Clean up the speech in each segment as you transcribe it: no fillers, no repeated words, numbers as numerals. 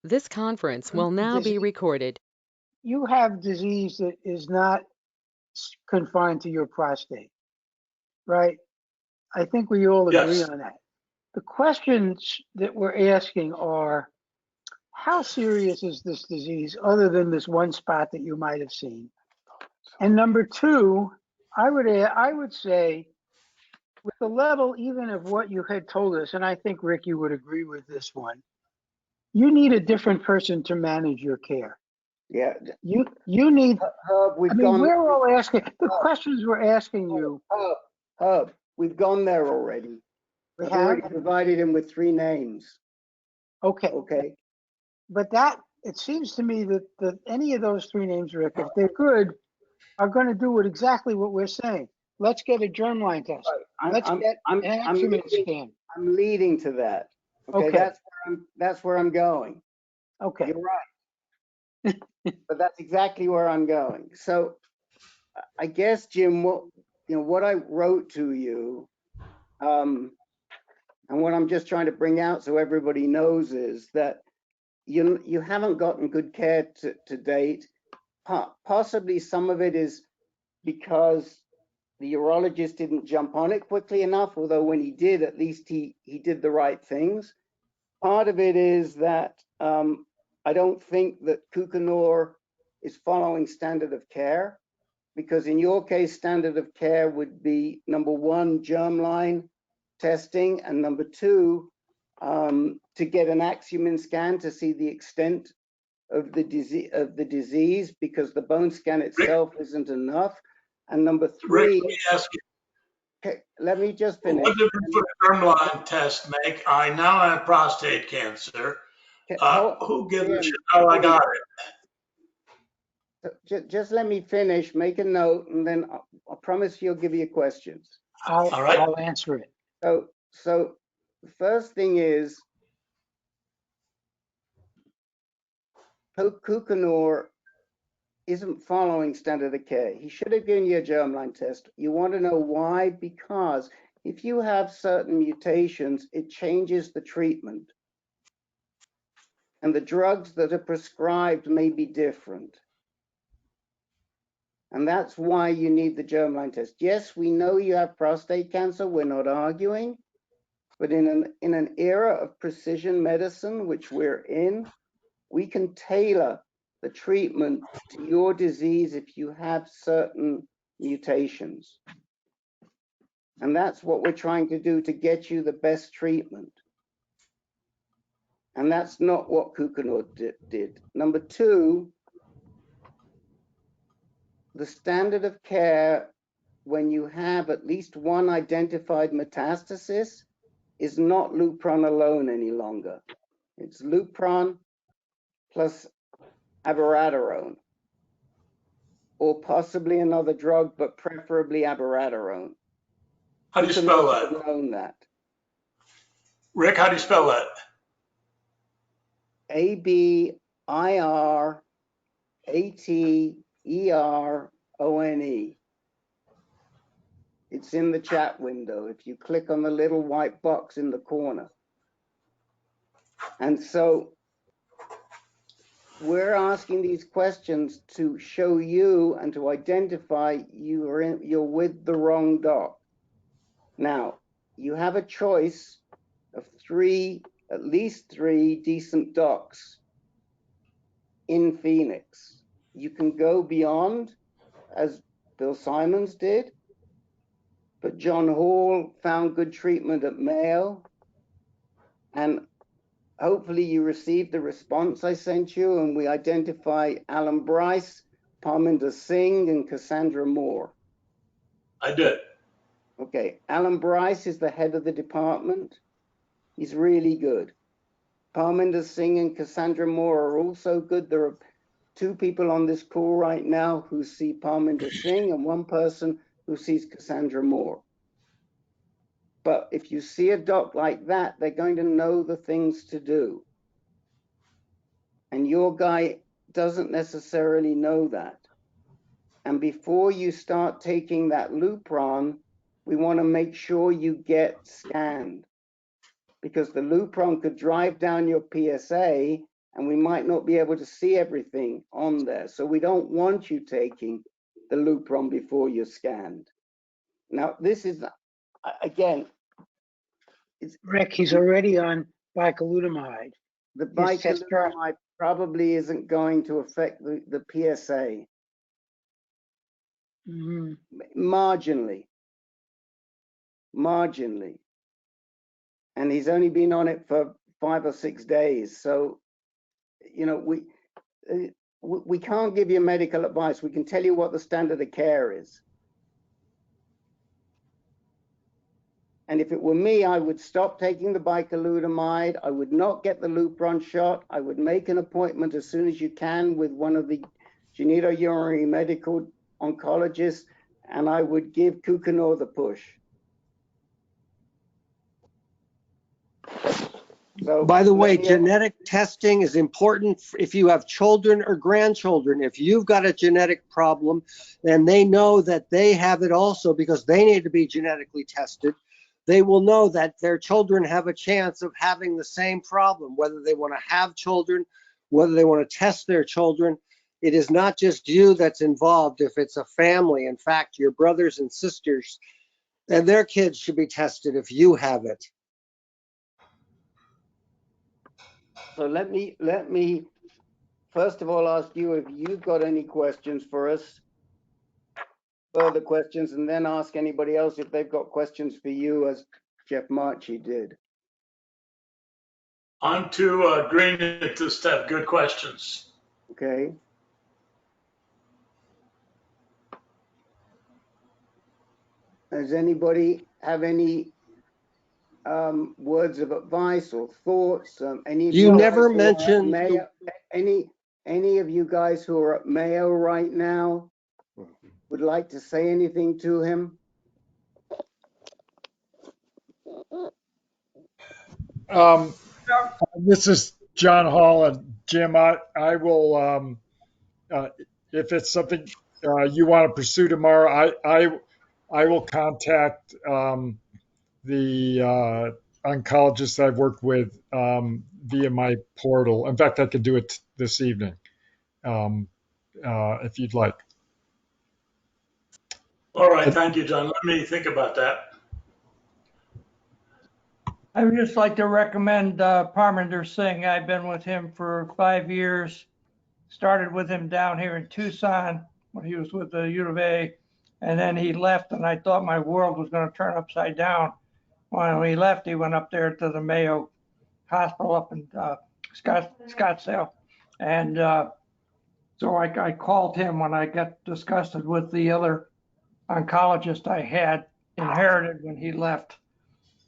This conference will now be recorded. You have disease that is not confined to your prostate, right? I think we all agree Yes. on that. The questions that we're asking are, how serious is this disease other than this one spot that you might have seen? And number two, I would say, with the level even of what you had told us, and I think Rick, you would agree with this one, you need a different person to manage your care. Yeah. You need. Herb, we've I mean, gone. we're all asking the questions we're asking you. Herb, we've gone there already. We I've have? already provided him with 3 names. Okay. Okay. But that, it seems to me that any of those 3 names, Rick, if they're good, are going to do exactly what we're saying. Let's get a germline test. Let's get an abdomen scan. I'm leading to that. Okay. That's where I'm going. Okay. You're right. But that's exactly where I'm going. So I guess, Jim, what I wrote to you, and what I'm just trying to bring out so everybody knows is that you haven't gotten good care to date. Possibly some of it is because the urologist didn't jump on it quickly enough, although when he did, at least he did the right things. Part of it is that I don't think that Kukanor is following standard of care, because in your case, standard of care would be, number 1, germline testing, and number 2, to get an Axumin scan to see the extent of the disease, because the bone scan itself isn't enough. And number 3, Rick, let me ask you. Okay, let me just finish. What difference would a germline test make? I now have prostate cancer. Who gives a shit how I got it? Just let me finish, make a note, and then I promise you'll give you questions. All right. I'll answer it. So the first thing is, Kukanor isn't following standard of care. He should have given you a germline test. You want to know why? Because if you have certain mutations, it changes the treatment. And the drugs that are prescribed may be different. And that's why you need the germline test. Yes, we know you have prostate cancer. We're not arguing. But in an era of precision medicine, which we're in, we can tailor the treatment to your disease if you have certain mutations. And that's what we're trying to do to get you the best treatment. And that's not what Kukanor did. Number 2, the standard of care when you have at least 1 identified metastasis is not Lupron alone any longer. It's Lupron plus abiraterone, or possibly another drug, but preferably abiraterone. How do you spell that? Known that. Rick, how do you spell that? ABIRATERONE. It's in the chat window if you click on the little white box in the corner. And so we're asking these questions to show you and to identify you're with the wrong doc. Now, you have a choice of at least three decent docs in Phoenix. You can go beyond, as Bill Simons did, but John Hall found good treatment at Mayo, and hopefully you received the response I sent you, and we identify Alan Bryce, Parminder Singh, and Cassandra Moore. I did. Okay, Alan Bryce is the head of the department. He's really good. Parminder Singh and Cassandra Moore are also good. There are 2 people on this call right now who see Parminder Singh and 1 person who sees Cassandra Moore. But if you see a doc like that, they're going to know the things to do. And your guy doesn't necessarily know that. And before you start taking that Lupron, we want to make sure you get scanned, because the Lupron could drive down your PSA and we might not be able to see everything on there. So we don't want you taking the Lupron before you're scanned. Now, this is, again, Rick, he's already on bicalutamide. the His test drive- bicalutamide probably isn't going to affect the PSA Mhm. marginally. And he's only been on it for 5 or 6 days. So, you know, we can't give you medical advice. We can tell you what the standard of care is. And if it were me, I would stop taking the bicalutamide. I would not get the Lupron shot. I would make an appointment as soon as you can with one of the genitourinary medical oncologists, and I would give Kukanor the push. So, By the way, let me- genetic testing is important if you have children or grandchildren. If you've got a genetic problem, then they know that they have it also because they need to be genetically tested. They will know that their children have a chance of having the same problem, whether they want to have children, whether they want to test their children. It is not just you that's involved if it's a family. In fact, your brothers and sisters and their kids should be tested if you have it. So let me first of all ask you if you've got any questions for us, further questions, and then ask anybody else if they've got questions for you, as Jeff Marchi did. I'm too green to just have good questions. Okay. Does anybody have any words of advice or thoughts? Any of You guys never who are at mentioned Mayo, any of you guys who are at Mayo right now would like to say anything to him? This is John Hall, and Jim, I will, if it's something you want to pursue tomorrow, I will contact the oncologist I've worked with via my portal. In fact, I could do it this evening if you'd like. All right, thank you, John. Let me think about that. I would just like to recommend Parminder Singh. I've been with him for 5 years. Started with him down here in Tucson when he was with the U of A, and then he left, and I thought my world was going to turn upside down. When he left, he went up there to the Mayo Hospital up in Scottsdale, and so I called him when I got disgusted with the other oncologist I had inherited when he left,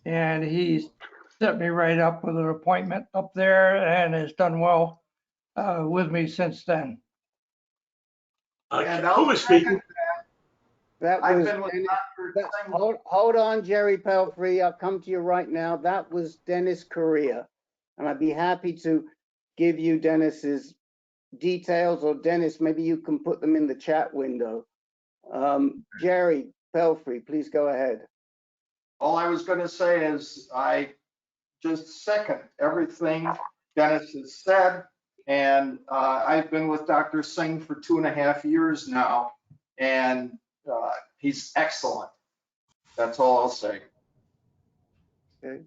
and he set me right up with an appointment up there and has done well with me since then. Who was speaking? That I've was been with Dr. Singh. hold on, Jerry Pelfrey. I'll come to you right now. That was Dennis Correa, and I'd be happy to give you Dennis's details, or Dennis, maybe you can put them in the chat window. Jerry Pelfrey, please go ahead. All I was going to say is I just second everything Dennis has said. And I've been with Dr. Singh for 2.5 years now, and he's excellent. That's all I'll say. Okay.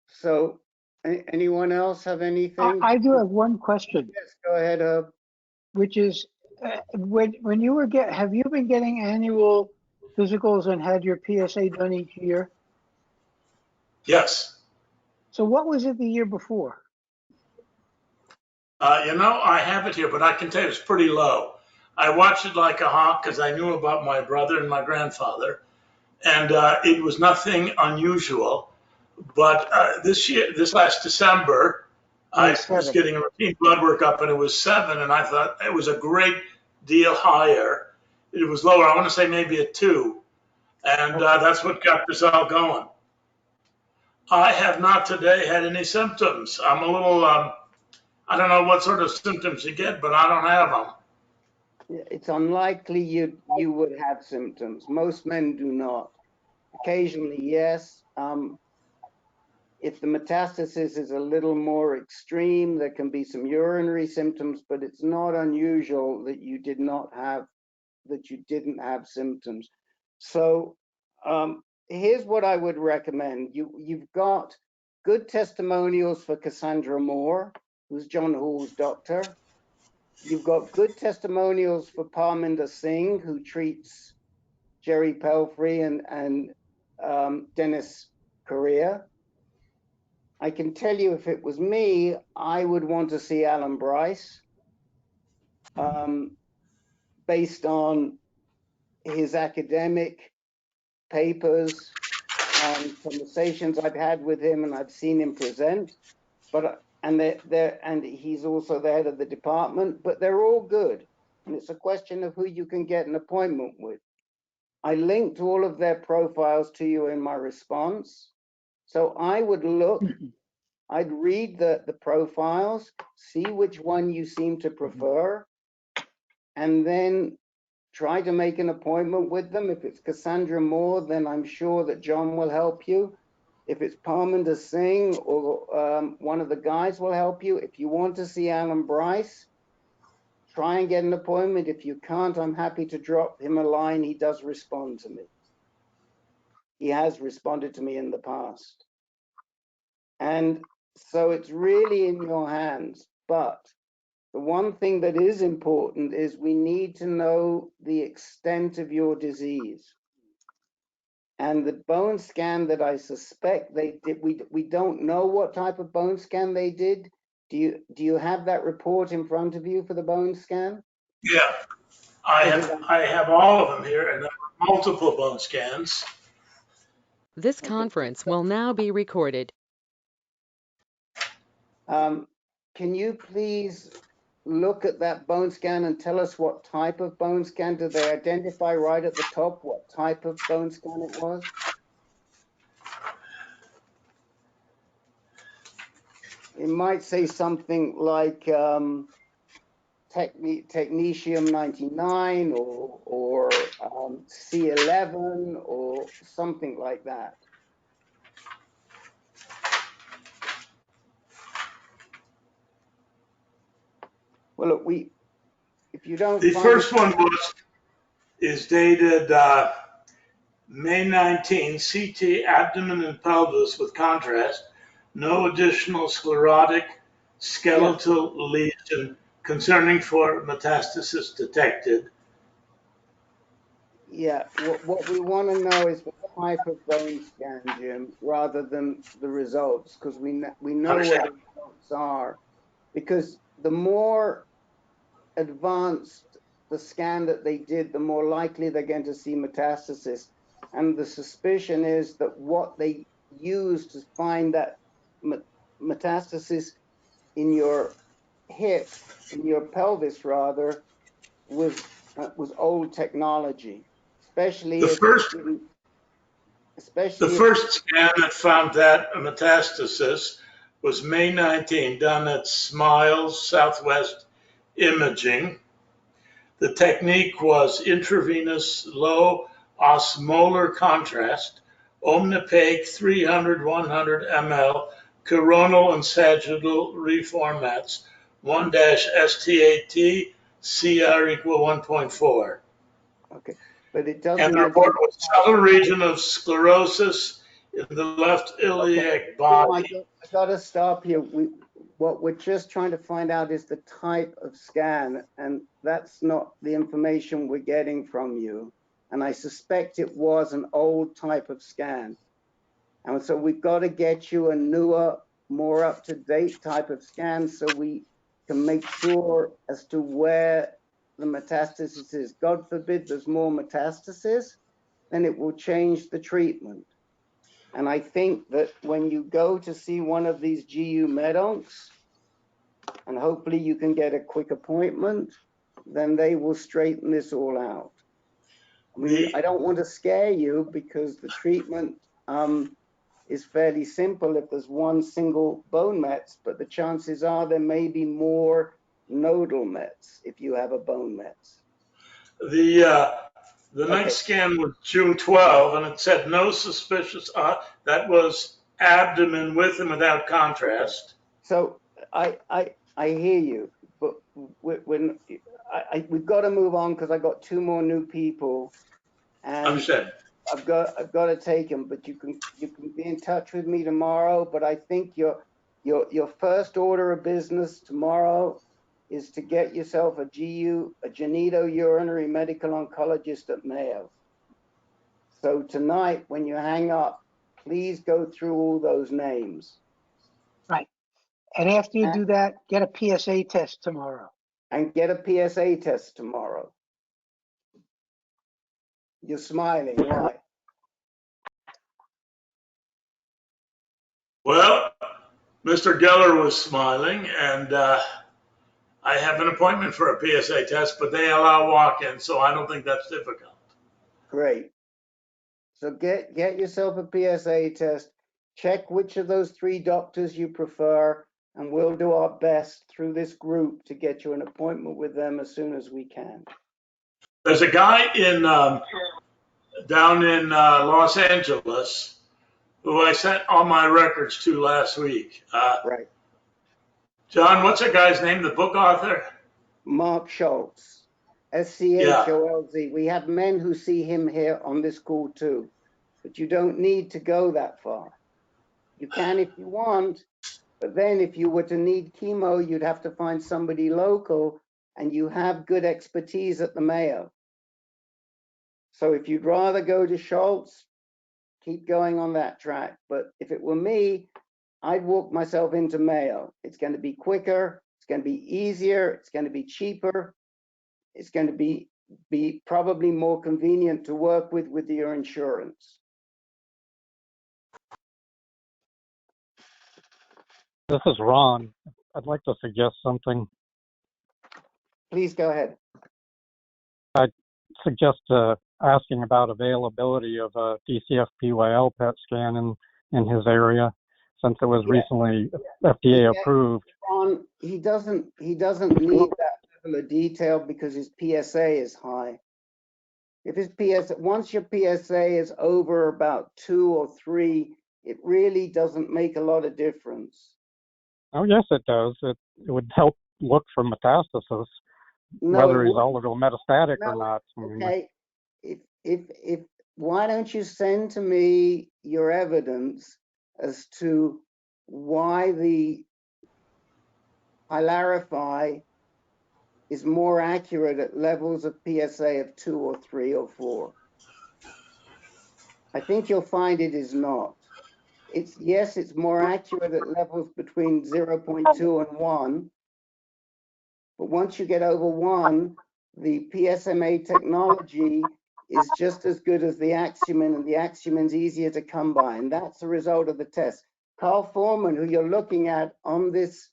So, anyone else have anything? I do have one question, Yes, go ahead, Herb. which is when you were have you been getting annual physicals and had your PSA done each year? Yes. So what was it the year before? I have it here, but I can tell you it's pretty low. I watched it like a hawk because I knew about my brother and my grandfather, and it was nothing unusual. But this last December, I was getting a routine blood workup, and it was 7, and I thought it was a great deal higher. It was lower. I want to say maybe a 2, and that's what got this all going. I have not today had any symptoms. I'm a little, I don't know what sort of symptoms you get, but I don't have them. It's unlikely you would have symptoms. Most men do not. Occasionally, yes. If the metastasis is a little more extreme, there can be some urinary symptoms, but it's not unusual that you didn't have symptoms. So here's what I would recommend. You've got good testimonials for Cassandra Moore, who's John Hall's doctor. You've got good testimonials for Parminder Singh, who treats Jerry Pelfrey and Dennis Correa. I can tell you, if it was me, I would want to see Alan Bryce, based on his academic papers and conversations I've had with him, and I've seen him present. And he's also the head of the department. But they're all good, and it's a question of who you can get an appointment with. I linked all of their profiles to you in my response, so I would look. I'd read the profiles, see which one you seem to prefer, and then try to make an appointment with them. If it's Cassandra Moore, then I'm sure that John will help you. If it's Parminder Singh or one of the guys will help you. If you want to see Alan Bryce, try and get an appointment. If you can't, I'm happy to drop him a line. He does respond to me. He has responded to me in the past. And so it's really in your hands. But the one thing that is important is we need to know the extent of your disease. And the bone scan that I suspect they did, we don't know what type of bone scan they did. Do you have that report in front of you for the bone scan? Yeah, I have all of them here, and there are multiple bone scans. This conference will now be recorded. Can you please look at that bone scan and tell us what type of bone scan? Did they identify right at the top what type of bone scan it was? It might say something like technetium 99 or C11 or something like that. Well, look, if you don't. The first one is dated May 19, CT abdomen and pelvis with contrast, no additional sclerotic skeletal lesion concerning for metastasis detected. Yeah, what we want to know is the type of bone scan, Jim, rather than the results, because we know what the results are. Because the more advanced the scan that they did, the more likely they're going to see metastasis. And the suspicion is that what they used to find that metastasis in your hip, in your pelvis rather, was old technology, especially the first scan that found that metastasis was May 19, done at Smiles Southwest Imaging. The technique was intravenous low osmolar contrast, Omnipaque 300, 100 ml, coronal and sagittal reformats, 1-STAT, CR equal 1.4. Okay, but it doesn't. And the report was subtle region of sclerosis in the left iliac body. I got to stop here. What we're just trying to find out is the type of scan, and that's not the information we're getting from you. And I suspect it was an old type of scan. And so we've got to get you a newer, more up-to-date type of scan so we can make sure as to where the metastasis is. God forbid there's more metastasis, then it will change the treatment. And I think that when you go to see one of these GU medoncs, and hopefully you can get a quick appointment, then they will straighten this all out. I don't want to scare you because the treatment is fairly simple if there's one single bone mets, but the chances are there may be more nodal mets if you have a bone mets. The next scan was June 12, and it said no suspicious. That was abdomen with and without contrast. So I hear you, but when we've got to move on because I got two more new people, and Understand? I've got to take them. But you can be in touch with me tomorrow. But I think your first order of business tomorrow is to get yourself a genitourinary medical oncologist at Mayo. So tonight, when you hang up, please go through all those names. Right. And after you do that, get a PSA test tomorrow. And get a PSA test tomorrow. You're smiling, why? Well, Mr. Geller was smiling, and I have an appointment for a PSA test, but they allow walk-in, so I don't think that's difficult. Great. So get yourself a PSA test. Check which of those three doctors you prefer, and we'll do our best through this group to get you an appointment with them as soon as we can. There's a guy down in Los Angeles who I sent all my records to last week. Right. John, what's that guy's name, the book author? Mark Schultz, SCHOLZ. We have men who see him here on this call too, but you don't need to go that far. You can if you want, but then if you were to need chemo, you'd have to find somebody local, and you have good expertise at the Mayo. So if you'd rather go to Schultz, keep going on that track. But if it were me, I'd walk myself into Mayo. It's going to be quicker. It's going to be easier. It's going to be cheaper. It's going to be probably more convenient to work with your insurance. This is Ron. I'd like to suggest something. Please go ahead. I'd suggest asking about availability of a DCF-PYL PET scan in his area, since it was recently FDA approved. Ron, he doesn't need that level of detail because his PSA is high. If his once your PSA is over about 2 or 3, it really doesn't make a lot of difference. Oh, yes, it does. It would help look for metastasis, whether he's oligometastatic or not. Okay. If why don't you send to me your evidence as to why the Pylarify is more accurate at levels of PSA of 2 or 3 or 4. I think you'll find it is not. It's more accurate at levels between 0.2 and 1. But once you get over 1, the PSMA technology is just as good as the Axumin, and the Axumin's easier to come by. And that's the result of the test. Carl Foreman, who you're looking at on this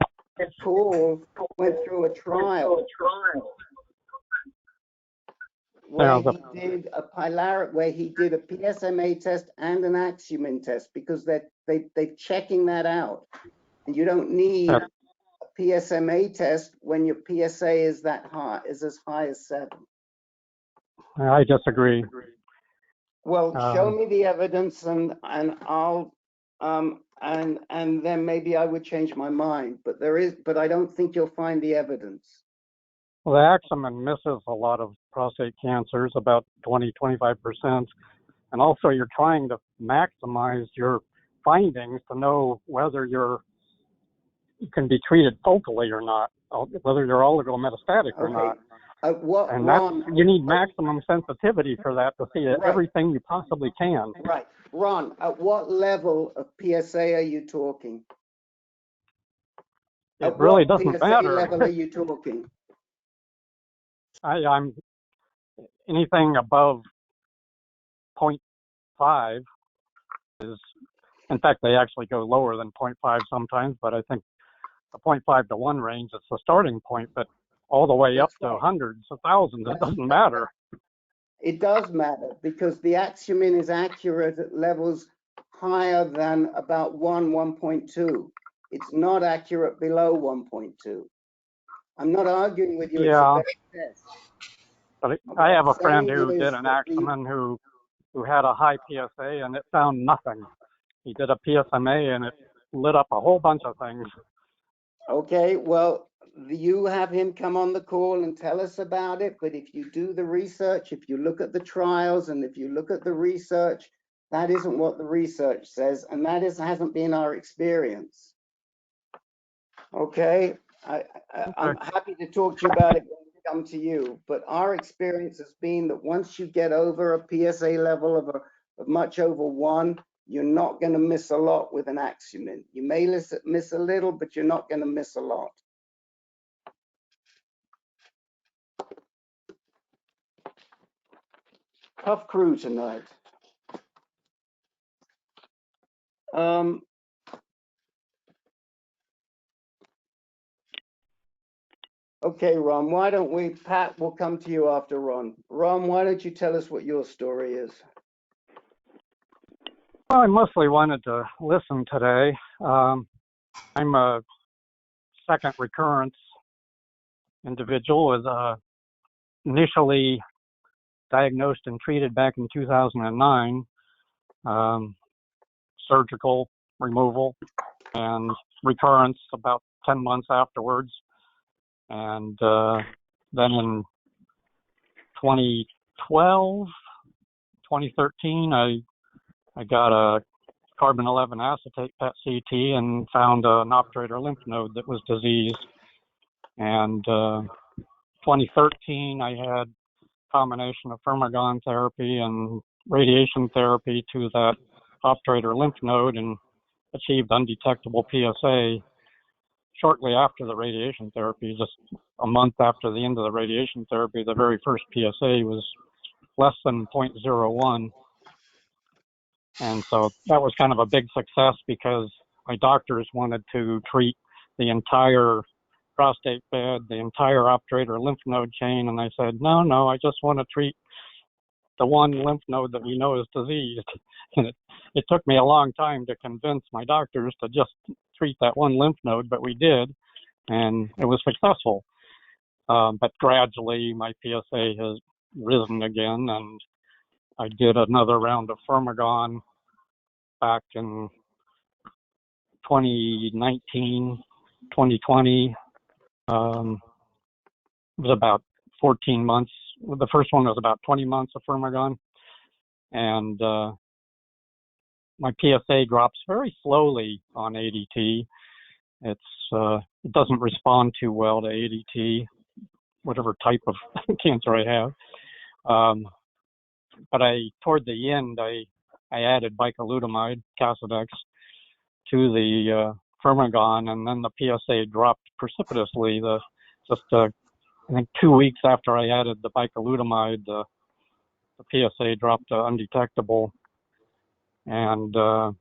call, went through a trial where he did a PSMA test and an Axumin test, because they're checking that out. And you don't need a PSMA test when your PSA is as high as 7. I disagree. Well, show me the evidence, and I'll and then maybe I would change my mind. But I don't think you'll find the evidence. Well, the Axumin misses a lot of prostate cancers, about 20-25%. And also you're trying to maximize your findings to know whether you can be treated focally or not, whether you're oligometastatic or not. You need maximum sensitivity for that to see everything you possibly can. Right. Ron, at what level of PSA are you talking? It really doesn't PSA matter. level are you talking? I'm anything above 0.5 is, in fact, they actually go lower than 0.5 sometimes, but I think the 0.5 to 1 range is the starting point, but all the way up to hundreds of thousands, it doesn't matter. It does matter, because the Axumin is accurate at levels higher than about 1.2. It's not accurate below 1.2. I'm not arguing with you. Yeah. It's a better test. But I have a friend who did an Axumin who had a high PSA, and it found nothing. he did a PSMA and it lit up a whole bunch of things. Okay, well, you have him come on the call and tell us about it. But if you do the research, if you look at the trials and if you look at the research, that isn't what the research says, and that hasn't been our experience. Okay, I'm happy to talk to you about it when we come to you, but our experience has been that once you get over a PSA level of much over 1, you're not going to miss a lot with an Axumin. You may miss a little, but you're not going to miss a lot. Tough crew tonight. Okay, Ron, why don't we, Pat, we'll come to you after Ron. Ron, why don't you tell us what your story is? Well, I mostly wanted to listen today. I'm a second recurrence individual, was initially diagnosed and treated back in 2009, surgical removal and recurrence about 10 months afterwards. And then in 2012, 2013, I got a carbon 11 acetate PET CT and found an obturator lymph node that was diseased. And 2013, I had combination of Firmagon therapy and radiation therapy to that obturator lymph node and achieved undetectable PSA. Shortly after the radiation therapy, just a month after the end of the radiation therapy, the very first PSA was less than 0.01. And so that was kind of a big success because my doctors wanted to treat the entire prostate bed, the entire obturator lymph node chain. And I said, no, I just want to treat the one lymph node that we know is diseased. And it took me a long time to convince my doctors to just treat that one lymph node, but we did, and it was successful. But gradually my PSA has risen again, and I did another round of Firmagon back in 2019, 2020. It was about 14 months. The first one was about 20 months of Firmagon, and my PSA drops very slowly on ADT. It doesn't respond too well to ADT, whatever type of cancer I have. But toward the end, I added bicalutamide, Casodex, to the Firmagon, and then the PSA dropped precipitously. I think 2 weeks after I added the bicalutamide, the PSA dropped to undetectable. And a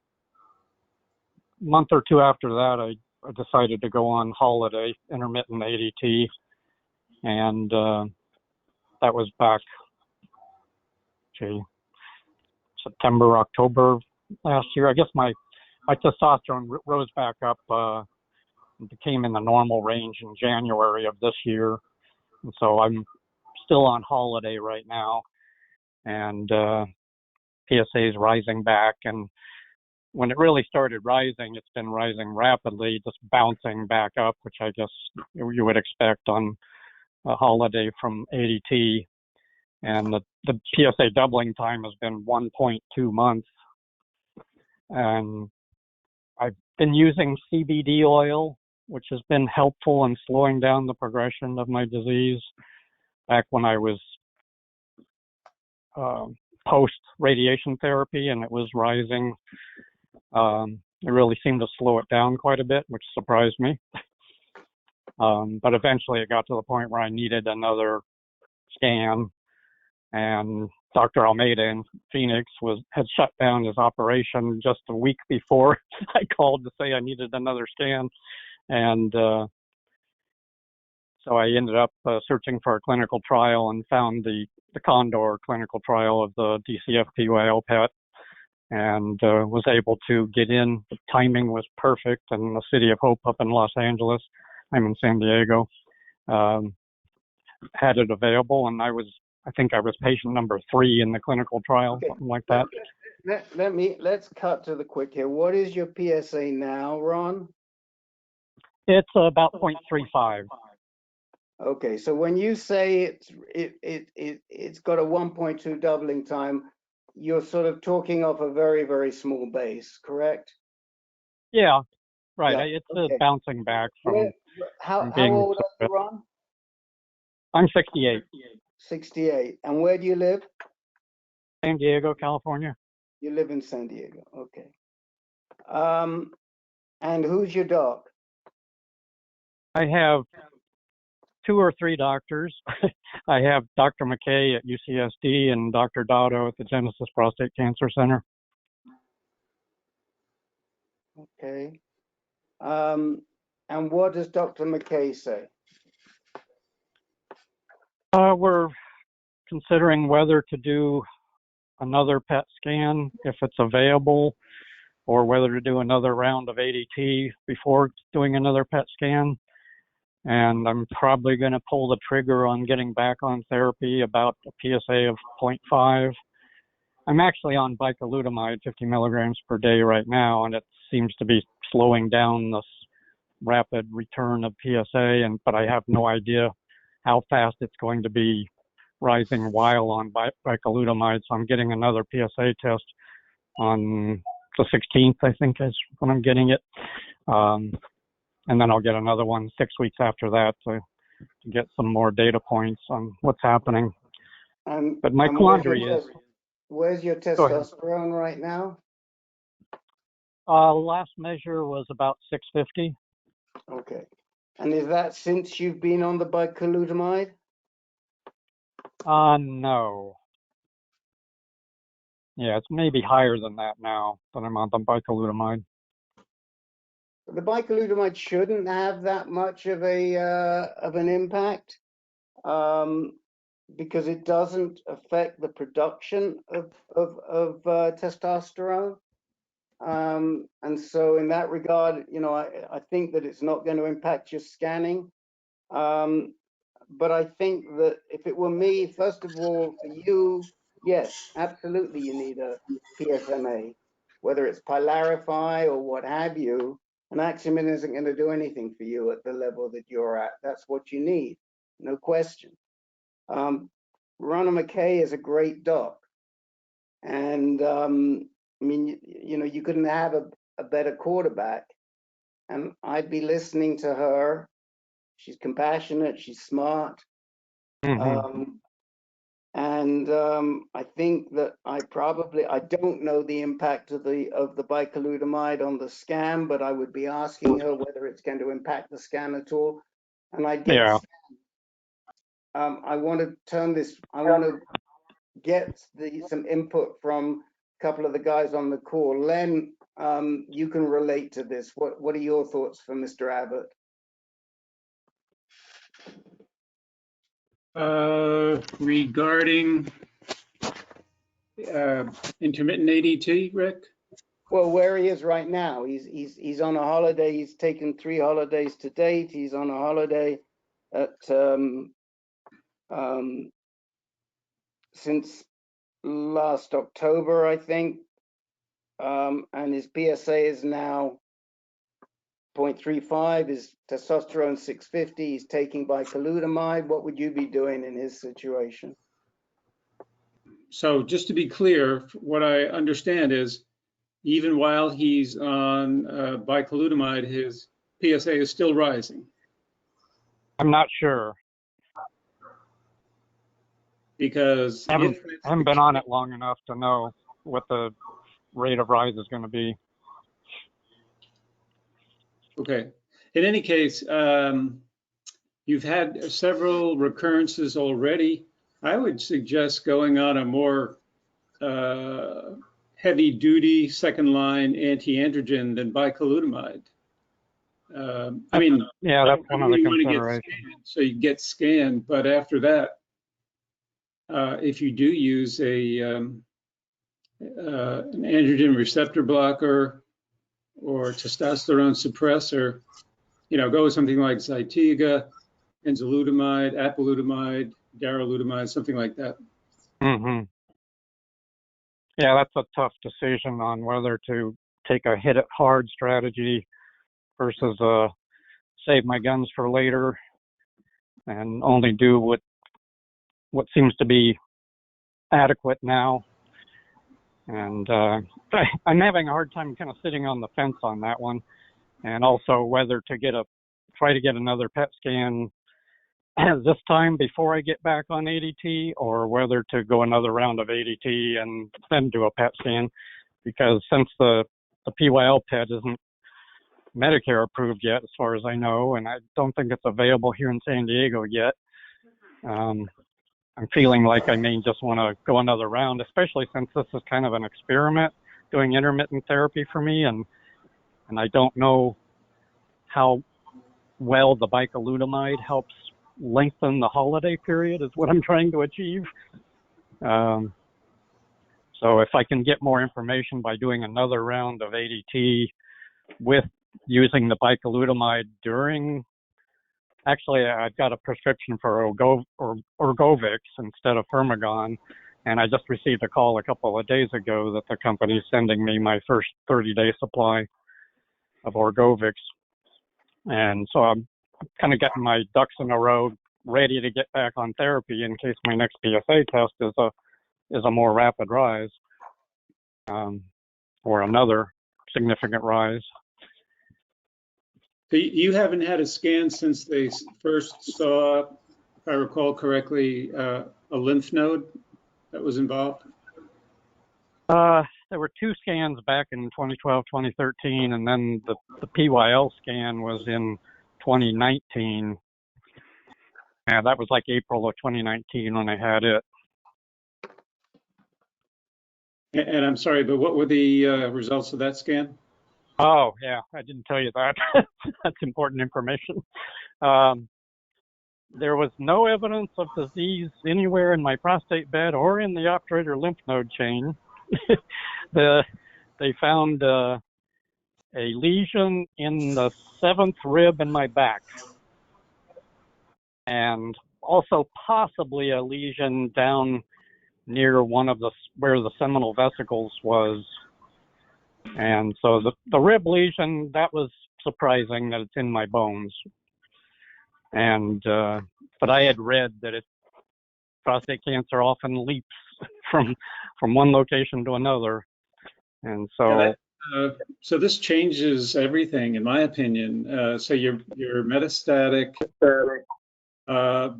month or two after that, I decided to go on holiday, intermittent ADT, and that was back September, October last year. I guess my testosterone rose back up, and became in the normal range in January of this year. And so I'm still on holiday right now, and PSA is rising back. And when it really started rising, it's been rising rapidly, just bouncing back up, which I guess you would expect on a holiday from ADT. And the PSA doubling time has been 1.2 months. And I've been using CBD oil, which has been helpful in slowing down the progression of my disease. Back when I was post-radiation therapy and it was rising, it really seemed to slow it down quite a bit, which surprised me. But eventually it got to the point where I needed another scan, and Dr. Almeida in Phoenix had shut down his operation just a week before I called to say I needed another scan. And so I ended up searching for a clinical trial and found the Condor clinical trial of the DCF-PYL PET, and was able to get in. The timing was perfect, and the City of Hope up in Los Angeles, I'm in San Diego, had it available, and I think I was patient number 3 in the clinical trial, something like that. let's cut to the quick here. What is your PSA now, Ron? It's about 0.35. Okay, so when you say it's got a 1.2 doubling time, you're sort of talking off a very, very small base, correct? Yeah, right. Yeah, It's okay. bouncing back from How being old so are you, Ron? I'm 68. 68. And where do you live? San Diego, California. You live in San Diego. Okay. And who's your doc? I have 2 or 3 doctors. I have Dr. McKay at UCSD and Dr. Dotto at the Genesis Prostate Cancer Center. Okay. And what does Dr. McKay say? We're considering whether to do another PET scan if it's available, or whether to do another round of ADT before doing another PET scan. And I'm probably going to pull the trigger on getting back on therapy about a PSA of 0.5. I'm actually on bicalutamide 50 milligrams per day right now, and it seems to be slowing down this rapid return of PSA, but I have no idea how fast it's going to be rising while on bicalutamide. So I'm getting another PSA test on the 16th, I think is when I'm getting it. And then I'll get another one 6 weeks after that to get some more data points on what's happening. But my quandary is... Where's your testosterone right now? Last measure was about 650. Okay. And is that since you've been on the bicalutamide? No. Yeah, it's maybe higher than that now that I'm on the bicalutamide. The bicalutamide shouldn't have that much of an impact because it doesn't affect the production of testosterone. And so in that regard, I think that it's not going to impact your scanning. But I think that if it were me, first of all, for you, yes, absolutely you need a PSMA, whether it's Pylarify or what have you. An Axiom isn't going to do anything for you at the level that you're at. That's what you need, no question. Ronald McKay is a great doc. And I mean, you couldn't have a better quarterback. And I'd be listening to her. She's compassionate, she's smart. Mm-hmm. I think that I don't know the impact of the bicalutamide on the scan, but I would be asking her whether it's going to impact the scan at all. And I did. Yeah. I want to turn this. I want to get some input from a couple of the guys on the call. Len, you can relate to this. What are your thoughts for Mr. Abbott? Regarding intermittent ADT, Rick? Well, where he is right now, he's on a holiday. He's taken 3 holidays to date. He's on a holiday at since last October, I think, and his PSA is now 0.35. His testosterone 650. He's taking bicalutamide. What would you be doing in his situation? So just to be clear, what I understand is even while he's on bicalutamide, his PSA is still rising. I'm not sure. Because I haven't been on it long enough to know what the rate of rise is going to be. Okay. In any case, you've had several recurrences already. I would suggest going on a more heavy-duty second-line anti-androgen than bicalutamide. I mean, yeah, that's one of the considerations. So you get scanned, but after that, if you do use an androgen receptor blocker or testosterone suppressor, go with something like Zytiga, enzalutamide, apalutamide, darolutamide, something like that. Mm-hmm. Yeah, that's a tough decision on whether to take a hit it hard strategy versus save my guns for later and only do what seems to be adequate now. And I'm having a hard time kind of sitting on the fence on that one, and also whether to try to get another PET scan this time before I get back on ADT, or whether to go another round of ADT and then do a PET scan, because since the PYL PET isn't Medicare approved yet, as far as I know, and I don't think it's available here in San Diego yet. I'm feeling like I may just want to go another round, especially since this is kind of an experiment doing intermittent therapy for me, and I don't know how well the bicalutamide helps lengthen the holiday period is what I'm trying to achieve. So if I can get more information by doing another round of ADT with using the bicalutamide during, actually I've got a prescription for Orgovix instead of Firmagon, and I just received a call a couple of days ago that the company's sending me my first 30-day supply of Orgovix. And so I'm kind of getting my ducks in a row, ready to get back on therapy in case my next PSA test is a more rapid rise, or another significant rise. So you haven't had a scan since they first saw, if I recall correctly, a lymph node that was involved? There were 2 scans back in 2012, 2013, and then the PYL scan was in 2019. And that was like April of 2019 when I had it. And I'm sorry, but what were the results of that scan? Oh, yeah, I didn't tell you that. That's important information. There was no evidence of disease anywhere in my prostate bed or in the obturator lymph node chain. They found a lesion in the 7th rib in my back, and also possibly a lesion down near where the seminal vesicles was. And so the rib lesion, that was surprising that it's in my bones. And but I had read that prostate cancer often leaps from one location to another. And so so this changes everything, in my opinion. So you're metastatic.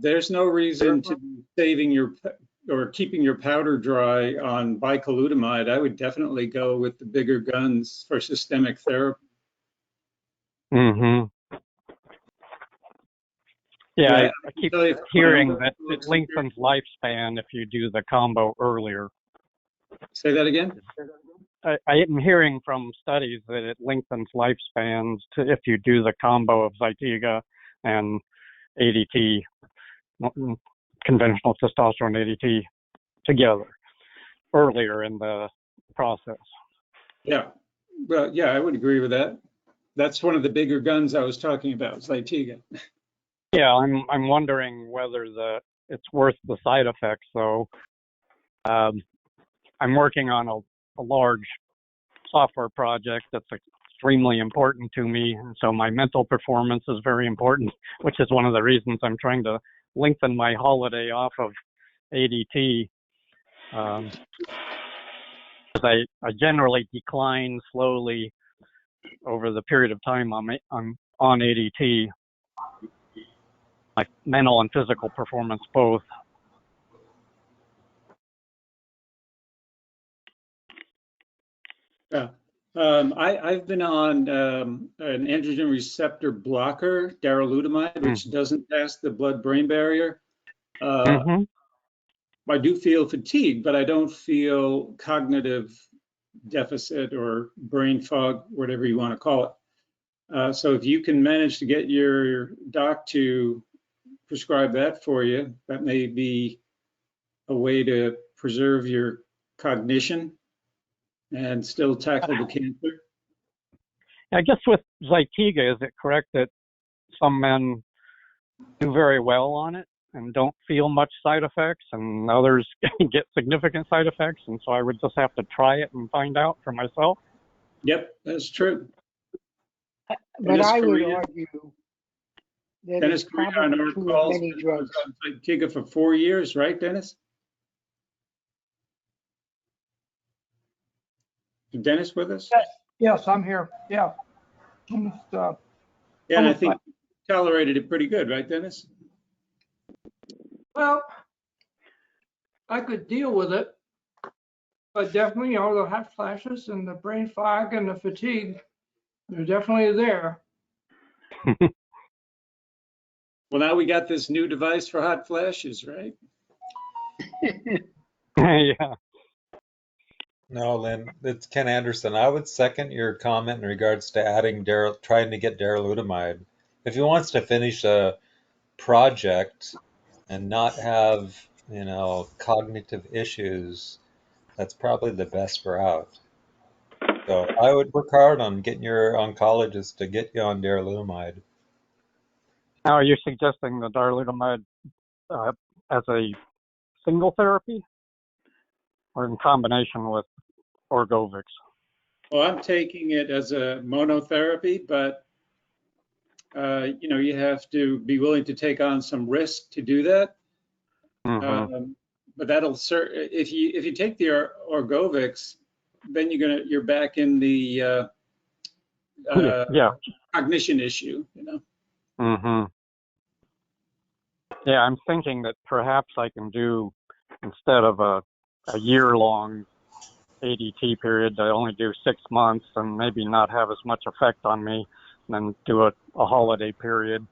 There's no reason to be saving or keeping your powder dry on bicalutamide. I would definitely go with the bigger guns for systemic therapy. Mm-hmm. Yeah, I keep hearing that it lengthens lifespan if you do the combo earlier. Say that again? I am hearing from studies that it lengthens lifespans if you do the combo of Zytiga and ADT, conventional testosterone ADT, together earlier in the process. Yeah, well, yeah, I would agree with that. That's one of the bigger guns I was talking about, Zytiga. Yeah, I'm wondering whether it's worth the side effects. So I'm working on a large software project that's extremely important to me, and so my mental performance is very important, which is one of the reasons I'm trying to lengthen my holiday off of ADT. I generally decline slowly over the period of time I'm on ADT, like mental and physical performance both. Yeah. I've been on an androgen receptor blocker, darolutamide, which doesn't pass the blood-brain barrier. I do feel fatigue, but I don't feel cognitive deficit or brain fog, whatever you want to call it. So if you can manage to get your doc to prescribe that for you, that may be a way to preserve your cognition and still tackle the cancer. I guess with Zytiga, is it correct that some men do very well on it? and don't feel much side effects, and others get significant side effects. And so I would just have to try it and find out for myself. Yep, that's true. But Dennis I would Correa. argue that Dennis it's Correa on probably our true of calls many was drugs. on Giga for 4 years, right, Dennis? Is Dennis with us? Yes, I'm here. Yeah. Almost, Yeah, and I almost think tolerated it pretty good, right, Dennis? well, I could deal with it, but definitely, the hot flashes and the brain fog and the fatigue, they're definitely there. Well, now we got this new device for hot flashes, right? Yeah. No, Lynn, it's Ken Anderson. I would second your comment in regards to trying to get darolutamide. If he wants to finish a project and not have, cognitive issues, that's probably the best route. So I would work hard on getting your oncologist to get you on darolutamide. Now, are you suggesting the darolutamide as a single therapy or in combination with Orgovyx? Well, I'm taking it as a monotherapy, but you have to be willing to take on some risk to do that. Mm-hmm. But if you take the Orgovyx, then you're back in the Yeah. cognition issue, Mm-hmm. Yeah, I'm thinking that perhaps I can do, instead of a year-long ADT period, I only do 6 months and maybe not have as much effect on me, and then do a holiday period.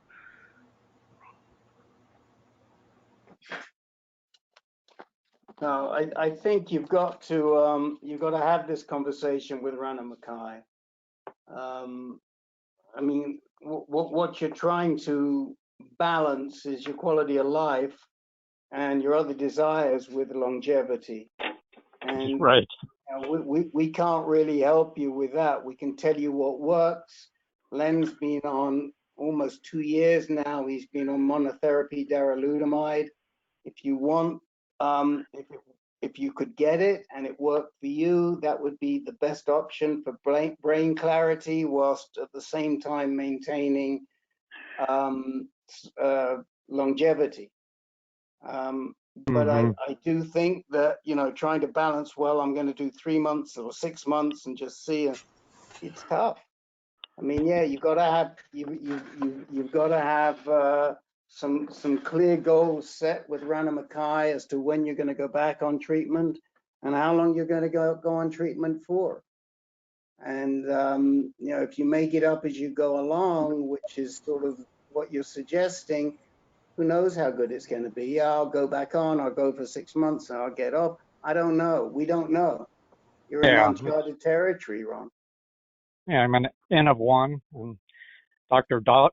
No, I think you've got to have this conversation with Rana Mackay. I mean, what you're trying to balance is your quality of life and your other desires with longevity. And Right. we can't really help you with that. We can tell you what works. Len's been on almost 2 years now. He's been on monotherapy darolutamide. If you want, if you could get it and it worked for you, that would be the best option for brain clarity, whilst at the same time maintaining longevity. But I do think that, trying to balance, well, I'm going to do 3 months or 6 months and just see, it's tough. I mean, yeah, you've got to have some clear goals set with Rana Mackay as to when you're going to go back on treatment and how long you're going to go on treatment for. And if you make it up as you go along, which is sort of what you're suggesting, who knows how good it's going to be? Yeah, I'll go back on. I'll go for 6 months and I'll get off. I don't know. We don't know. You're in uncharted territory, Ron. Yeah, I'm an N of 1, and Dr. Dotto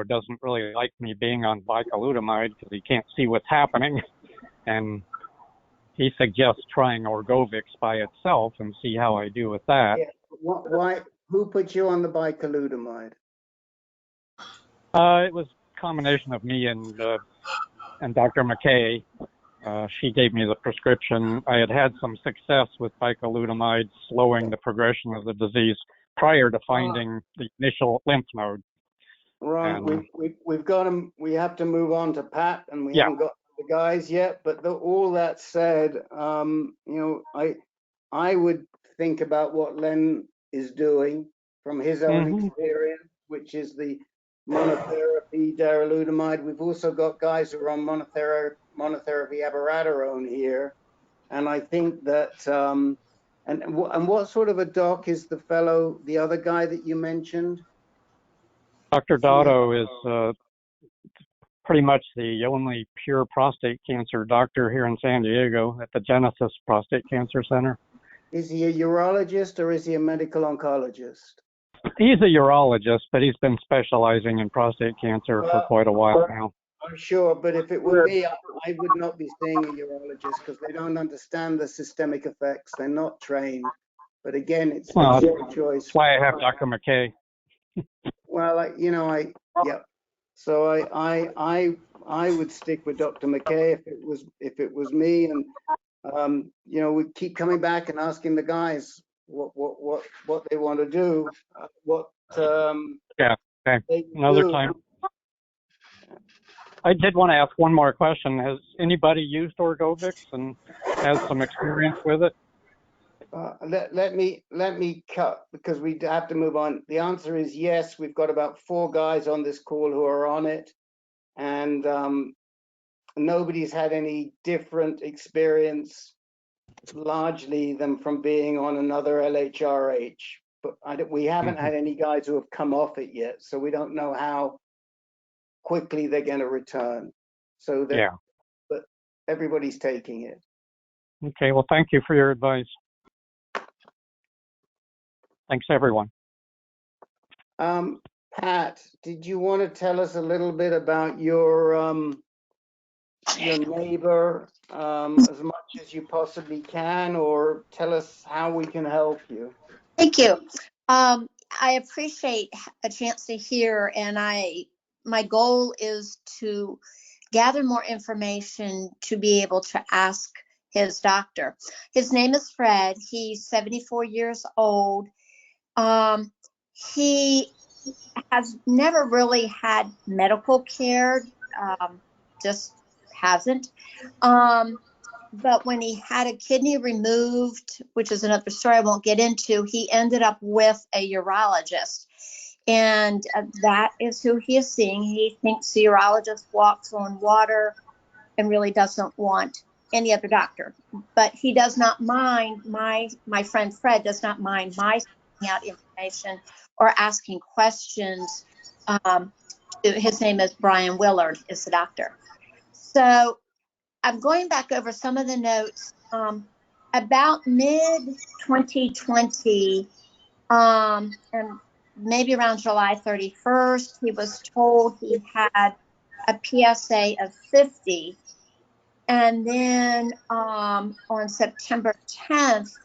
doesn't really like me being on bicalutamide because he can't see what's happening, and he suggests trying Orgovyx by itself and see how I do with that. Yeah. Why? Who put you on the bicalutamide? It was a combination of me and Dr. McKay. She gave me the prescription. I had some success with bicalutamide slowing the progression of the disease prior to finding the initial lymph node. Ron, we have to move on to Pat, and we haven't got the guys yet. But all that said, I would think about what Len is doing from his own experience, which is the monotherapy darolutamide. We've also got guys who are on monotherapy abiraterone here, and I think that and what sort of a doc is the other guy that you mentioned? Dr. Dotto is pretty much the only pure prostate cancer doctor here in San Diego at the Genesis Prostate Cancer Center. Is he a urologist or is he a medical oncologist? He's a urologist, but he's been specializing in prostate cancer for quite a while now. I'm sure, but if it were me, I would not be seeing a urologist because they don't understand the systemic effects. They're not trained. But again, it's your choice. That's why I have Dr. McKay. Well, yeah. So I would stick with Dr. McKay if it was me. And you know, we keep coming back and asking the guys what they want to do, Yeah, okay. they Another do. time. I did want to ask one more question. Has anybody used Orgovyx and has some experience with it? Let me cut because we have to move on. The answer is yes. We've got about 4 guys on this call who are on it, and nobody's had any different experience largely than from being on another LHRH. But we haven't had any guys who have come off it yet, so we don't know how quickly they're going to return. So that, Yeah. but everybody's taking it. Okay, well, thank you for your advice. Thanks, everyone. Pat, did you want to tell us a little bit about your neighbor as much as you possibly can, or tell us how we can help you? Thank you. I appreciate a chance to hear, and my goal is to gather more information to be able to ask his doctor. His name is Fred. He's 74 years old. He has never really had medical care, just hasn't. But when he had a kidney removed, which is another story I won't get into, he ended up with a urologist. And that is who he is seeing. He thinks the urologist walks on water and really doesn't want any other doctor. But he does not mind, my friend Fred does not mind my sending out information or asking questions. His name is Brian Willard, is the doctor. So I'm going back over some of the notes. About mid-2020, and maybe around July 31st, he was told he had a PSA of 50. And then on September 10th,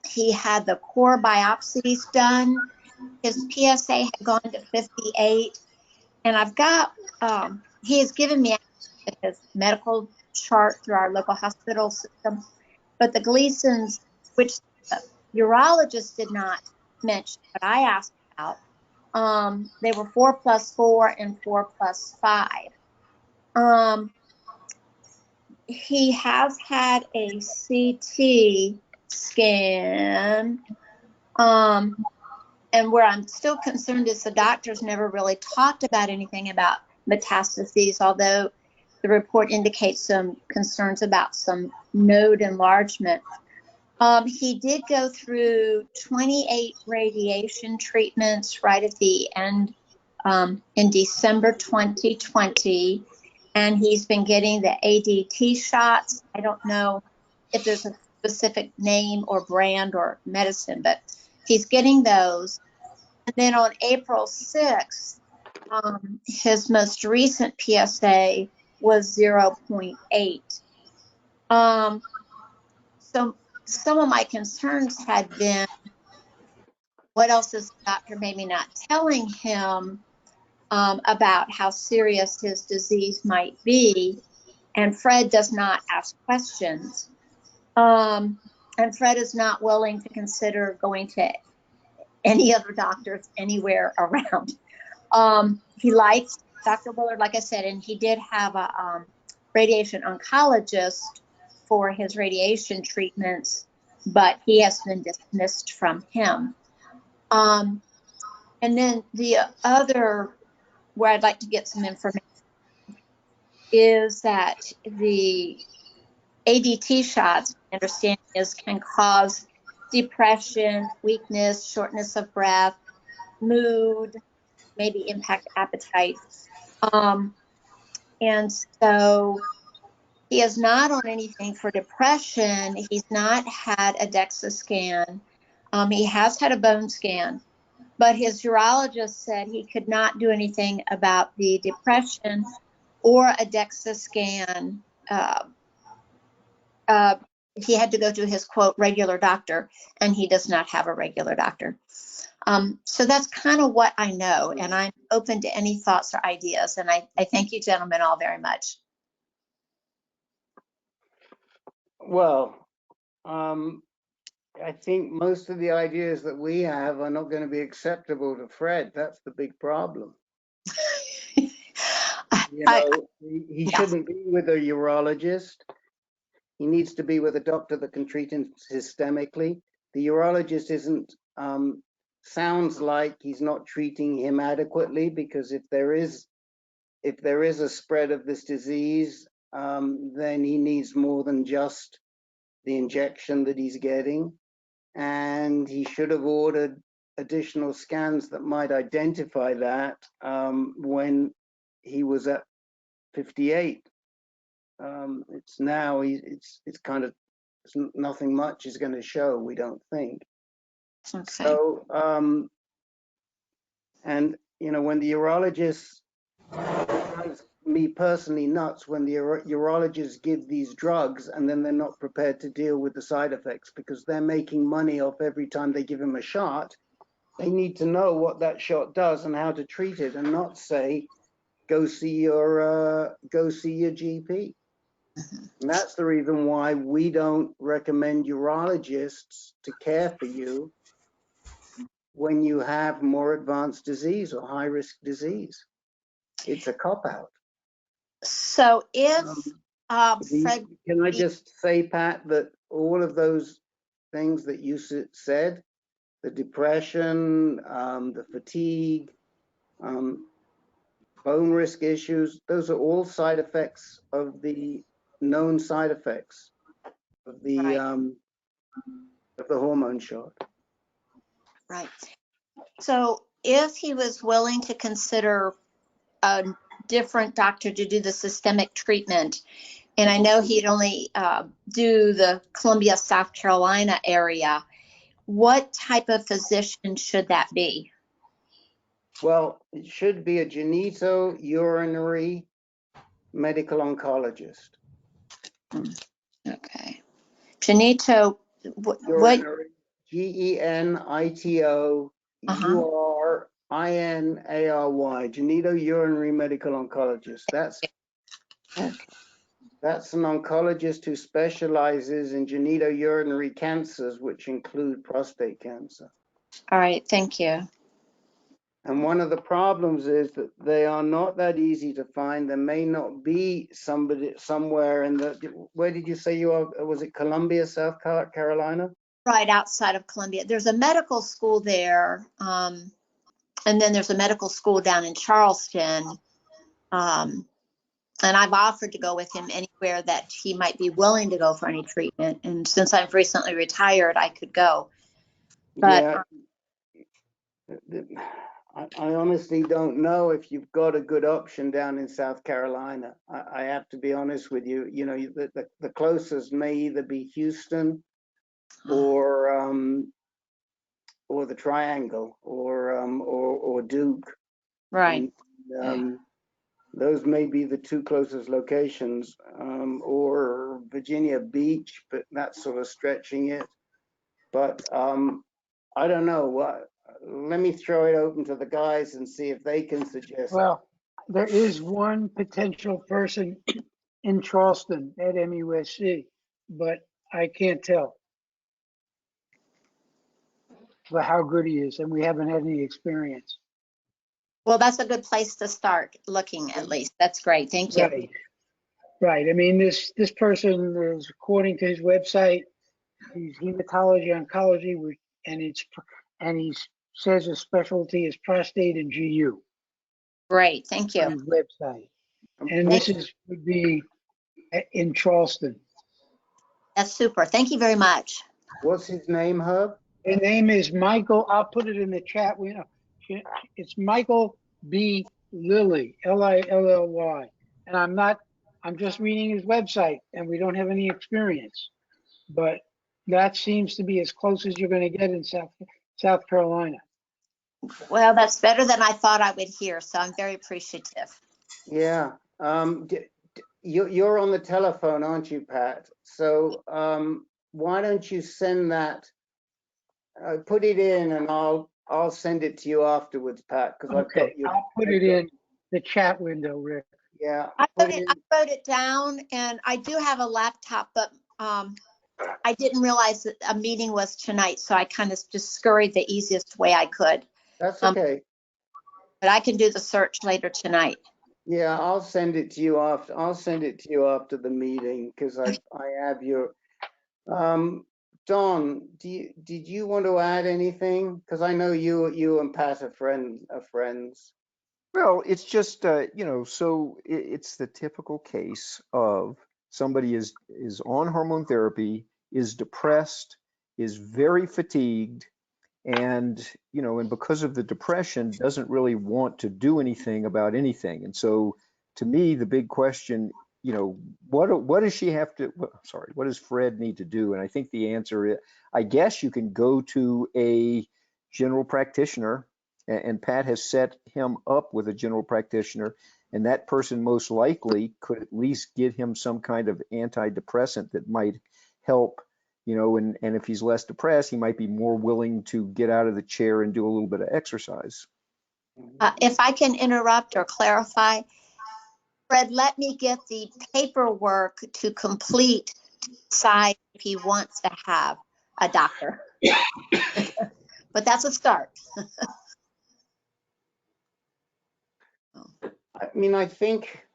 he had the core biopsies done. His PSA had gone to 58. And I've got, he has given me his medical chart through our local hospital system, but the Gleasons, which the urologist did not mention, but I asked about, they were 4+4 and 4+5. He has had a CT scan, and where I'm still concerned is the doctors never really talked about anything about metastases, although the report indicates some concerns about some node enlargement. He did go through 28 radiation treatments right at the end in December 2020, and he's been getting the ADT shots. I don't know if there's a specific name or brand or medicine, but he's getting those. And then on April 6th, his most recent PSA was 0.8. So some of my concerns had been, what else is the doctor maybe not telling him about how serious his disease might be? And Fred does not ask questions. And Fred is not willing to consider going to any other doctors anywhere around. He likes Dr. Willard, like I said, and he did have a radiation oncologist for his radiation treatments, but he has been dismissed from him. And then the other, where I'd like to get some information, is that the ADT shots, my understanding is, can cause depression, weakness, shortness of breath, mood, maybe impact appetite. And so he is not on anything for depression. He's not had a DEXA scan. He has had a bone scan, but his urologist said he could not do anything about the depression or a DEXA scan. He had to go to his, quote, regular doctor, and he does not have a regular doctor. So that's kind of what I know, and I'm open to any thoughts or ideas. And I thank you gentlemen all very much. Well, I think most of the ideas that we have are not going to be acceptable to Fred. That's the big problem. You know, he shouldn't be with a urologist. He needs to be with a doctor that can treat him systemically. The urologist isn't, sounds like he's not treating him adequately, because if there is a spread of this disease, then he needs more than just the injection that he's getting. And he should have ordered additional scans that might identify that when he was at 58. It's now, it's kind of, nothing much is going to show, we don't think. Okay. So, and you know, when the urologist, it drives me personally nuts when the urologists give these drugs and then they're not prepared to deal with the side effects, because they're making money off every time they give him a shot. They need to know what that shot does and how to treat it, and not say, go see your GP. And that's the reason why we don't recommend urologists to care for you when you have more advanced disease or high risk disease. It's a cop-out. So if Fred, can I just say, Pat, that all of those things that you said, the depression, the fatigue, bone risk issues, those are all side effects of the known side effects of the hormone shot. Right. So if he was willing to consider a different doctor to do the systemic treatment, and I know he'd only do the Columbia, South Carolina area, what type of physician should that be? Well, it should be a genitourinary medical oncologist. Okay. Genito, what? GenitoUrinary, genitourinary medical oncologist. That's an oncologist who specializes in genitourinary cancers, which include prostate cancer. All right, thank you. And one of the problems is that they are not that easy to find. There may not be somebody somewhere in the, where did you say you are? Was it Columbia, South Carolina? Right outside of Columbia. There's a medical school there. And then there's a medical school down in Charleston. And I've offered to go with him anywhere that he might be willing to go for any treatment. And since I've recently retired, I could go. But yeah. I honestly don't know if you've got a good option down in South Carolina. I have to be honest with you. You know, the closest may either be Houston or the Triangle or Duke. Right. And, those may be the two closest locations, or Virginia Beach, but that's sort of stretching it. But I don't know. Let me throw it open to the guys and see if they can suggest. Well, there is one potential person in Charleston at MUSC, but I can't tell how good he is, and we haven't had any experience. Well, that's a good place to start looking, at least. That's great. Thank you. Right. I mean, this person is, according to his website, he's hematology oncology, and he says his specialty is prostate and GU. Great. Thank you. On his website, and this would be in Charleston. That's super. Thank you very much. What's his name, Herb? His name is Michael. I'll put it in the chat. We know it's Michael B. Lilly, Lilly, and I'm just reading his website, and we don't have any experience, but that seems to be as close as you're going to get in South Carolina. Well, that's better than I thought I would hear, so I'm very appreciative. Yeah. You're on the telephone, aren't you, Pat? So why don't you send that, put it in, and I'll I'll send it to you afterwards, Pat, because I've Okay, got your. I'll put it in the chat window, Rick. Yeah. I put wrote in- I wrote it down, and I do have a laptop, but I didn't realize that a meeting was tonight, so I kind of just scurried the easiest way I could. That's okay. But I can do the search later tonight. Yeah, I'll send it to you after. I'll send it to you after the meeting because I have your. Don, did you want to add anything? Because I know you and Pat are friends. Well, it's just, so it's the typical case of somebody is on hormone therapy, is depressed, is very fatigued, and, and because of the depression, doesn't really want to do anything about anything. And so to me, the big question, what does she have to, what does Fred need to do? And I think the answer is, I guess you can go to a general practitioner, and Pat has set him up with a general practitioner, and that person most likely could at least get him some kind of antidepressant that might help, and if he's less depressed, he might be more willing to get out of the chair and do a little bit of exercise. If I can interrupt or clarify, Fred, let me get the paperwork to complete to decide if he wants to have a doctor. But that's a start. I mean, I think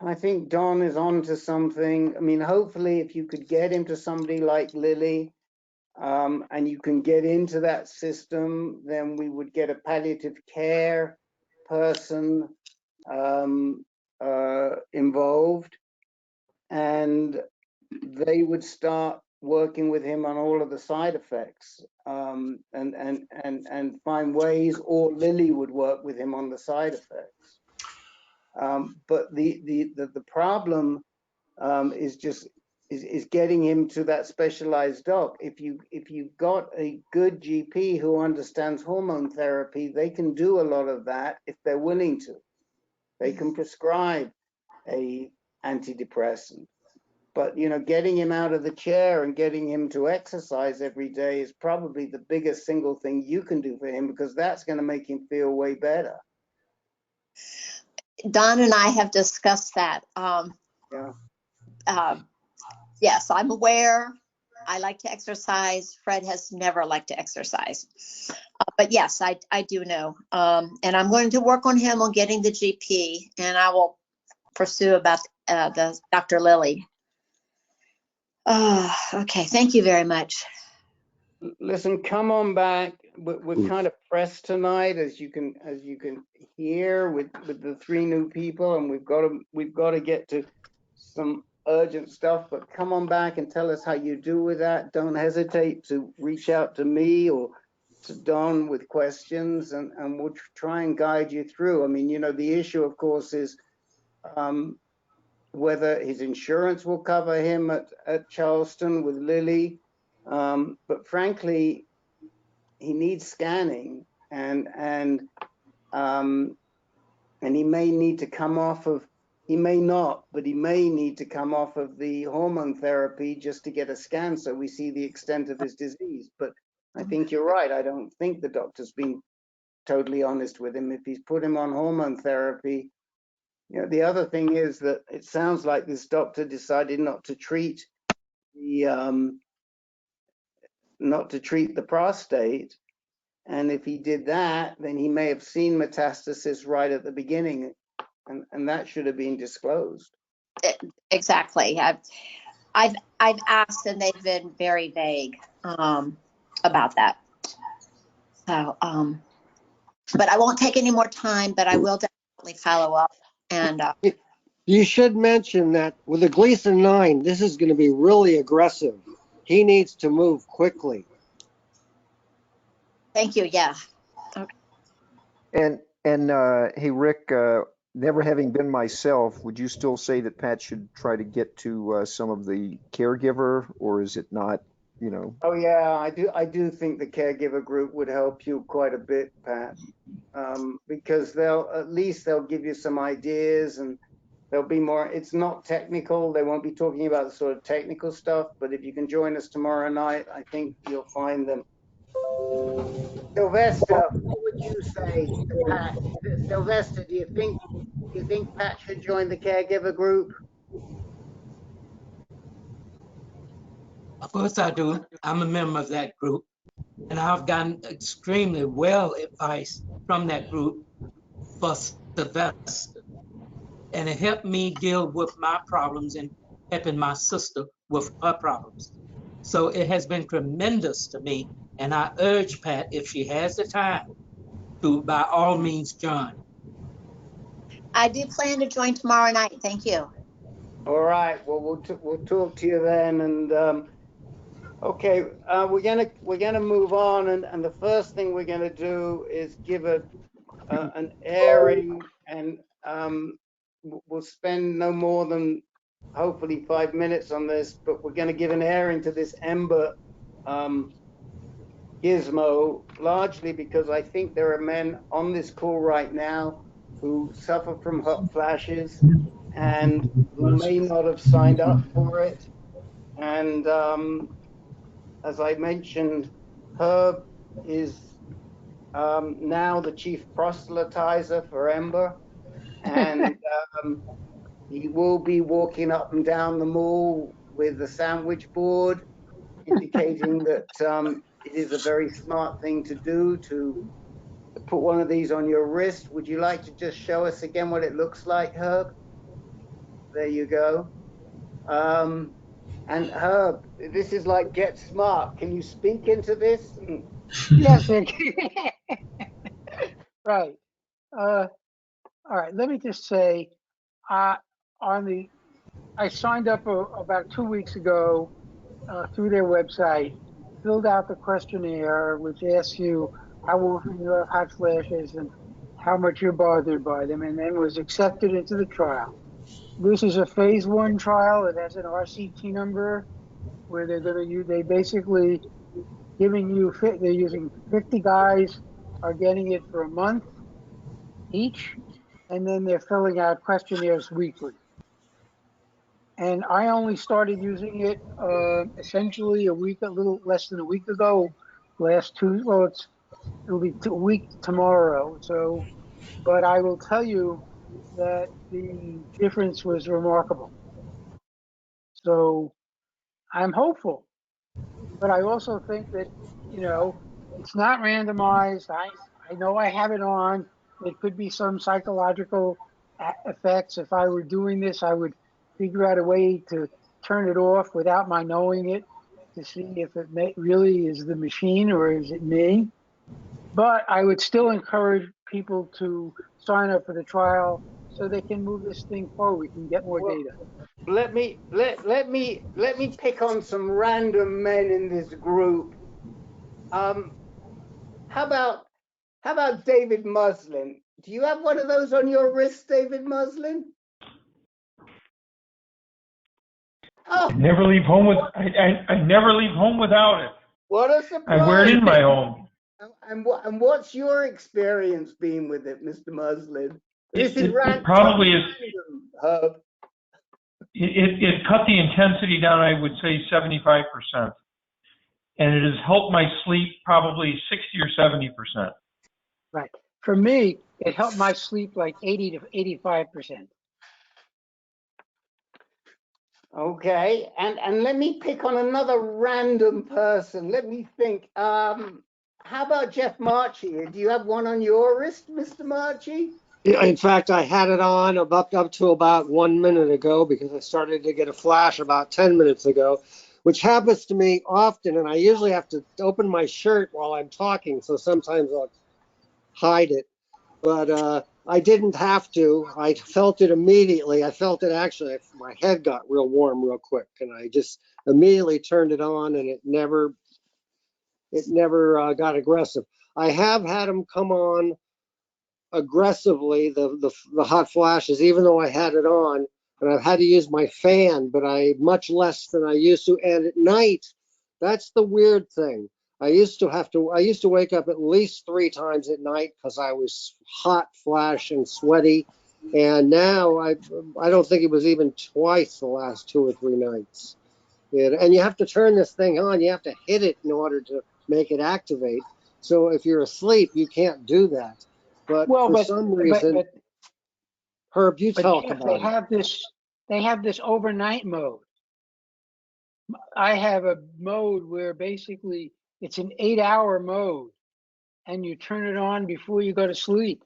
Don is on to something. I mean, hopefully, if you could get him to somebody like Lily, and you can get into that system, then we would get a palliative care person involved, and they would start working with him on all of the side effects, and find ways, or Lily would work with him on the side effects. But the problem is getting him to that specialized doc. If you've got a good GP who understands hormone therapy, they can do a lot of that if they're willing to. They can prescribe a antidepressant. But getting him out of the chair and getting him to exercise every day is probably the biggest single thing you can do for him, because that's going to make him feel way better. Don and I have discussed that. Yes, I'm aware. I like to exercise. Fred has never liked to exercise. But yes, I do know. And I'm going to work on him on getting the GP, and I will pursue about the Dr. Lily. Okay, thank you very much. Listen, come on back. We're kind of pressed tonight, as you can hear, with the 3 new people, and we've got to get to some urgent stuff. But come on back and tell us how you do with that. Don't hesitate to reach out to me or to Don with questions, and we'll try and guide you through. I mean, the issue, of course, is whether his insurance will cover him at Charleston with Lily. But frankly, he needs scanning, and he may need to come off of. He may not, but he may need to come off of the hormone therapy just to get a scan, so we see the extent of his disease. But I think you're right. I don't think the doctor's been totally honest with him. If he's put him on hormone therapy, the other thing is that it sounds like this doctor decided not to treat the prostate. And if he did that, then he may have seen metastasis right at the beginning, and that should have been disclosed. Exactly. I've asked, and they've been very vague about that. So, but I won't take any more time, but I will definitely follow up. And you should mention that with the Gleason 9, this is going to be really aggressive. He needs to move quickly. Thank you. Yeah. Okay. And hey, Rick, never having been myself, would you still say that Pat should try to get to some of the caregiver, or is it not, Oh yeah, I do think the caregiver group would help you quite a bit, Pat, because they'll give you some ideas, and there'll be more. It's not technical. They won't be talking about the sort of technical stuff, but if you can join us tomorrow night, I think you'll find them Sylvester, what would you say to Pat? Sylvester, do you think Pat should join the caregiver group? Of course I do. I'm a member of that group, and I've gotten extremely well advice from that group for Sylvester. And it helped me deal with my problems and helping my sister with her problems. So it has been tremendous to me. And I urge Pat, if she has the time, to by all means join. I do plan to join tomorrow night. Thank you. All right. Well, we'll talk to you then. And okay, we're gonna move on. And the first thing we're gonna do is give an airing, and we'll spend no more than hopefully 5 minutes on this. But we're gonna give an airing to this Ember gizmo, largely because I think there are men on this call right now who suffer from hot flashes and who may not have signed up for it. And as I mentioned, Herb is now the chief proselytizer for Ember, and he will be walking up and down the mall with the sandwich board, indicating that it is a very smart thing to do to put one of these on your wrist. Would you like to just show us again what it looks like, Herb? There you go. And Herb, this is like Get Smart. Can you speak into this? Yes, right. All right. Let me just say, I signed up about 2 weeks ago through their website, filled out the questionnaire, which asks you how often you have hot flashes and how much you're bothered by them, and then was accepted into the trial. This is a phase 1 trial. It has an RCT number where they basically giving you, they're using 50 guys are getting it for a month each, and then they're filling out questionnaires weekly. And I only started using it essentially a little less than a week ago. It'll be a week tomorrow. So, but I will tell you that the difference was remarkable. So I'm hopeful, but I also think that, it's not randomized. I know I have it on. There could be some psychological effects. If I were doing this, I would figure out a way to turn it off without my knowing it, to see if it really is the machine or is it me. But I would still encourage people to sign up for the trial so they can move this thing forward. We can get more data. Let me pick on some random men in this group. How about David Muslin? Do you have one of those on your wrist, David Muslin? Oh, I never leave home without it. What a surprise! I wear it in my home. And what's your experience being with it, Mr. Muslin? This is It probably is. Herb. It cut the intensity down, I would say 75%. And it has helped my sleep probably 60 or 70%. Right. For me, it helped my sleep like 80 to 85%. Okay, and let me pick on another random person. Let me think. How about Jeff Marchi? Do you have one on your wrist, Mr. Marchi? Yeah, in fact, I had it on up to about 1 minute ago because I started to get a flash about 10 minutes ago, which happens to me often, and I usually have to open my shirt while I'm talking, so sometimes I'll hide it. But I didn't have to. I felt it immediately. I felt it actually. My head got real warm real quick, and I just immediately turned it on, and it never got aggressive. I have had them come on aggressively, the hot flashes, even though I had it on, and I've had to use my fan, but much less than I used to. And at night, that's the weird thing. I used to wake up at least 3 times at night because I was hot flash and sweaty. And now I don't think it was even twice the last 2 or 3 nights. And you have to turn this thing on. You have to hit it in order to make it activate. So if you're asleep, you can't do that. But Well, for some reason, Herb, you but talk Jeff, about it. they have this overnight mode. I have a mode where basically it's an 8-hour mode, and you turn it on before you go to sleep,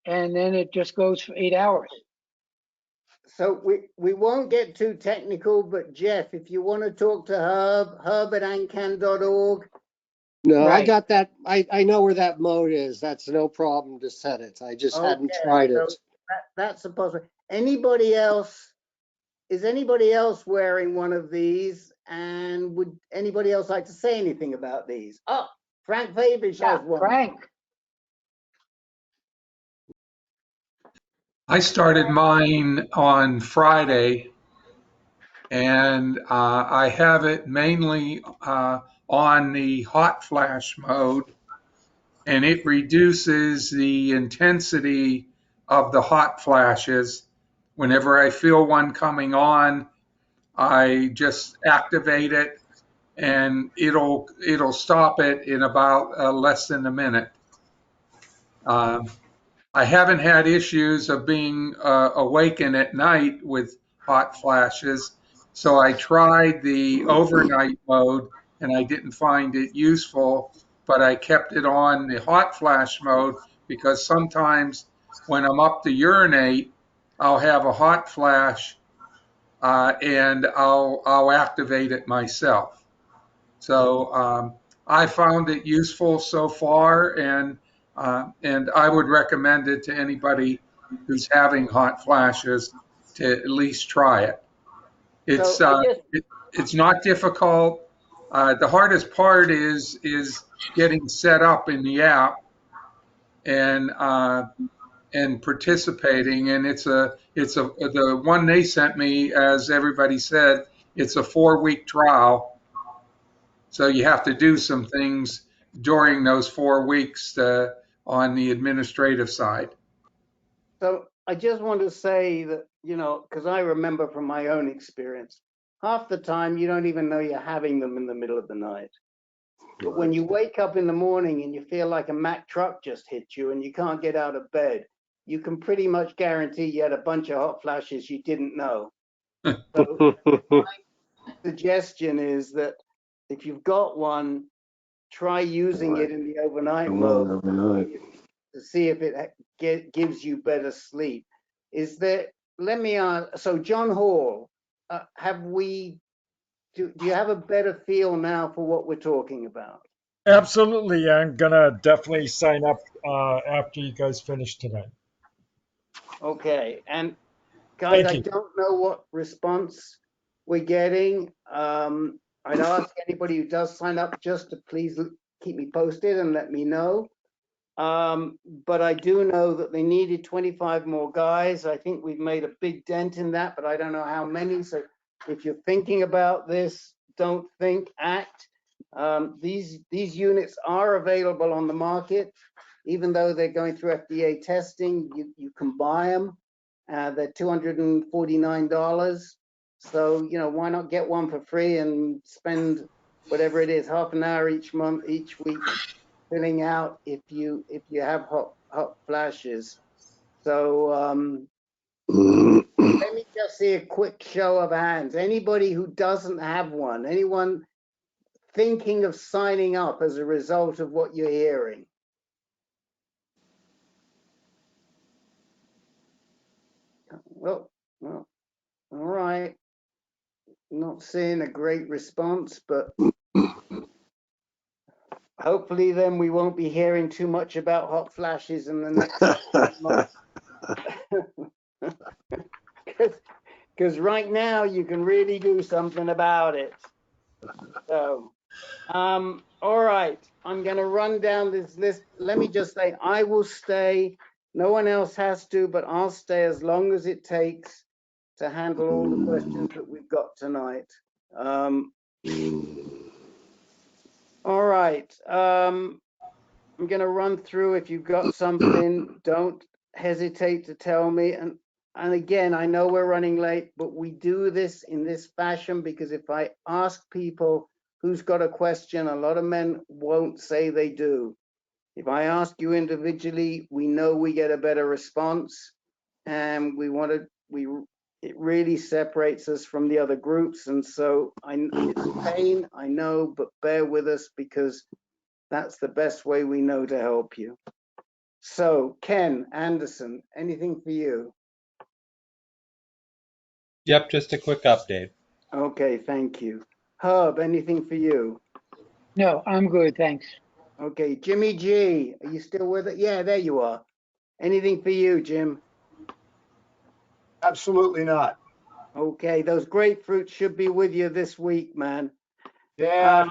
and then it just goes for 8 hours. So we won't get too technical, but Jeff, if you want to talk to Herb at ancan.org. No, I Right. got that. I know where that mode is. That's no problem to set it. I just hadn't tried So it. that's a possibility. Anybody else? Is anybody else wearing one of these? And would anybody else like to say anything about these? Oh, Frank Fabish has one. Frank. I started mine on Friday, and I have it mainly on the hot flash mode, and it reduces the intensity of the hot flashes. Whenever I feel one coming on, I just activate it, and it'll stop it in about less than a minute. I haven't had issues of being awakened at night with hot flashes, so I tried the overnight mode and I didn't find it useful, but I kept it on the hot flash mode because sometimes when I'm up to urinate, I'll have a hot flash and I'll activate it myself. So I found it useful so far, and I would recommend it to anybody who's having hot flashes to at least try it. It's it's not difficult. The hardest part is getting set up in the app and participating. And it's the one they sent me, as everybody said, it's a 4-week trial. So you have to do some things during those 4 weeks on the administrative side. So I just want to say that, because I remember from my own experience, half the time you don't even know you're having them in the middle of the night. But when you wake up in the morning and you feel like a Mack truck just hit you and you can't get out of bed, you can pretty much guarantee you had a bunch of hot flashes you didn't know. So my suggestion is that if you've got one, try using it in the overnight mode to see if it gives you better sleep. Let me ask, so John Hall, do you have a better feel now for what we're talking about? Absolutely. I'm going to definitely sign up after you guys finish tonight. Okay. And guys, Thank you. I don't know what response we're getting. I'd ask anybody who does sign up just to please keep me posted and let me know. But I do know that they needed 25 more guys. I think we've made a big dent in that, but I don't know how many. So if you're thinking about this, don't think, act. These units are available on the market, even though they're going through FDA testing. You can buy them. They're $249. So, why not get one for free and spend whatever it is, half an hour each week, filling out if you have hot flashes. So let me just see a quick show of hands. Anybody who doesn't have one, anyone thinking of signing up as a result of what you're hearing? Well, all right. Not seeing a great response, but hopefully then we won't be hearing too much about hot flashes in the next month. Because right now you can really do something about it. So, all right, I'm going to run down this list. Let me just say, I will stay. No one else has to, but I'll stay as long as it takes to handle all the questions that we've got tonight. All right. I'm going to run through. If you've got something, don't hesitate to tell me. And again, I know we're running late, but we do this in this fashion because if I ask people who's got a question? A lot of men won't say they do. If I ask you individually, we know we get a better response, and it really separates us from the other groups. And so it's pain, I know, but bear with us because that's the best way we know to help you. So Ken Anderson, anything for you? Yep, just a quick update. Okay, thank you. Herb, anything for you? No, I'm good, thanks. Okay, Jimmy G, are you still with it? Yeah, there you are. Anything for you, Jim? Absolutely not. Okay, those grapefruits should be with you this week, man. Yeah,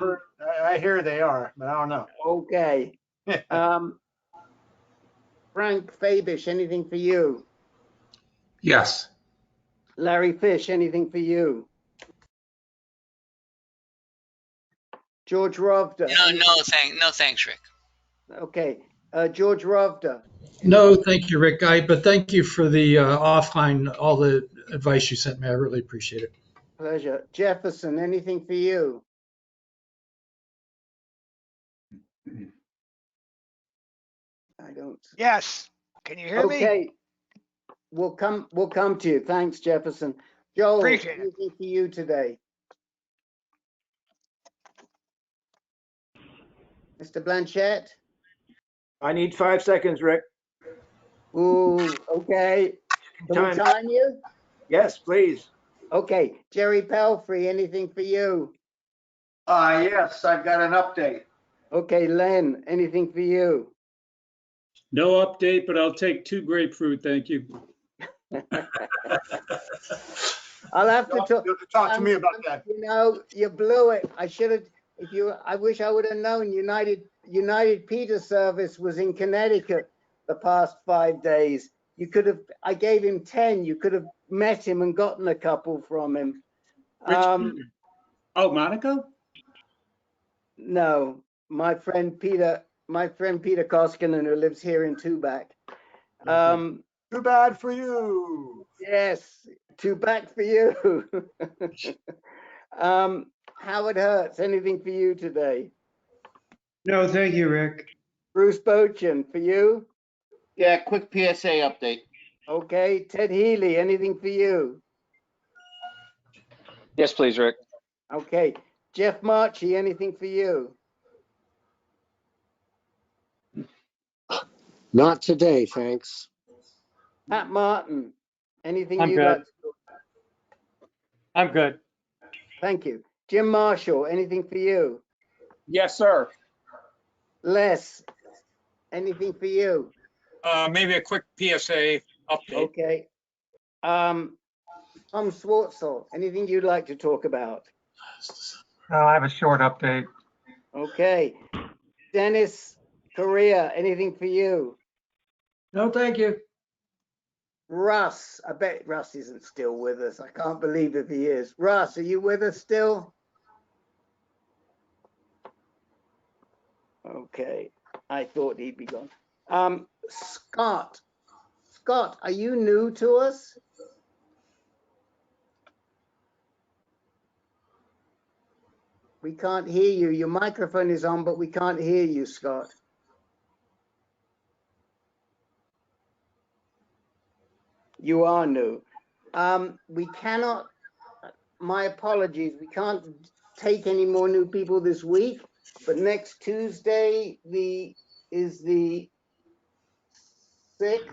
I hear they are, but I don't know. Okay. Frank Fabish, anything for you? Yes. Larry Fish, anything for you? George Rovda. No thanks, Rick. Okay, George Rovda. No, thank you, Rick. But thank you for the offline, all the advice you sent me. I really appreciate it. Pleasure. Jefferson, anything for you? I don't. Yes. Can you hear me? Okay. We'll come to you. Thanks, Jefferson. Joel, Appreciate it. anything for you today? Mr. Blanchette? I need 5 seconds, Rick. Ooh, okay. Can we time you? Yes, please. Okay. Jerry Pelfrey, anything for you? Yes, I've got an update. Okay, Len, anything for you? No update, but I'll take 2 grapefruit, thank you. I'll have to talk to me about that. You know, you blew it. I should have. I wish I would have known. United Peter Service was in Connecticut the past 5 days. You could have. I gave him 10. You could have met him and gotten a couple from him. Monaco? No, my friend Peter Koskinen, who lives here in Tubac. Too bad for you. Yes, too bad for you. Howard Hertz, anything for you today? No, thank you, Rick. Bruce Bochin, for you? Yeah, quick PSA update. Okay. Ted Healy, anything for you? Yes, please, Rick. Okay. Jeff Marchi, anything for you? Not today, thanks. Pat Martin, anything I'm you'd good. like to talk about? I'm good. Thank you. Jim Marshall, anything for you? Yes, sir. Les, anything for you? Maybe a quick PSA update. Okay. Tom Swartzel, anything you'd like to talk about? I have a short update. Okay. Dennis Correa, anything for you? No, thank you. Russ, I bet Russ isn't still with us. I can't believe if he is. Russ, are you with us still? Okay. I thought he'd be gone. Scott, are you new to us? We can't hear you. Your microphone is on, but we can't hear you, Scott. You are new. We cannot, my apologies, we can't take any more new people this week, but next Tuesday is the 6th.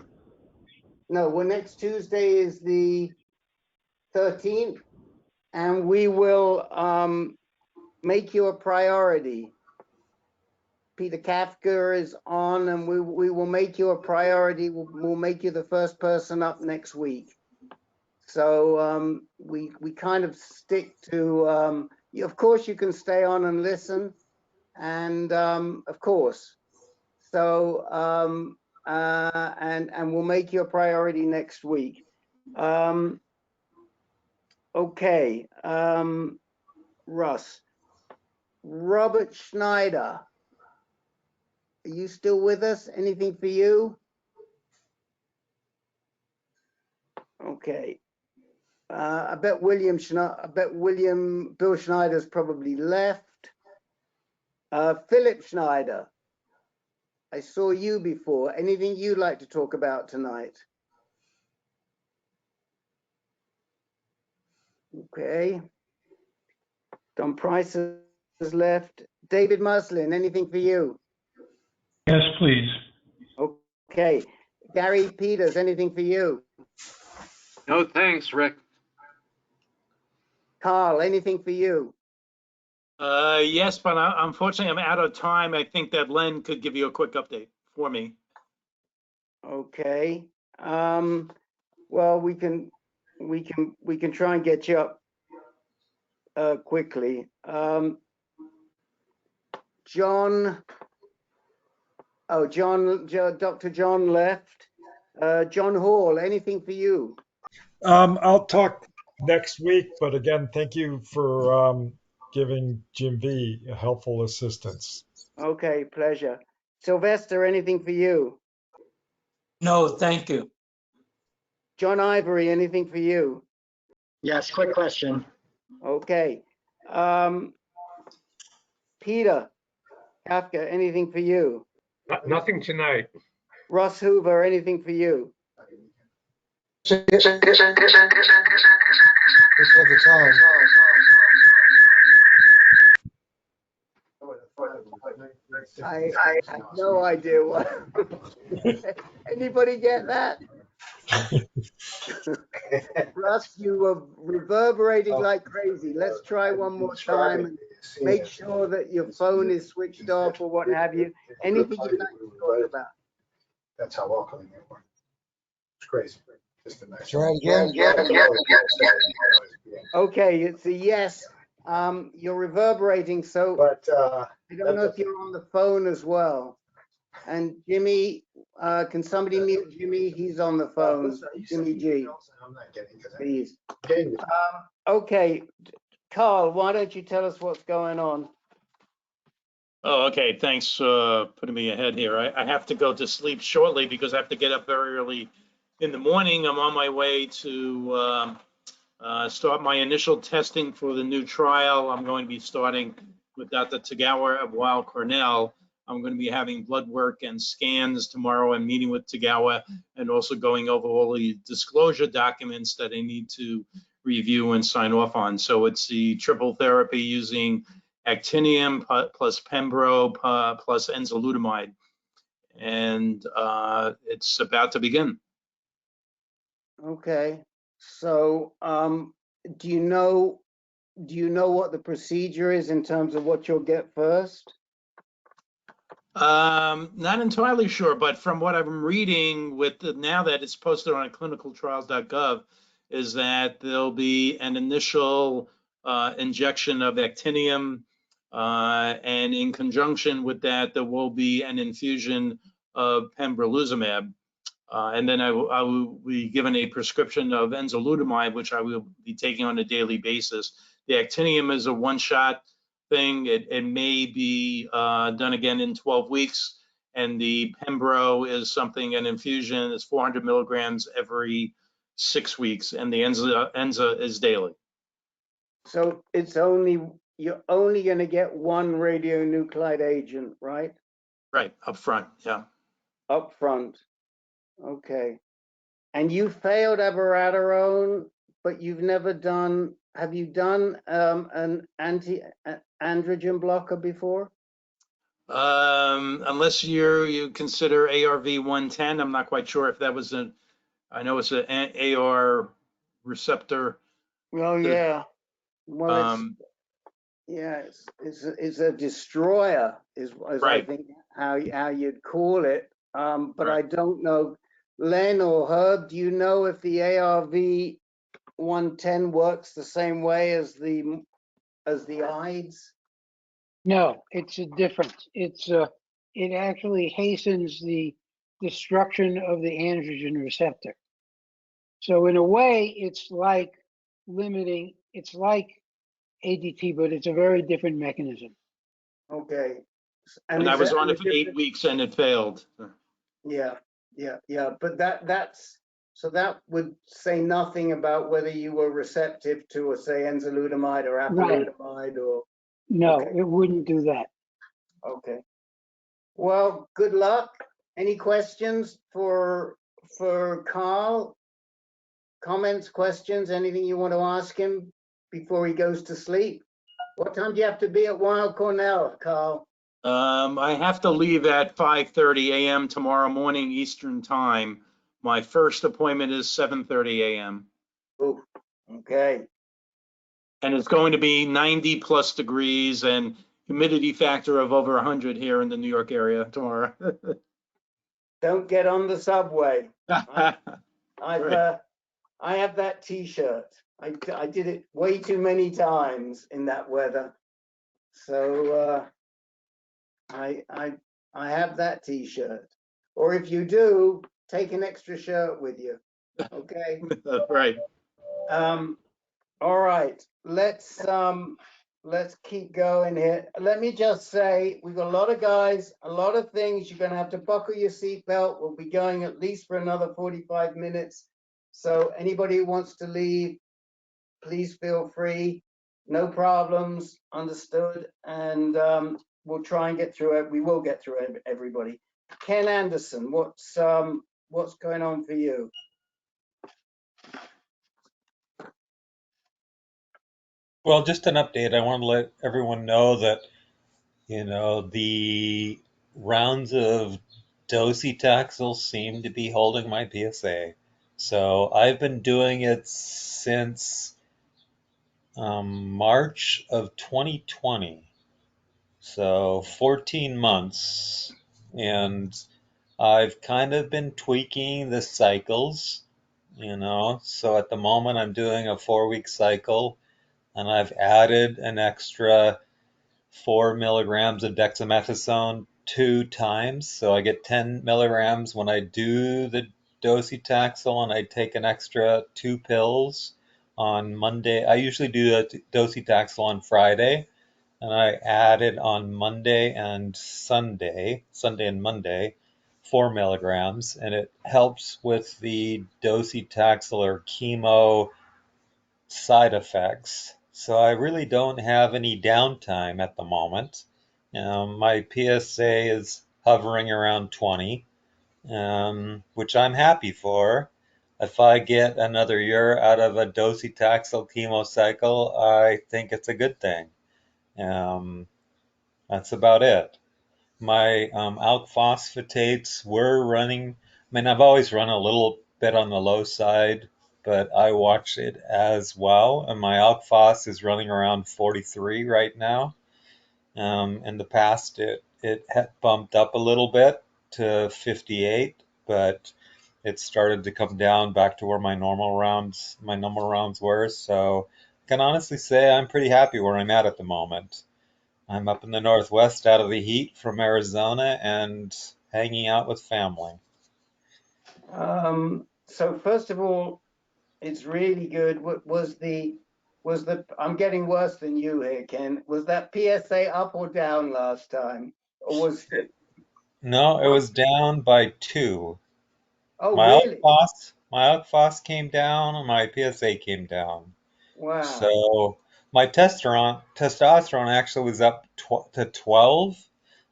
No, well, next Tuesday is the 13th, and we will make you a priority. Peter Kafka is on, and we will make you a priority. We'll make you the first person up next week. So we kind of stick to. Of course, you can stay on and listen, and of course. So and we'll make you a priority next week. Okay, Russ. Robert Schneider. Are you still with us? Anything for you? Okay. I bet Bill Schneider's probably left. Philip Schneider, I saw you before. Anything you'd like to talk about tonight? Okay. Don Price has left. David Muslin, anything for you? Yes, please. Okay. Gary Peters, anything for you? No, thanks, Rick. Carl, anything for you? Yes, but unfortunately I'm out of time. I think that Len could give you a quick update for me. Okay. Well, we can try and get you up quickly. Dr. John left. John Hall, anything for you? I'll talk next week, but again, thank you for giving Jim V helpful assistance. Okay, pleasure. Sylvester, anything for you? No, thank you. John Ivory, anything for you? Yes, quick question. Okay. Peter Kafka, anything for you? Nothing tonight. Ross Hoover, anything for you? I have no idea what. Anybody get that? Russ, you were reverberating like crazy. Let's try one more time and make sure that your phone is switched off or what have you. Anything you'd like to talk about? That's how welcoming they were. It's crazy. Just a nice. Try again. Okay, it's a yes. You're reverberating, so But I don't know if you're on the phone as well. And Jimmy, can somebody mute Jimmy? He's on the phone. Jimmy G, I'm not getting to that. please. Getting Okay, Carl, why don't you tell us what's going on? Oh, okay. Thanks for putting me ahead here. I have to go to sleep shortly because I have to get up very early in the morning. I'm on my way to start my initial testing for the new trial. I'm going to be starting with Dr. Tagawa at Weill Cornell. I'm going to be having blood work and scans tomorrow and meeting with Tagawa and also going over all the disclosure documents that I need to review and sign off on. So it's the triple therapy using actinium plus pembro plus enzalutamide. And it's about to begin. Okay, so do you know what the procedure is in terms of what you'll get first? Not entirely sure, but from what I'm reading now that it's posted on clinicaltrials.gov, is that there'll be an initial injection of actinium, and in conjunction with that, there will be an infusion of pembrolizumab. And then I will be given a prescription of enzalutamide, which I will be taking on a daily basis. The actinium is a one-shot thing. It may be done again in 12 weeks. And the pembro is an infusion. It's 400 milligrams every 6 weeks. And the enza is daily. So you're only going to get one radionuclide agent, right? Right, up front, yeah. Up front. Okay. And you failed abiraterone, but you've never done, have you done an anti-androgen blocker before? Unless you consider ARV-110, I'm not quite sure if that was I know it's an AR receptor. Oh, yeah. Well, it's a destroyer is right. I think how you'd call it. But right. I don't know. Len or Herb, do you know if the ARV-110 works the same way as the IDES? No, it's a different. It actually hastens the destruction of the androgen receptor. So in a way, it's like it's like ADT, but it's a very different mechanism. Okay. And I was on it for 8 weeks and it failed. Yeah. But so that would say nothing about whether you were receptive to, say, enzalutamide or apalutamide or. No, okay. it wouldn't do that. Okay. Well, good luck. Any questions for Carl? Comments, questions, anything you want to ask him before he goes to sleep? What time do you have to be at Weill Cornell, Carl? I have to leave at 5:30 a.m. tomorrow morning Eastern time. My first appointment is 7:30 a.m. Ooh, okay. And it's going to be 90 plus degrees and humidity factor of over 100 here in the New York area tomorrow. Don't get on the subway. I Right. have that T-shirt. I did it way too many times in that weather. So I have that T-shirt. Or if you do, take an extra shirt with you. Okay. Right. All right. Let's keep going here. Let me just say we've got a lot of guys, a lot of things. You're gonna have to buckle your seatbelt. We'll be going at least for another 45 minutes. So anybody who wants to leave, please feel free. No problems, understood. And we'll try and get through it. We will get through everybody. Ken Anderson, what's going on for you? Well, just an update. I want to let everyone know that, the rounds of docetaxel seem to be holding my PSA. So I've been doing it since March of 2020. So 14 months. And I've kind of been tweaking the cycles, So at the moment I'm doing a 4-week cycle, and I've added an extra 4 milligrams of dexamethasone 2 times. So I get 10 milligrams when I do the docetaxel, and I take an extra 2 pills on Monday. I usually do the docetaxel on Friday, and I added on Monday and Sunday and Monday, 4 milligrams, and it helps with the docetaxel or chemo side effects. So I really don't have any downtime at the moment. My PSA is hovering around 20, which I'm happy for. If I get another year out of a docetaxel chemo cycle, I think it's a good thing. That's about it. My alk phosphatates were running. I've always run a little bit on the low side, but I watch it as well. And my alk phos is running around 43 right now. In the past, it had bumped up a little bit to 58, but it started to come down back to where my normal rounds were. So I can honestly say I'm pretty happy where I'm at the moment. I'm up in the Northwest out of the heat from Arizona and hanging out with family. So first of all, it's really good. I'm getting worse than you here, Ken. Was that PSA up or down last time? Or was it? No, it was down by 2. Oh, My really? alk phos came down and my PSA came down. Wow. So my testosterone actually was up to 12,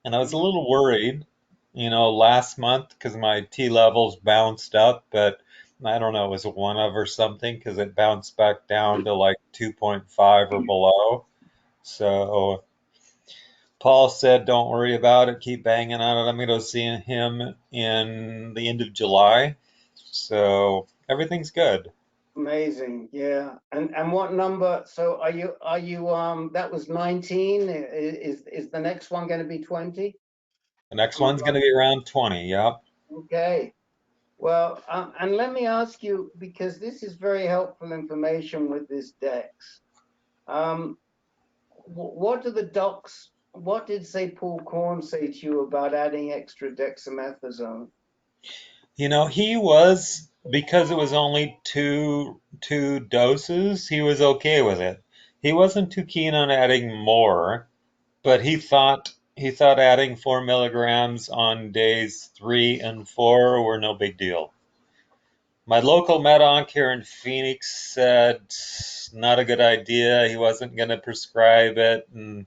and I was a little worried, last month because my T levels bounced up, but I don't know, it was a 1 of or something because it bounced back down to like 2.5 or below. So Paul said, don't worry about it, keep banging on it. I'm going to see him in the end of July. So everything's good. Amazing. Yeah. And what number? So are you that was 19? Is the next one going to be 20? The next one's going to be around 20. Yep. Okay. Well, and let me ask you, because this is very helpful information with this DEX. What did say Paul Korn say to you about adding extra dexamethasone? He was, because it was only two doses, he was okay with it. He wasn't too keen on adding more, but he thought adding 4 milligrams on days 3 and 4 were no big deal. My local med-onc here in Phoenix said not a good idea. He wasn't going to prescribe it, and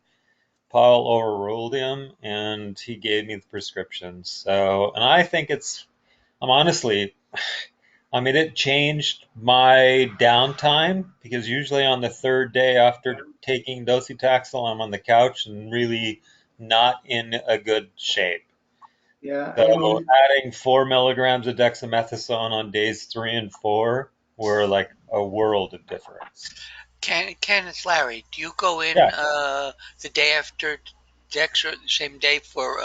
Paul overruled him and he gave me the prescription. So, and I think I'm honestly, I mean, it changed my downtime because usually on the third day after taking docetaxel, I'm on the couch and really not in a good shape. Yeah, So adding 4 milligrams of dexamethasone on days 3 and 4 were like a world of difference. Ken, it's Larry. Do you go in Yeah. the day after Dex or the same day for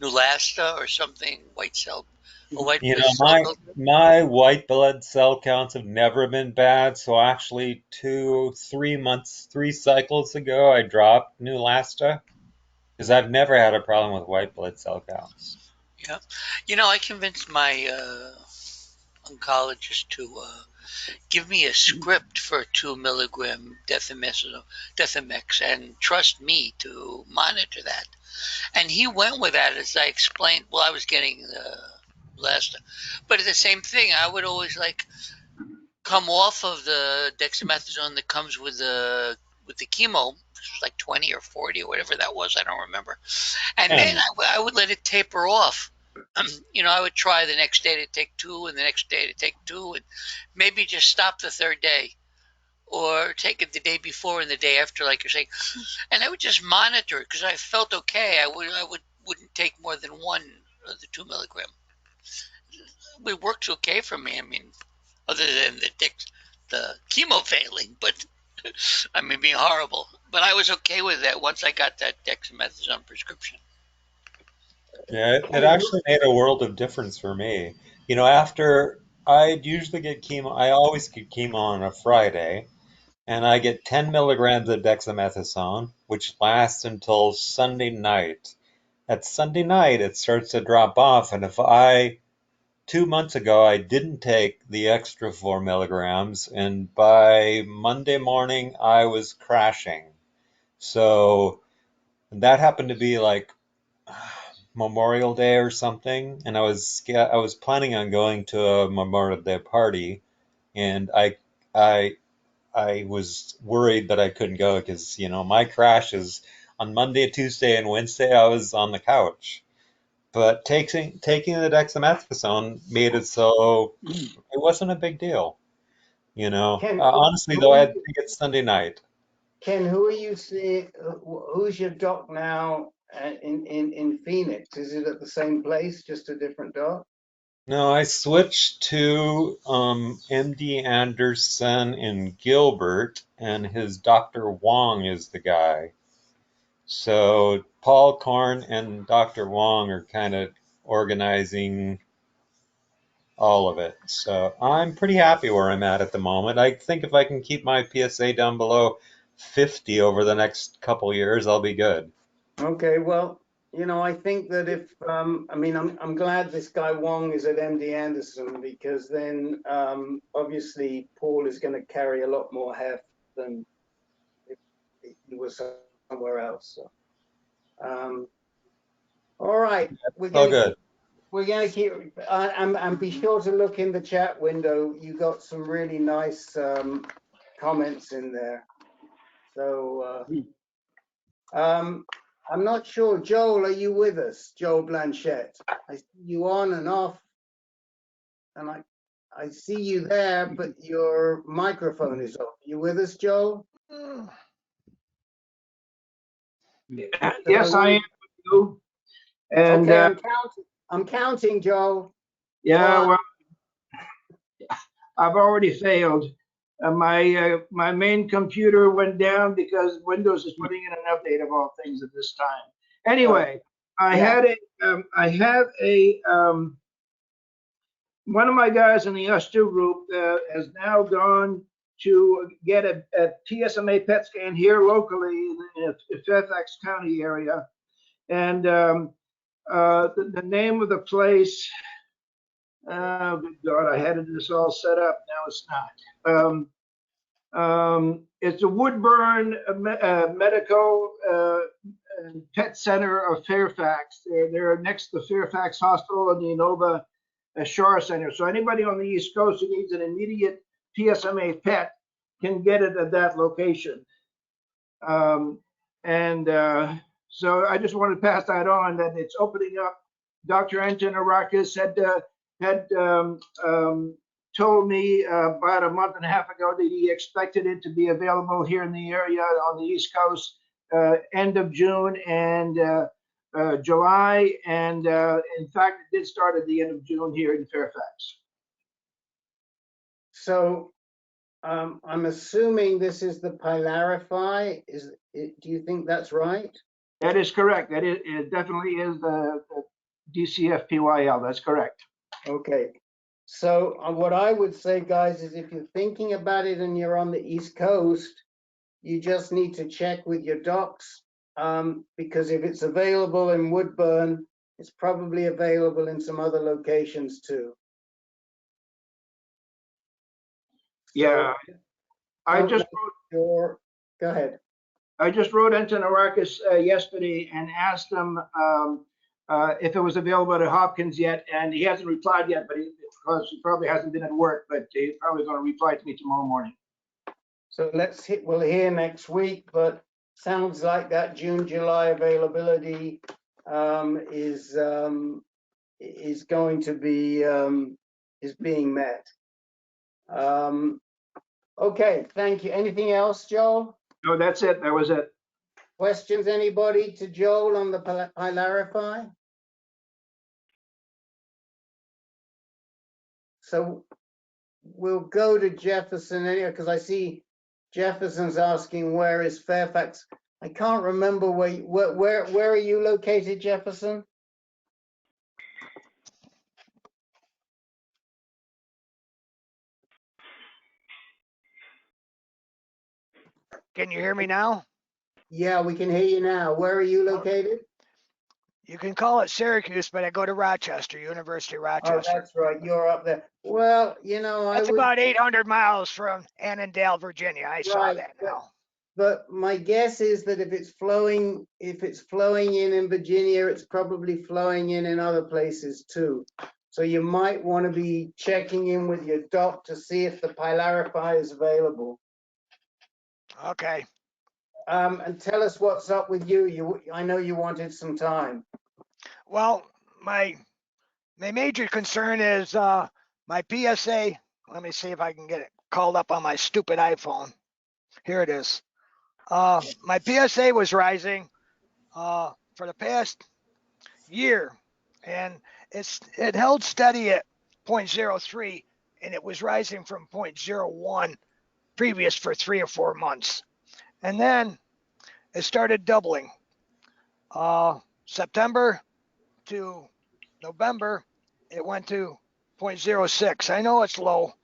Neulasta or something? White cell, a white You blood know, cell build? my white blood cell counts have never been bad. So actually 3 cycles ago, I dropped Neulasta because I've never had a problem with white blood cell counts. Yeah. You know, I convinced my oncologist to give me a script for 2 milligram Dethemex and trust me to monitor that. And he went with that as I explained. Well, I was getting the last, but it's the same thing. I would always like come off of the dexamethasone that comes with the chemo, which was like 20 or 40 or whatever that was. I don't remember. And then I would let it taper off. You know, I would try the next day to take 2 and the next day to take 2 and maybe just stop the third day or take it the day before and the day after, like you're saying. And I would just monitor it because I felt okay. Wouldn't take more than 1 of the 2 milligram. It works okay for me. I mean, other than the chemo failing, but I mean, being horrible. But I was okay with that once I got that dexamethasone prescription. Yeah, it actually made a world of difference for me. You know, after I'd usually get chemo, I always get chemo on a Friday, and I get 10 milligrams of dexamethasone, which lasts until Sunday night. At Sunday night, it starts to drop off, and 2 months ago, I didn't take the extra 4 milligrams, and by Monday morning, I was crashing. So that happened to be like Memorial Day or something, and I was planning on going to a Memorial Day party, and I was worried that I couldn't go because my crashes on Monday, Tuesday, and Wednesday I was on the couch. But taking the dexamethasone made it so it wasn't a big deal. Ken, Honestly though, I had to take it Sunday night. Ken, who are you seeing? Who's your doc now in Phoenix? Is it at the same place, just a different doc? No, I switched to MD Anderson in Gilbert, and his Dr. Wong is the guy. So Paul Korn and Dr. Wong are kind of organizing all of it. So I'm pretty happy where I'm at the moment. I think if I can keep my PSA down below 50 over the next couple years, I'll be good. Okay, well, I think that if I mean, I'm glad this guy Wong is at MD Anderson because then obviously Paul is going to carry a lot more heft than if he was somewhere else. So, all right, we're All going good. to keep and be sure to look in the chat window. You got some really nice comments in there. So I'm not sure. Joel, are you with us? Joel Blanchette. I see you on and off, and I see you there, but your microphone is off. You with us, Joel? Yes, I am with you. And okay, I'm counting, Joel. yeah, well, I've already failed. My main computer went down because Windows is putting in an update of all things at this time. Anyway, I have one of my guys in the US2 group has now gone to get a PSMA PET scan here locally in the Fairfax County area. And the name of the place, oh good God, I had this all set up, now it's not. It's a Woodburn Medical Pet Center of Fairfax. They're next to Fairfax Hospital and the Inova Shore Center. So anybody on the East Coast who needs an immediate PSMA PET can get it at that location. And so I just wanted to pass that on, that it's opening up. Dr. Antonarakis had told me about a month and a half ago that he expected it to be available here in the area on the East Coast end of June and July. And in fact, it did start at the end of June here in Fairfax. So I'm assuming this is the Pylarify. Do you think that's right? That is correct. It definitely is the DCF-PYL. That's correct. Okay. So what I would say, guys, is if you're thinking about it and you're on the East Coast, you just need to check with your docs, because if it's available in Woodburn, it's probably available in some other locations too. Yeah. Go ahead. I just wrote Antonarakis yesterday and asked him if it was available at Hopkins yet, and he hasn't replied yet, but because he probably hasn't been at work, but he's probably going to reply to me tomorrow morning. So we'll hear next week, but sounds like that June, July availability is going to be is being met. Okay, thank you. Anything else, Joel? No, that's it. That was it. Questions, anybody to Joel on the Pylarify? So we'll go to Jefferson anyway, because I see Jefferson's asking where is Fairfax. I can't remember where are you located, Jefferson? Can you hear me now? Yeah, we can hear you now. Where are you located? You can call it Syracuse, but I go to Rochester, University of Rochester. Oh, that's right. You're up there. Well, you know, That's about 800 miles from Annandale, Virginia. I saw that now. But my guess is that if it's flowing in Virginia, it's probably flowing in other places too. So you might want to be checking in with your doc to see if the Pylarify is available. Okay. And tell us what's up with you. I know you wanted some time. Well, my major concern is my PSA. Let me see if I can get it called up on my stupid iPhone. Here it is. My PSA was rising for the past year, and it held steady at 0.03, and it was rising from 0.01 previous for 3 or 4 months. And then it started doubling. September to November, it went to 0.06. I know it's low.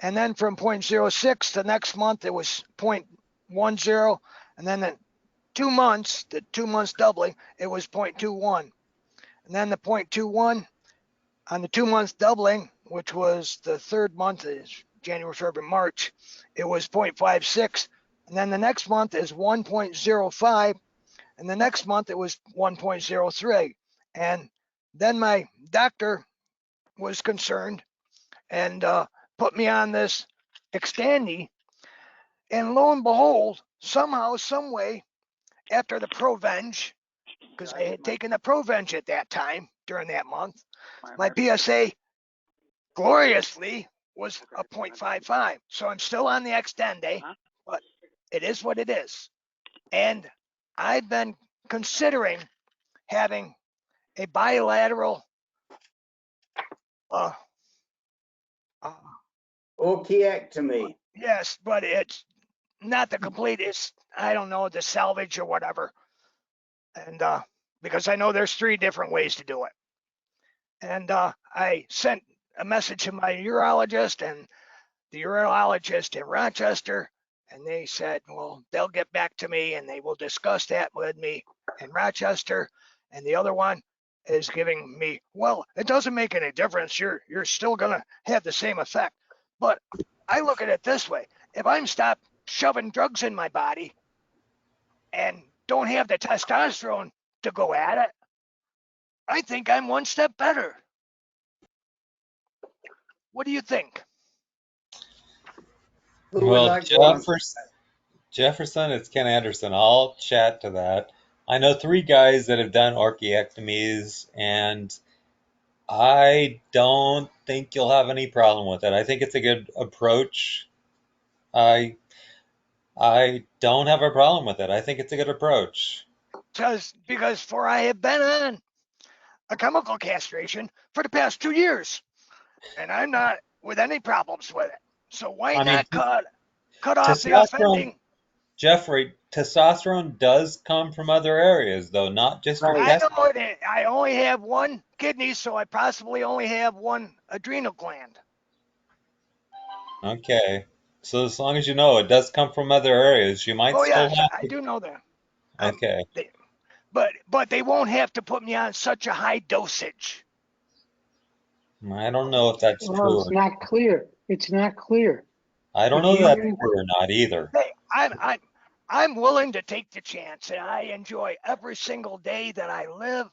And then from 0.06 the next month, it was 0.10. And then the 2 months, the 2 months doubling, it was 0.21. And then the 0.21 on the 2 months doubling, which was the third month, is January, February, March, it was 0.56. And then the next month is 1.05. And the next month it was 1.03. And then my doctor was concerned and put me on this Xtandi. And lo and behold, somehow, some way, after the Provenge, because I had taken the Provenge at that time during that month, my PSA gloriously was a 0.55. So I'm still on the Xtandi, but it is what it is. And I've been considering having a bilateral orchiectomy. Yes, but it's not the complete, it's, I don't know, the salvage or whatever. And because I know there's 3 different ways to do it. And I sent a message to my urologist and the urologist in Rochester, and they said, well, they'll get back to me and they will discuss that with me in Rochester. And the other one is giving me, well, it doesn't make any difference. You're still gonna have the same effect. But I look at it this way: if I'm stopped shoving drugs in my body and don't have the testosterone to go at it, I think I'm one step better. What do you think? Well, Jefferson, it's Ken Anderson. I'll chat to that. I know 3 guys that have done orchiectomies, and I don't think you'll have any problem with it. I think it's a good approach. I I don't have a problem with it. I think it's a good approach. Because for I have been on a chemical castration for the past 2 years, and I'm not with any problems with it. So why I mean, not cut off the testosterone, offending? Jeffrey, testosterone does come from other areas, though, not just your I testicles. know it. I only have one kidney, so I possibly only have one adrenal gland. Okay. So as long as you know it does come from other areas, you might Oh still yes, have I do know that. to. Okay. But they won't have to put me on such a high dosage. I don't know if that's Well, true it's or not clear. It's not clear. I don't If know if that's you, true or not either. Hey, I'm willing to take the chance, and I enjoy every single day that I live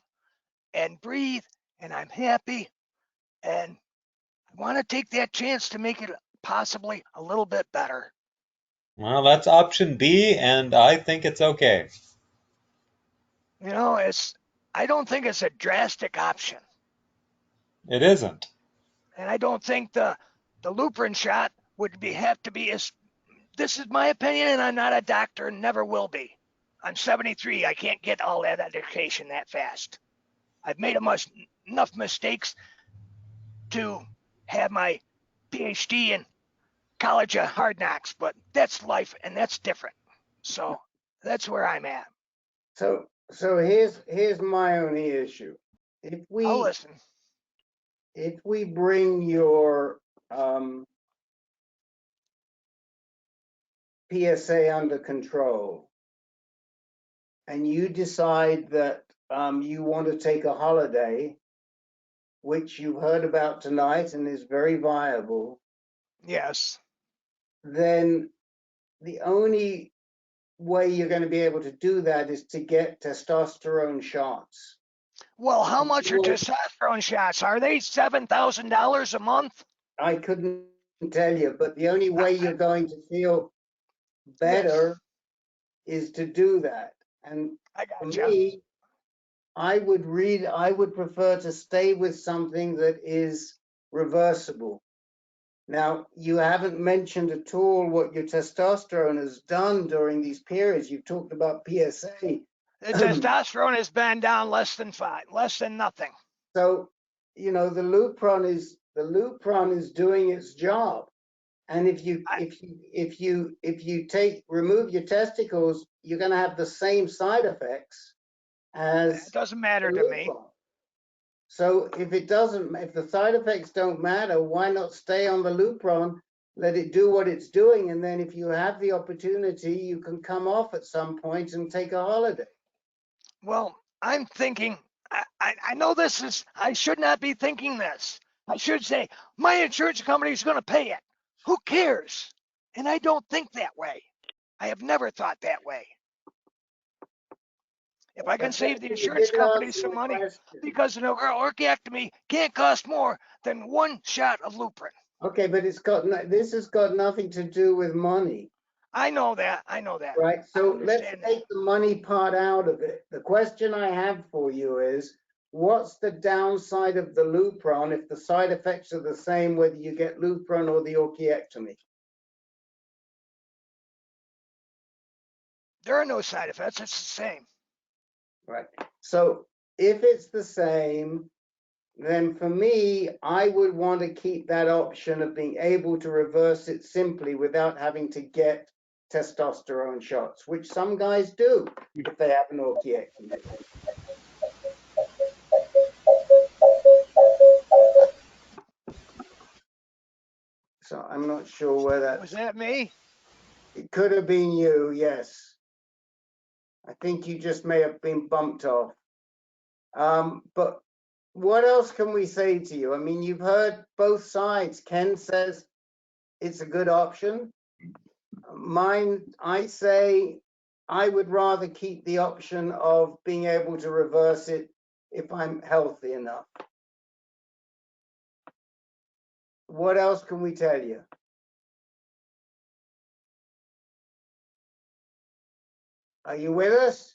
and breathe, and I'm happy, and I want to take that chance to make it possibly a little bit better. Well, that's option B, and I think it's okay. You know, I don't think it's a drastic option, It isn't. and I don't think the Lupron shot would have to be as. This is my opinion, and I'm not a doctor and never will be. I'm 73. I can't get all that education that fast. I've made enough mistakes to have my PhD in College of Hard Knocks, but that's life and that's different. So that's where I'm at. So here's my only issue. If I'll we listen. bring your PSA under control, and you decide that you want to take a holiday, which you've heard about tonight and is very viable, Yes. then the only way you're going to be able to do that is to get testosterone shots. Well, how much are testosterone shots? Are they $7,000 a month? I couldn't tell you, but the only way you're going to feel better is to do that. And for me, I would prefer to stay with something that is reversible. Now, you haven't mentioned at all what your testosterone has done during these periods. You've talked about PSA. The testosterone has been down less than nothing. So, you know, the Lupron is doing its job. And if you remove your testicles, you're going to have the same side effects as. It doesn't matter to me. So if the side effects don't matter, why not stay on the Lupron, let it do what it's doing, and then if you have the opportunity, you can come off at some point and take a holiday. Well, I'm thinking, I know I should not be thinking this. I should say, my insurance company is going to pay it. Who cares? And I don't think that way. I have never thought that way. If I can save the insurance company some money, because an orchiectomy can't cost more than one shot of Lupron. Okay, but this has got nothing to do with money. I know that. Right, so let's take the money part out of it. The question I have for you is, what's the downside of the Lupron if the side effects are the same whether you get Lupron or the orchiectomy? There are no side effects. It's the same. Right. So if it's the same, then for me, I would want to keep that option of being able to reverse it simply without having to get testosterone shots, which some guys do if they have an orchiectomy. So I'm not sure where that was. That me? It could have been you, yes. I think you just may have been bumped off. But what else can we say to you? I mean, you've heard both sides. Ken says it's a good option. Mine, I say I would rather keep the option of being able to reverse it if I'm healthy enough. What else can we tell you? Are you with us?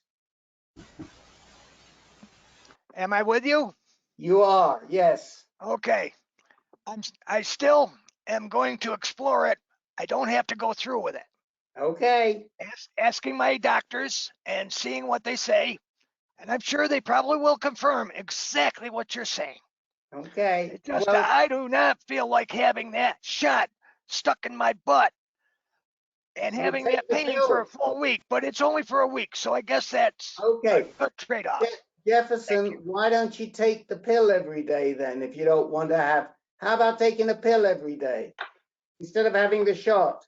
Am I with you? You are, yes. Okay. I still am going to explore it. I don't have to go through with it. Okay. Asking my doctors and seeing what they say, and I'm sure they probably will confirm exactly what you're saying. Okay. It's just Well, I do not feel like having that shot stuck in my butt and you having take that the pain for a pills. full week, but it's only for a week, so I guess that's a Okay. good trade-off. Jefferson, why don't you take the pill every day then if you don't want to have? How about taking a pill every day instead of having the shot?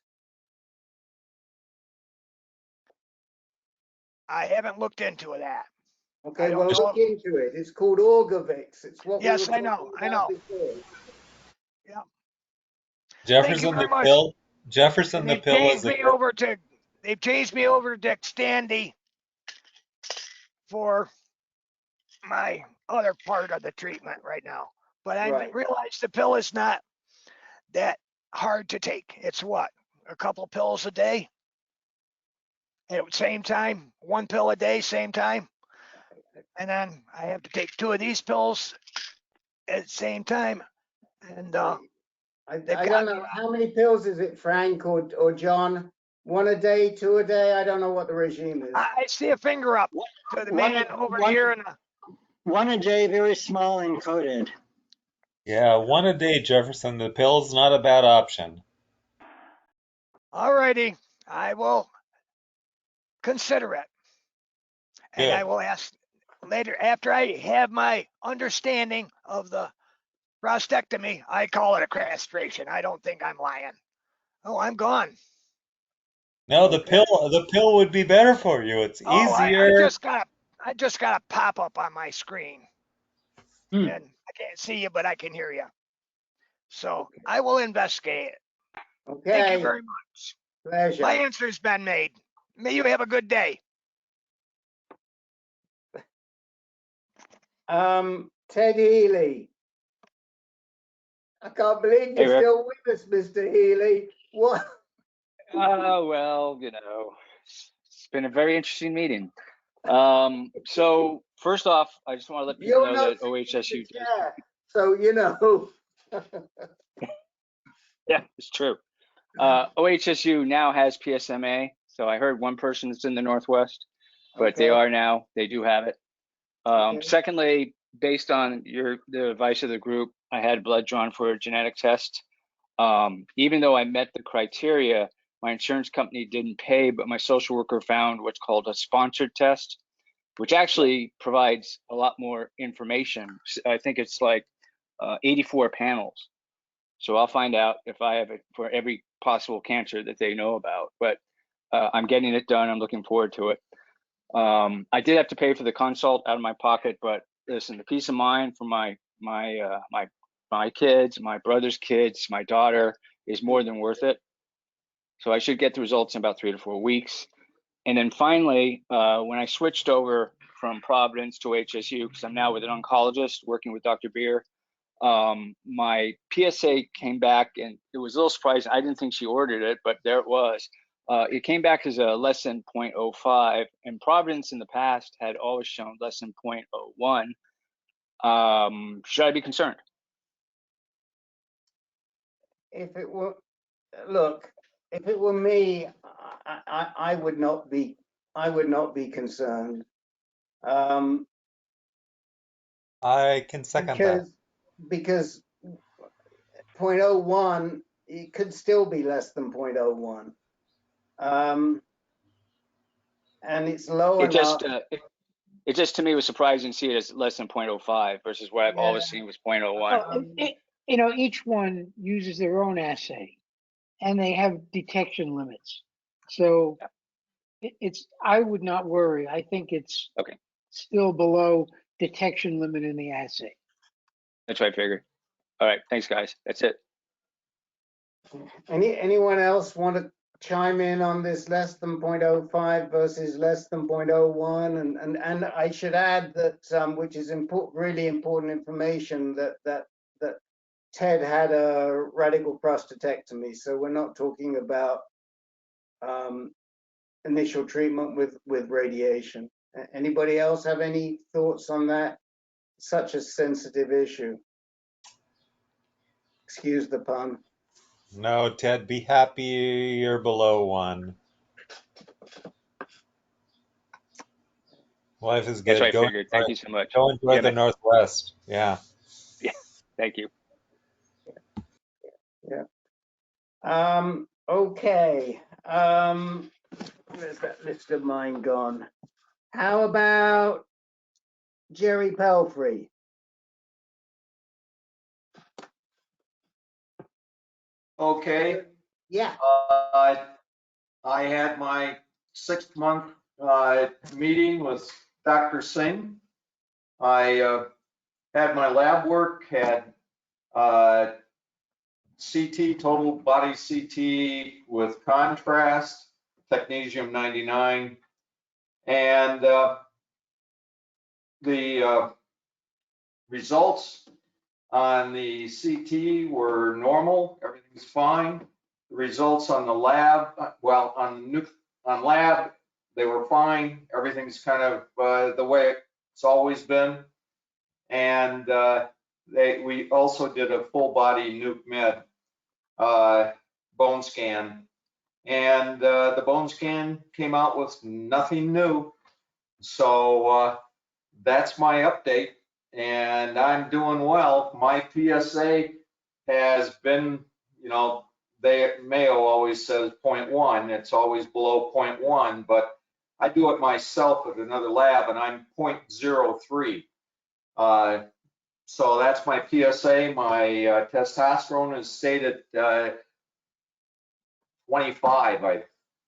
I haven't looked into that. Okay, don't well, know look into it. It's called Orgovix. It's what we were Yes, I talking know. I about know. before. Yeah. Thank you Jefferson very the much. pill. Jefferson And the pill is a they've changed me over to Dextandy for my other part of the treatment right now. But I Right. realize the pill is not that hard to take. It's what? A couple pills a day? At the same time, one pill a day, same time. And then I have to take 2 of these pills at the same time. And I don't know. How many pills is it, Frank or John? 1 a day, 2 a day? I don't know what the regime is. I see a finger up to the man over here. And One a day, very small and coated. Yeah, 1 a day, Jefferson. The pill's not a bad option. all righty, I will consider it. And I Good. will ask later, after I have my understanding of the prostatectomy, I call it a castration. I don't think I'm lying. Oh, I'm gone. No, the pill would be better for you. It's Oh, easier. I just got a pop up on my screen. And I can't see you, but I can hear you. So I will investigate it. Okay. Thank you very much. Pleasure. My answer's been made. May you have a good day. Ted Healy. I can't believe Hey, you're Rick. still with us, Mr. Healy. What? Well, it's been a very interesting meeting. So first off, I just want to let people You're know not that OHSU does. So, you know. Yeah, it's true. OHSU now has PSMA. So I heard one person is in the Northwest, but they Okay. are now. They do have it. Okay. Secondly, based on the advice of the group, I had blood drawn for a genetic test. Even though I met the criteria, my insurance company didn't pay, but my social worker found what's called a sponsored test, which actually provides a lot more information. I think it's like 84 panels. So I'll find out if I have it for every possible cancer that they know about, but I'm getting it done. I'm looking forward to it. I did have to pay for the consult out of my pocket, but listen, the peace of mind for my kids, my brother's kids, my daughter is more than worth it. So I should get the results in about 3 to 4 weeks. And then finally, when I switched over from Providence to HSU, because I'm now with an oncologist working with Dr. Beer, my PSA came back and it was a little surprising. I didn't think she ordered it, but there it was. It came back as a less than 0.05, and Providence in the past had always shown less than 0.01. Should I be concerned? If it were, look, if it were me, I would not be concerned. I can second that. Because 0.01, it could still be less than 0.01. And it's low It enough. it just to me was surprising to see it as less than 0.05 versus what I've always seen was 0.01. Each one uses their own assay and they have detection limits. So I would not worry. I think it's still below detection limit in the assay. That's what I figured. All right, thanks guys. That's it. Anyone else want to chime in on this less than 0.05 versus less than 0.01? And I should add that, which is really important information, that Ted had a radical prostatectomy. So we're not talking about initial treatment with radiation. Anybody else have any thoughts on that? Such a sensitive issue. Excuse the pun. No, Ted, be happy you're below 1. Life is That's good. what I figured. Thank you so much. Go enjoy Yeah, the man. Northwest. Yeah. Yeah. Thank you. Yeah. Okay. Where's that list of mine gone? How about Jerry Pelfrey? Okay. Yeah. I had my 6-month meeting with Dr. Singh. I had my lab work, had CT, total body CT with contrast, technetium 99, and the results on the CT were normal. Everything's fine. The results on the lab, well, on lab, they were fine. Everything's kind of the way it's always been. And we also did a full body nuke med bone scan. And the bone scan came out with nothing new. So that's my update. And I'm doing well. My PSA has been, Mayo always says 0.1. It's always below 0.1, but I do it myself at another lab, and I'm 0.03. So that's my PSA. My testosterone is stayed at 25, I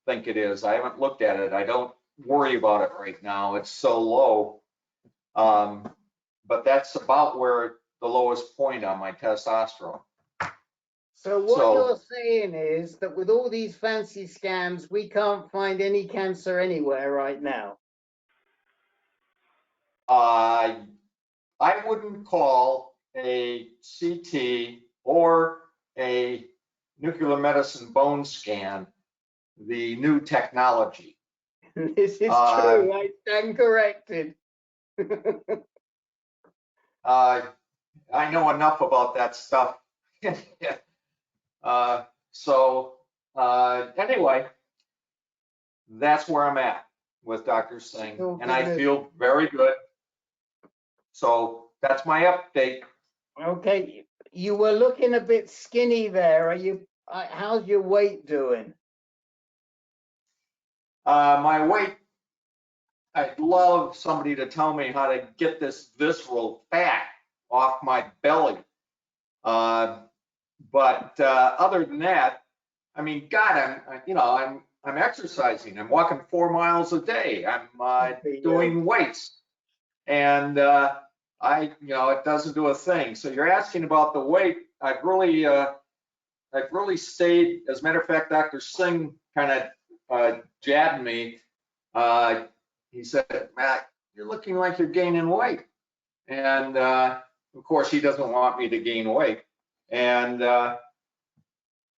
think it is. I haven't looked at it. I don't worry about it right now. It's so low. But that's about where the lowest point on my testosterone. So what you're saying is that with all these fancy scans, we can't find any cancer anywhere right now. I wouldn't call a CT or a nuclear medicine bone scan the new technology. This is true. I stand corrected. I know enough about that stuff. Anyway, that's where I'm at with Dr. Singh, and I feel very good. So that's my update. Okay, you were looking a bit skinny there. How's your weight doing? My weight, I'd love somebody to tell me how to get this visceral fat off my belly. But other than that, I mean, God, I'm exercising. I'm walking 4 miles a day. I'm doing weights, and it doesn't do a thing. So you're asking about the weight. I've really stayed. As a matter of fact, Dr. Singh kind of jabbed me. He said, "Matt, you're looking like you're gaining weight," and of course, he doesn't want me to gain weight. And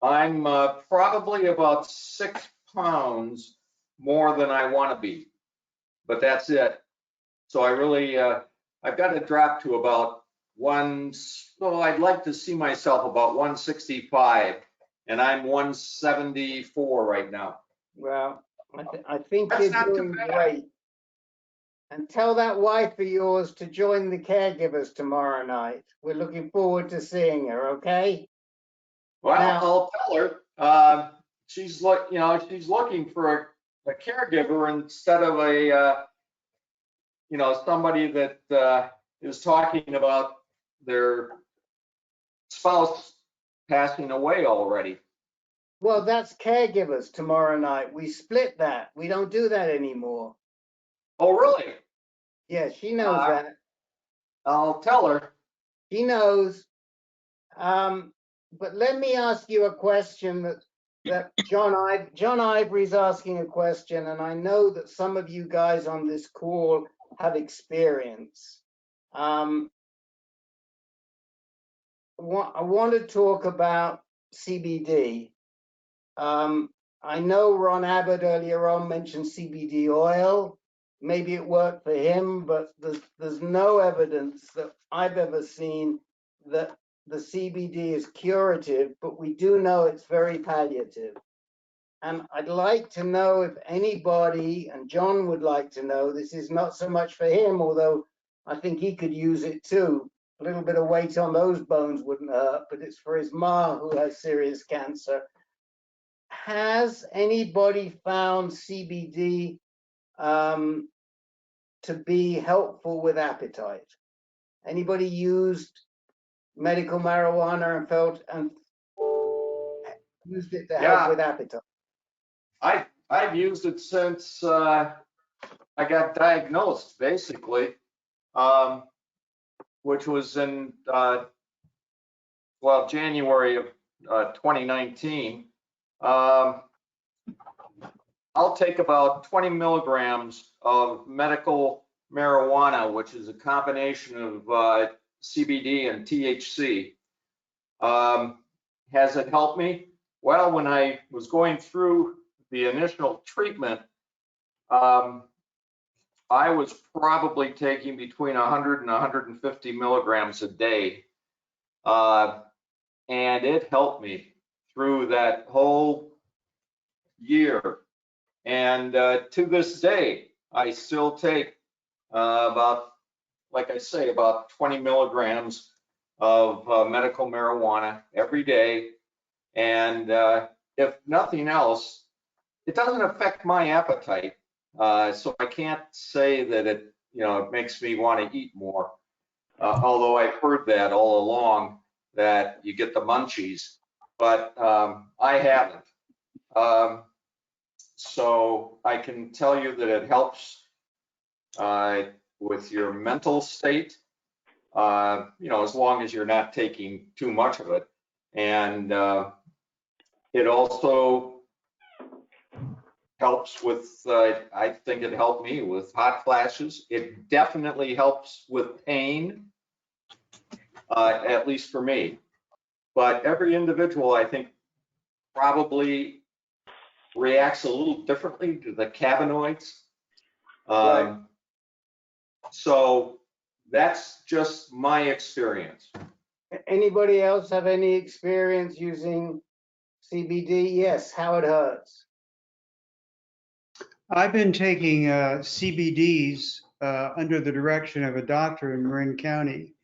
I'm probably about 6 pounds more than I want to be, but that's it. So I really, I've got to drop to about I'd like to see myself about 165, and I'm 174 right now. Well, I think you're doing great. And tell that wife of yours to join the caregivers tomorrow night. We're looking forward to seeing her, okay? Well, I'll tell her. She's looking for a caregiver instead of somebody that is talking about their spouse passing away already. Well, that's caregivers tomorrow night. We split that. We don't do that anymore. Oh, really? Yeah, she knows that. I'll tell her. She knows. But let me ask you a question that John Ivory's asking a question, and I know that some of you guys on this call have experience. I want to talk about CBD. I know Ron Abbott earlier on mentioned CBD oil. Maybe it worked for him, but there's no evidence that I've ever seen that the CBD is curative, but we do know it's very palliative. And I'd like to know if anybody, and John would like to know, this is not so much for him, although I think he could use it too. A little bit of weight on those bones wouldn't hurt, but it's for his ma who has serious cancer. Has anybody found CBD to be helpful with appetite? Anybody used medical marijuana and felt and used it to help with appetite? I've used it since I got diagnosed, basically, which was in January of 2019. I'll take about 20 milligrams of medical marijuana, which is a combination of CBD and THC. Has it helped me? Well, when I was going through the initial treatment, I was probably taking between 100 and 150 milligrams a day. And it helped me through that whole year. And to this day, I still take about 20 milligrams of medical marijuana every day. And if nothing else, it doesn't affect my appetite. So I can't say that it makes me want to eat more. Although I've heard that all along, that you get the munchies, but I haven't. So I can tell you that it helps with your mental state, as long as you're not taking too much of it. And it also helps with, I think it helped me with hot flashes. It definitely helps with pain, at least for me. But every individual, I think, probably reacts a little differently to the cannabinoids. Right. So that's just my experience. Anybody else have any experience using CBD? Yes, Howard Hertz. I've been taking CBDs under the direction of a doctor in Marin County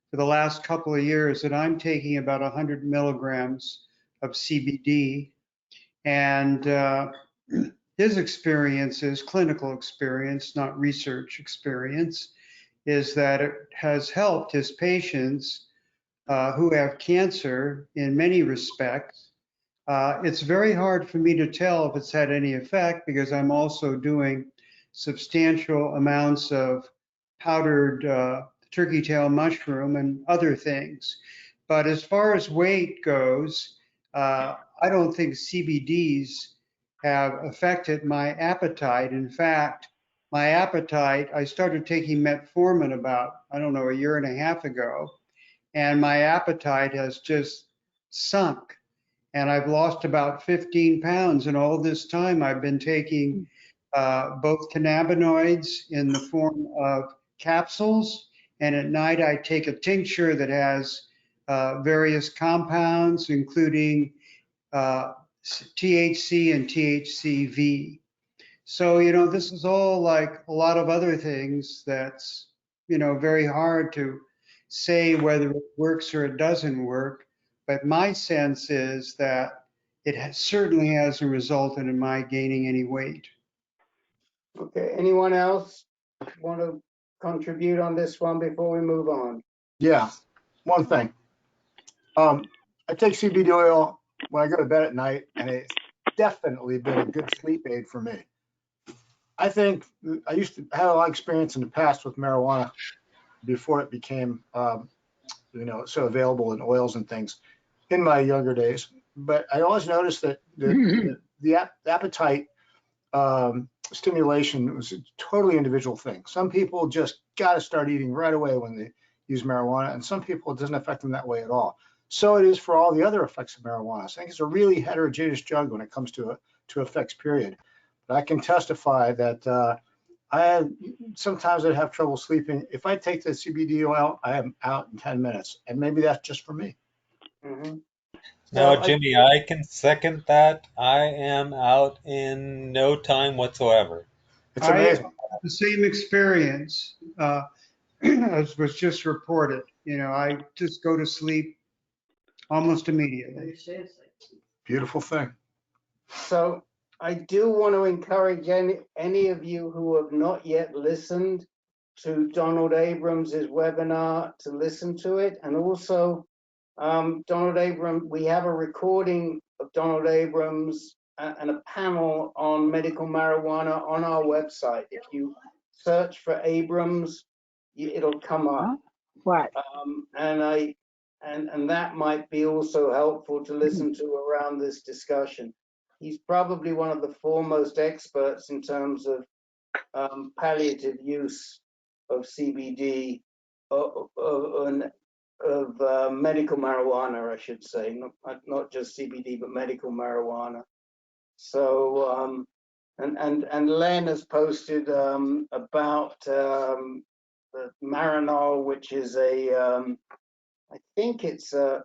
for the last couple of years, and I'm taking about 100 milligrams of CBD. And his experience is clinical experience, not research experience, is that it has helped his patients who have cancer in many respects. It's very hard for me to tell if it's had any effect because I'm also doing substantial amounts of powdered turkey tail mushroom and other things. But as far as weight goes, I don't think CBDs have affected my appetite. In fact, my appetite, I started taking metformin about, a year and a half ago, and my appetite has just sunk. And I've lost about 15 pounds. And all this time I've been taking both cannabinoids in the form of capsules. And at night I take a tincture that has various compounds, including THC and THCV. So, this is all like a lot of other things that's, very hard to say whether it works or it doesn't work. But my sense is that it certainly hasn't resulted in my gaining any weight. Okay, anyone else want to contribute on this one before we move on? Yeah, one thing. I take CBD oil when I go to bed at night, and it's definitely been a good sleep aid for me. I think I used to have a lot of experience in the past with marijuana before it became, so available in oils and things in my younger days. But I always noticed that the appetite stimulation was a totally individual thing. Some people just got to start eating right away when they use marijuana, and some people it doesn't affect them that way at all. So it is for all the other effects of marijuana. So I think it's a really heterogeneous drug when it comes to to effects, period. But I can testify that sometimes I'd have trouble sleeping. If I take the CBD oil, I am out in 10 minutes. And maybe that's just for me. Mm-hmm. No, Jimmy, I can second that. I am out in no time whatsoever. It's I amazing. have the same experience as was just reported. You know, I just go to sleep almost immediately. Beautiful thing. So I do want to encourage any of you who have not yet listened to Donald Abrams's webinar to listen to it. And also, Donald Abrams, we have a recording of Donald Abrams and a panel on medical marijuana on our website. If you search for Abrams, it'll come up. Right. And that might be also helpful to listen to around this discussion. He's probably one of the foremost experts in terms of palliative use of CBD, of medical marijuana, I should say, not just CBD, but medical marijuana. So, and Len has posted about the Marinol, which is I think it's an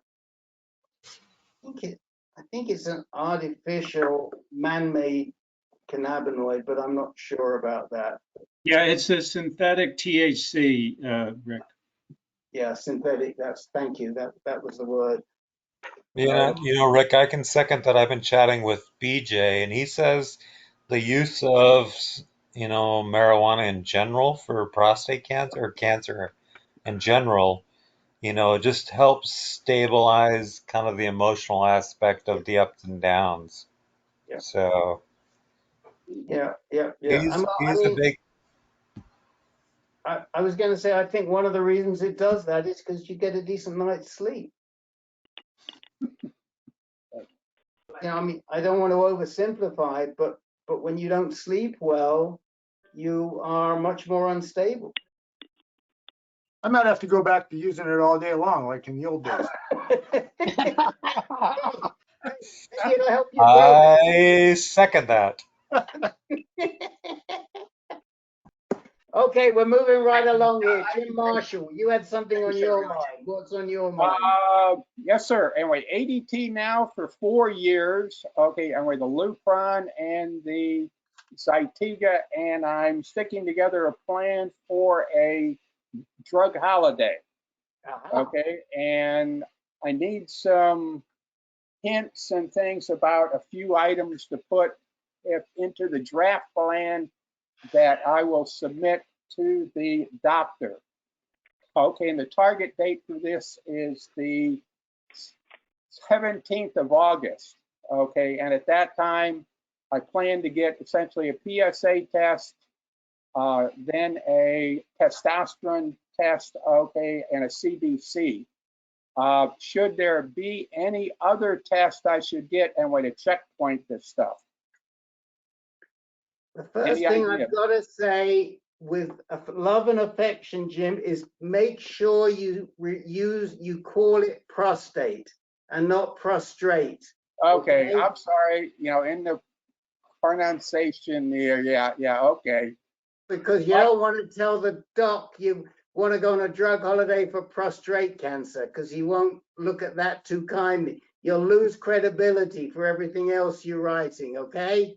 artificial man-made cannabinoid, but I'm not sure about that. Yeah, it's a synthetic THC, Rick. Yeah, synthetic. Thank you. That was the word. Rick, I can second that. I've been chatting with BJ, and he says the use of, marijuana in general for prostate cancer or cancer in general, it just helps stabilize kind of the emotional aspect of the ups and downs. Yeah. So yeah. He's a big. I was going to say, I think one of the reasons it does that is because you get a decent night's sleep. I mean, I don't want to oversimplify, but when you don't sleep well, you are much more unstable. I might have to go back to using it all day long, like in the old days. I second that. Okay, we're moving right along here. Jim Marshall, you had something on your mind. What's on your mind? Yes, sir. Anyway, ADT now for 4 years. Okay, anyway, the Lupron and the Zytiga, and I'm sticking together a plan for a drug holiday. Okay, and I need some hints and things about a few items to put into the draft plan that I will submit to the doctor. Okay, and the target date for this is the 17th of August. Okay, and at that time, I plan to get essentially a PSA test, then a testosterone test, okay, and a CBC. Should there be any other test I should get and way to checkpoint this stuff? The first thing I've got to say with love and affection, Jim, is make sure you call it prostate and not prostrate. Okay, I'm sorry, in the pronunciation here, yeah, okay. Because you don't want to tell the doc you want to go on a drug holiday for prostate cancer, because he won't look at that too kindly. You'll lose credibility for everything else you're writing, okay?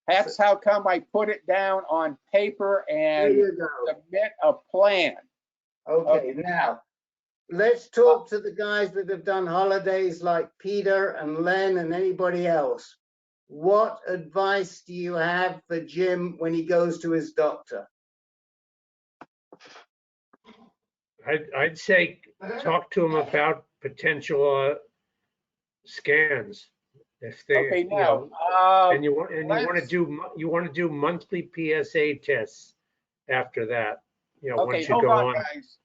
That's how come I put it down on paper and submit a plan. Okay, now let's talk to the guys that have done holidays like Peter and Len and anybody else. What advice do you have for Jim when he goes to his doctor? I'd say talk to him about potential scans. If they, okay, now, and you want to do monthly PSA tests after that. Okay, once you go on. Guys.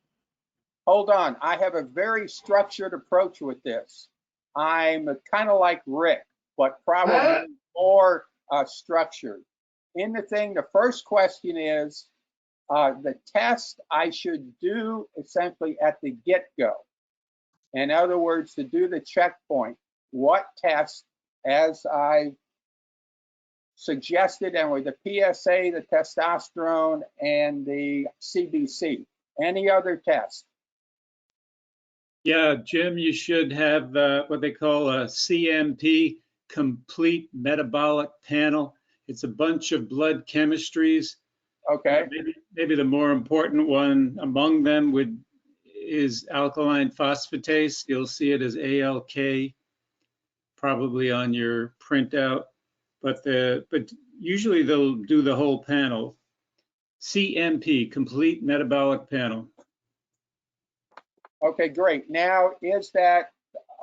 Hold on. I have a very structured approach with this. I'm kind of like Rick, but probably more structured. In the thing, the first question is the test I should do essentially at the get-go. In other words, to do the checkpoint, what test, as I suggested, and with the PSA, the testosterone, and the CBC. Any other test? Yeah, Jim, you should have what they call a CMP, complete metabolic panel. It's a bunch of blood chemistries. Okay. Maybe the more important one among them is alkaline phosphatase. You'll see it as ALK, probably on your printout. But usually they'll do the whole panel. CMP, complete metabolic panel. Okay, great. Now, is that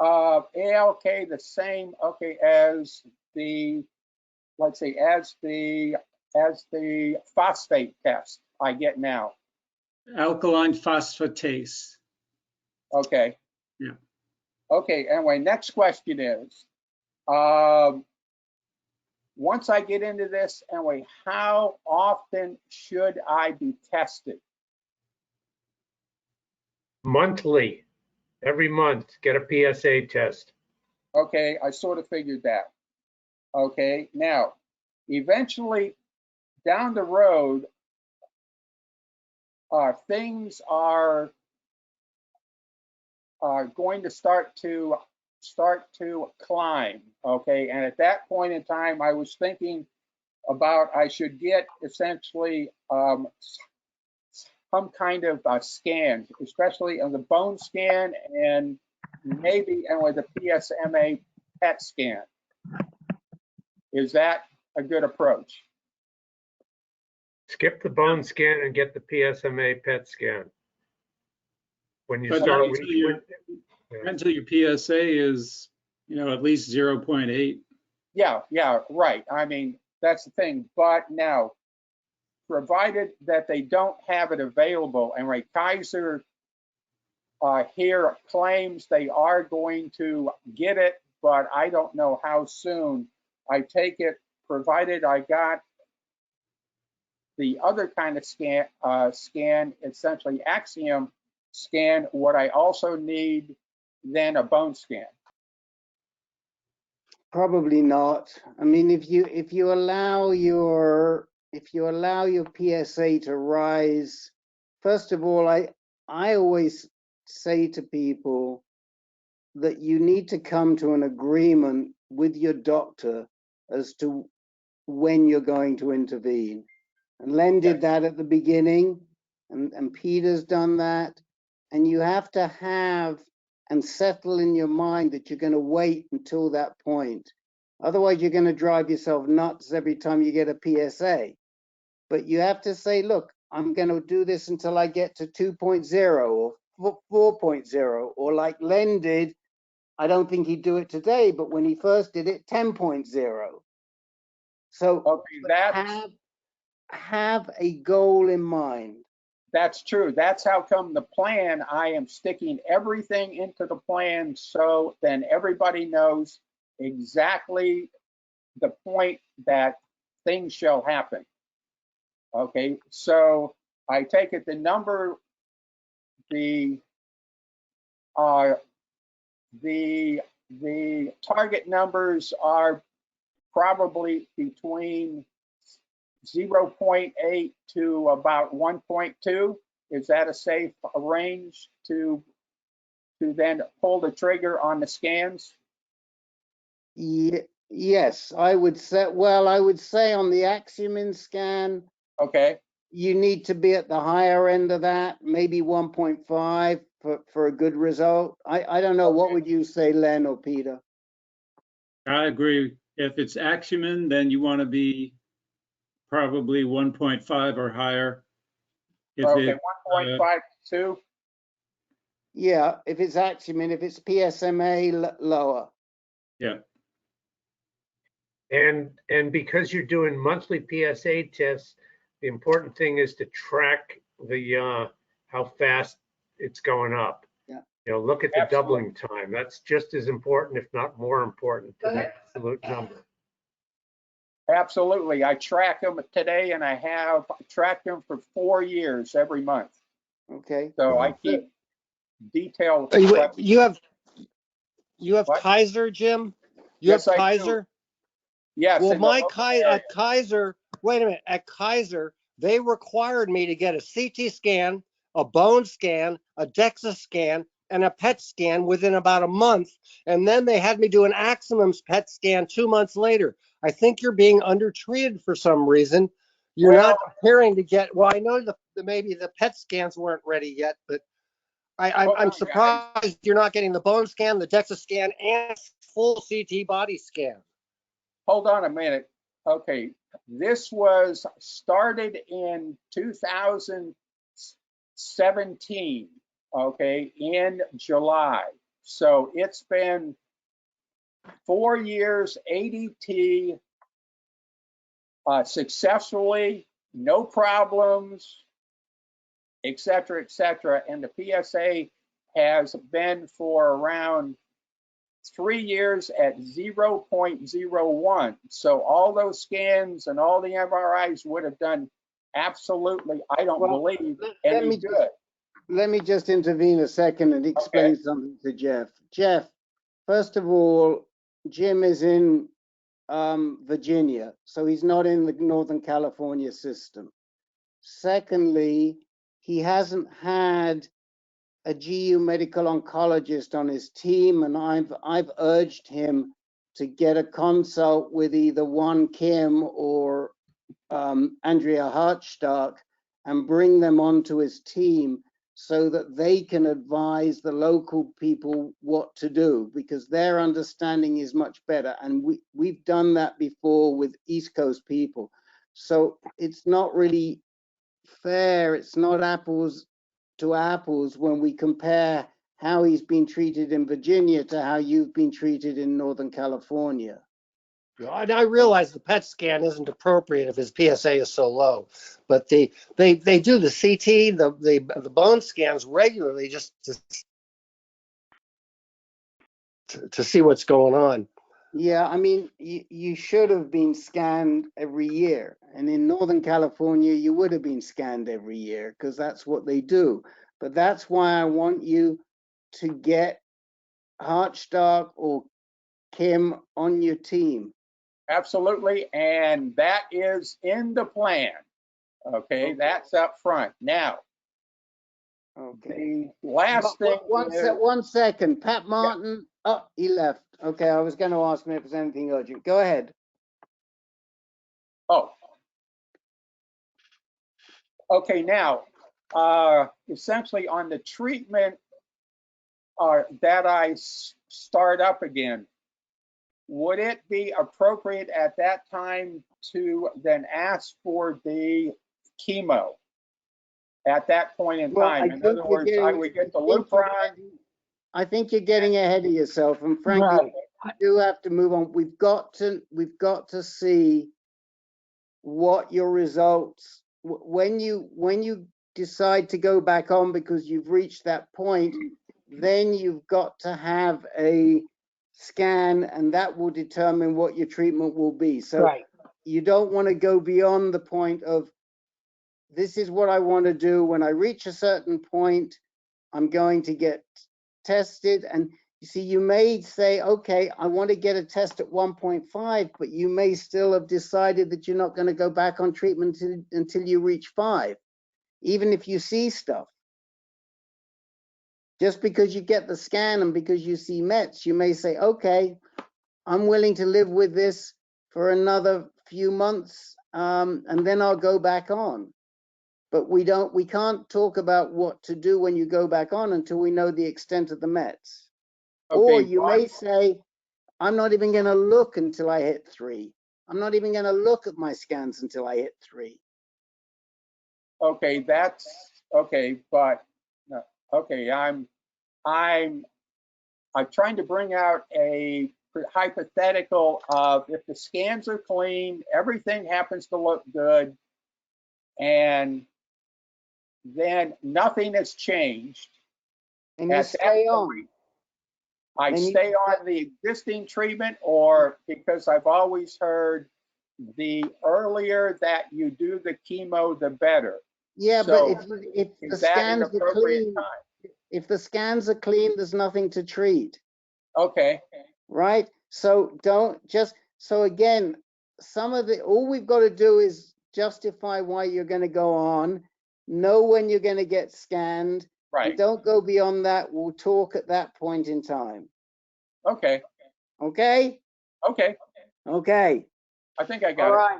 ALK the same, okay, as the, let's say, as the phosphate test I get now? Alkaline phosphatase. Okay. Yeah. Okay, anyway, next question is, once I get into this, anyway, how often should I be tested? Monthly, every month, get a PSA test. Okay, I sort of figured that. Okay, now, eventually, down the road, things are going to start to climb. Okay, and at that point in time, I was thinking about I should get essentially some kind of scan, especially on the bone scan and maybe and with a PSMA PET scan. Is that a good approach? Skip the bone scan and get the PSMA PET scan. When you But start, until your PSA is, at least 0.8. Yeah, right. I mean, that's the thing. But now, provided that they don't have it available, and right, Kaiser here claims they are going to get it, but I don't know how soon. I take it, provided I got the other kind of scan, essentially Axiom scan, would I also need then a bone scan? Probably not. I mean, if you allow your PSA to rise, first of all, I always say to people that you need to come to an agreement with your doctor as to when you're going to intervene. And Len did that at the beginning, and Peter's done that. And you have to have and settle in your mind that you're going to wait until that point. Otherwise, you're going to drive yourself nuts every time you get a PSA. But you have to say, look, I'm going to do this until I get to 2.0 or 4.0, or like Len did. I don't think he'd do it today, but when he first did it, 10.0. So have a goal in mind. That's true. That's how come the plan, I am sticking everything into the plan so then everybody knows exactly the point that things shall happen. Okay, so I take it the number, the target numbers are probably between 0.8 to about 1.2. Is that a safe range to then pull the trigger on the scans? Yes, I would say, well, I would say on the Axumin scan, okay, you need to be at the higher end of that, maybe 1.5 for a good result. I don't know. What would you say, Len or Peter? I agree. If it's Axumin, then you want to be probably 1.5 or higher. If okay, 1.5 to 2? Yeah, if it's Axumin, if it's PSMA, lower. Yeah. And because you're doing monthly PSA tests, the important thing is to track the how fast it's going up. Yeah. Look at the doubling time. That's just as important, if not more important, to the absolute number. Absolutely. I track them today, and I have tracked them for 4 years every month. Okay. So I keep detailed. You have Kaiser, Jim? You Yes, have I do. Kaiser? Yes. Well, in the local area. at Kaiser, wait a minute, at Kaiser, they required me to get a CT scan, a bone scan, a DEXA scan, and a PET scan within about a month. And then they had me do an Aximum's PET scan 2 months later. I think you're being undertreated for some reason. You're Well, not appearing to get, well, I know maybe the PET scans weren't ready yet, but hold I'm on, guys. surprised you're not getting the bone scan, the DEXA scan, and full CT body scan. Hold on a minute. Okay, this was started in 2017, okay, in July. So it's been 4 years ADT successfully, no problems, et cetera, and the PSA has been for around 3 years at 0.01. So all those scans and all the MRIs would have done absolutely, I don't believe, any good. Let me just intervene a second and explain something to Jeff. Jeff, first of all, Jim is in Virginia, so he's not in the Northern California system. Secondly, he hasn't had a GU medical oncologist on his team, and I've urged him to get a consult with either Juan Kim or Andrea Hartstark and bring them onto his team so that they can advise the local people what to do, because their understanding is much better. And we've done that before with East Coast people. So it's not really fair. It's not apples to apples when we compare how he's been treated in Virginia to how you've been treated in Northern California. And I realize the PET scan isn't appropriate if his PSA is so low, but they do the CT, the bone scans regularly just to see what's going on. Yeah, I mean, you should have been scanned every year. And in Northern California, you would have been scanned every year because that's what they do. But that's why I want you to get Hartstark or Kim on your team. Absolutely, and that is in the plan. Okay, that's up front. Now, the last thing One second, Pat Martin. Yeah. Oh, he left. Okay, I was going to ask him if there's anything urgent. Go ahead. Oh. Okay, now, essentially on the treatment that I start up again, would it be appropriate at that time to then ask for the chemo at that point in time? In other words, I would get the Lupron. I think you're getting ahead of yourself, and frankly, I do have to move on. We've got to see what your results when you decide to go back on because you've reached that point. Then you've got to have a scan, and that will determine what your treatment will be. So you don't want to go beyond the point of, this is what I want to do. When I reach a certain point, I'm going to get tested. And you see, you may say, okay, I want to get a test at 1.5, but you may still have decided that you're not going to go back on treatment until you reach 5, even if you see stuff. Just because you get the scan and because you see Mets, you may say, okay, I'm willing to live with this for another few months, and then I'll go back on. But we can't talk about what to do when you go back on until we know the extent of the Mets. Okay, or you may say, I'm not even going to look until I hit 3. I'm not even going to look at my scans until I hit 3. Okay, that's okay, but okay, I'm trying to bring out a hypothetical of if the scans are clean, everything happens to look good, and then nothing has changed. And you stay on. I stay on the existing treatment, or because I've always heard the earlier that you do the chemo, the better. Yeah, so but if the scans are clean, if the scans are clean, there's nothing to treat. Okay. Right? So don't just, so again, some of the, all we've got to do is justify why you're going to go on, know when you're going to get scanned. Right. And don't go beyond that. We'll talk at that point in time. Okay. Okay? Okay. Okay. I think I got All it. right.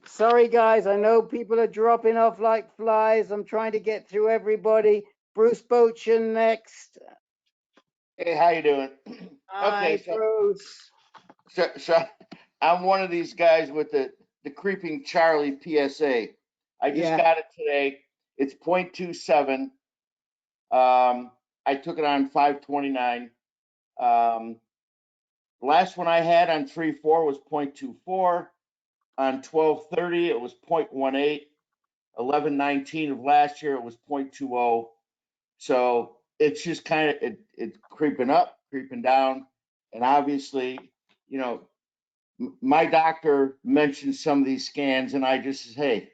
Sorry, guys. I know people are dropping off like flies. I'm trying to get through everybody. Bruce Bochin next. Hey, how you doing? Hi, Bruce. So I'm one of these guys with the creeping Charlie PSA. I just Yeah. got it today. It's 0.27. I took it on 5/29. Last one I had on 3/4 was 0.24. On 12/30 it was 0.18. 11/19 of last year it was 0.20. So it's just kind of it's creeping up, creeping down, and obviously, you know, my doctor mentioned some of these scans, and I just said, hey,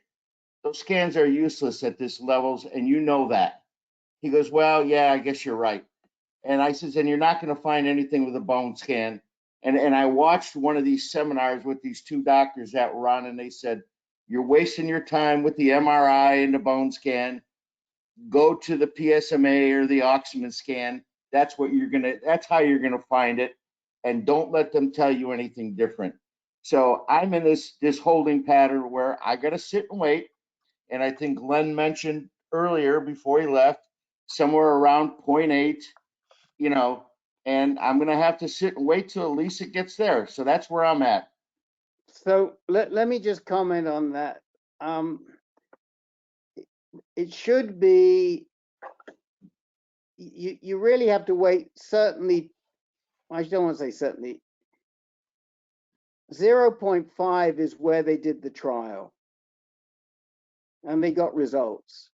those scans are useless at this levels, and you know that. He goes, well, yeah, I guess you're right. And I says, and you're not going to find anything with a bone scan. And I watched one of these seminars with these two doctors that were on, and they said, you're wasting your time with the MRI and the bone scan. Go to the PSMA or the Oxyman scan. That's how you're gonna find it. And don't let them tell you anything different. So I'm in this holding pattern where I gotta sit and wait. And I think Glenn mentioned earlier before he left, somewhere around 0.8, you know, and I'm gonna have to sit and wait till at least it gets there. So that's where I'm at. So let me just comment on that. It should be, you really have to wait, certainly, I don't want to say certainly, 0.5 is where they did the trial and they got results.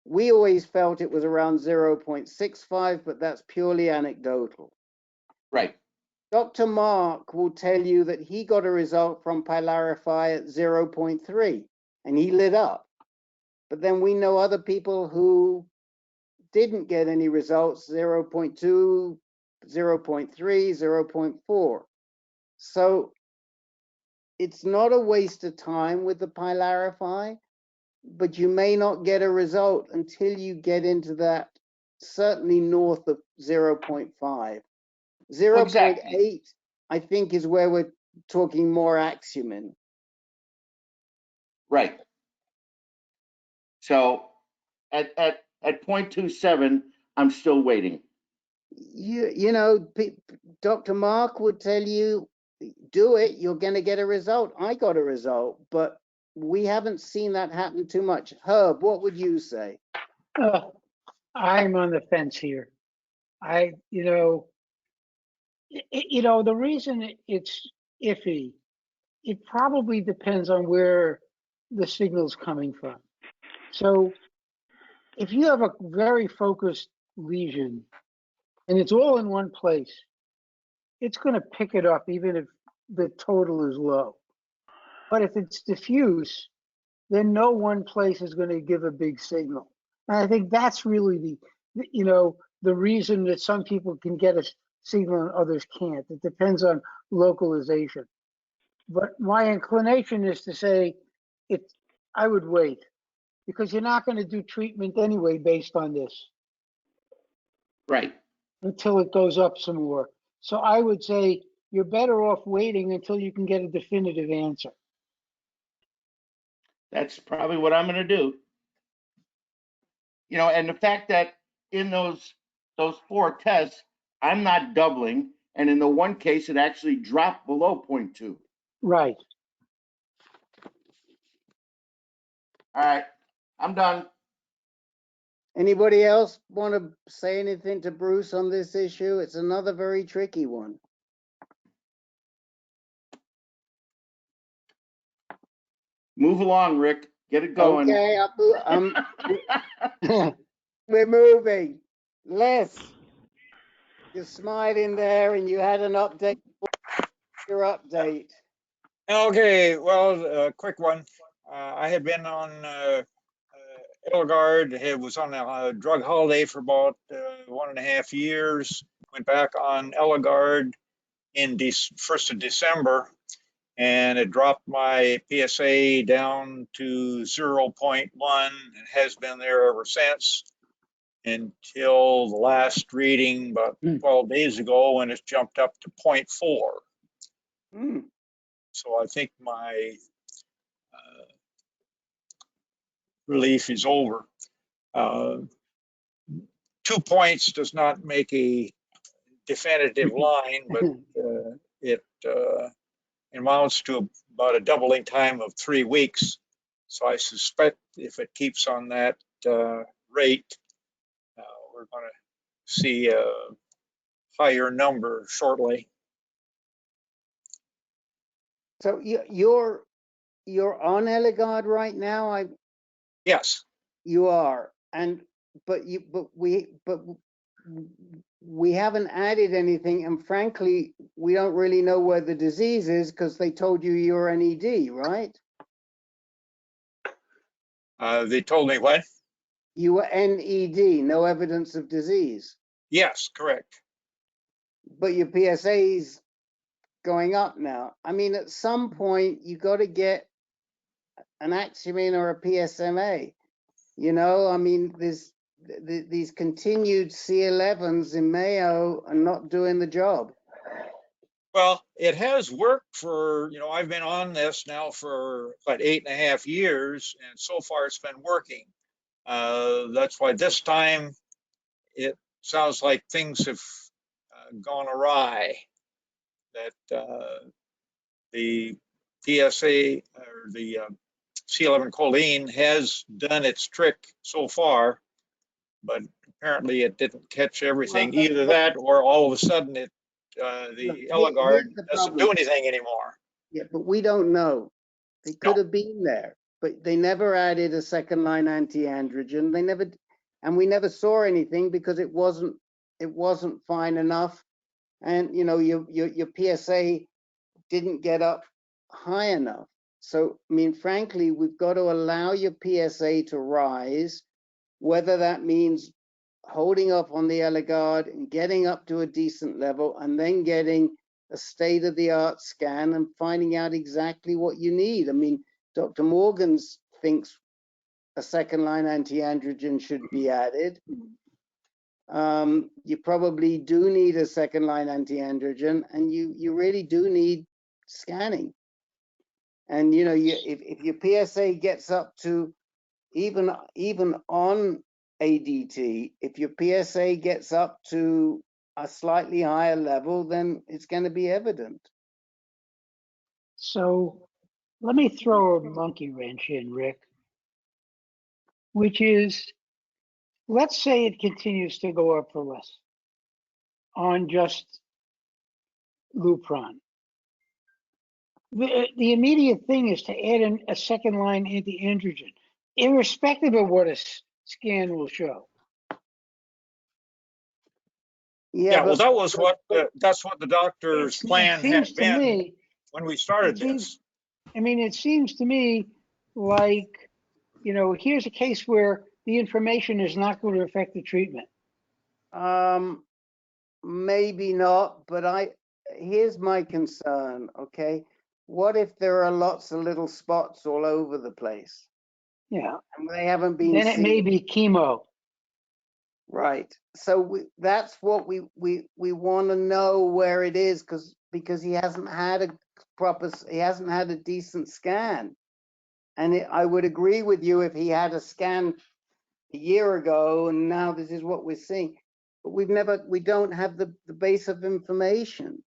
We always felt it was around 0.65, but that's purely anecdotal. Right. Dr. Mark will tell you that he got a result from Pylarify at 0.3 and he lit up. But then we know other people who didn't get any results, 0.2, 0.3, 0.4. So it's not a waste of time with the Pylarify, but you may not get a result until you get into that, certainly north of 0.5. 0.8, Exactly. I think, is where we're talking more Axumin. Right. So at 0.27, I'm still waiting. You know, Dr. Mark would tell you, do it, you're going to get a result. I got a result, but we haven't seen that happen too much. Herb, what would you say? I'm on the fence here. The reason it's iffy, it probably depends on where the signal's coming from. So if you have a very focused lesion and it's all in one place, it's going to pick it up even if the total is low. But if it's diffuse, then no one place is going to give a big signal. And I think that's really the reason that some people can get a signal and others can't. It depends on localization. But my inclination is to say I would wait, because you're not going to do treatment anyway based on this. Right. Until it goes up some more. So I would say you're better off waiting until you can get a definitive answer. That's probably what I'm going to do. You know, and the fact that in those 4 tests, I'm not doubling, and in the one case, it actually dropped below 0.2. Right. All right, I'm done. Anybody else want to say anything to Bruce on this issue? It's another very tricky one. Move along, Rick. Get it going. Okay, we're moving. Les, you're smiling there and you had an update. Your update. Okay, well, a quick one. I had been on Eligard. It was on a drug holiday for about 1.5 years. Went back on Eligard in 1st of December, and it dropped my PSA down to 0.1 and has been there ever since until the last reading about 12 days ago when it's jumped up to 0.4. So I think my relief is over. 2 points does not make a definitive line, but it amounts to about a doubling time of 3 weeks. So I suspect if it keeps on that rate, we're going to see a higher number shortly. So you're on Eligard right now? Yes. You are, but we haven't added anything, and frankly, we don't really know where the disease is because they told you you're an ED, right? They told me what? You were NED, no evidence of disease. Yes, correct. But your PSA's going up now. I mean, at some point, you got to get an Axumin or a PSMA. You know, I mean, these continued C11s in Mayo are not doing the job. Well, it has worked for, I've been on this now for about 8.5 years, and so far it's been working. That's why this time it sounds like things have gone awry, that the PSA or the C11 choline has done its trick so far, but apparently it didn't catch everything. Either that or all of a sudden the Eligard doesn't do anything anymore. Yeah, but we don't know. They could have been there, but they never added a second line anti-androgen. They never, and we never saw anything because it wasn't fine enough. And your PSA didn't get up high enough. So, I mean, frankly, we've got to allow your PSA to rise, whether that means holding up on the Eligard and getting up to a decent level and then getting a state-of-the-art scan and finding out exactly what you need. I mean, Dr. Morgans thinks a second-line anti-androgen should be added. You probably do need a second-line anti-androgen, and you really do need scanning. And if your PSA gets up to even on ADT, if your PSA gets up to a slightly higher level, then it's going to be evident. So let me throw a monkey wrench in, Rick, which is, let's say it continues to go up for less on just Lupron. The immediate thing is to add in a second line anti-androgen, irrespective of what a scan will show. Yeah, well, that was that's what the doctor's plan had been when we started this. I mean, it seems to me like, here's a case where the information is not going to affect the treatment. Maybe not, but here's my concern, okay? What if there are lots of little spots all over the place? Yeah. And they haven't been Then it may be chemo. Right. So that's what we want to know where it is, because he hasn't had a decent scan. And I would agree with you if he had a scan a year ago and now this is what we're seeing. But we don't have the base of information.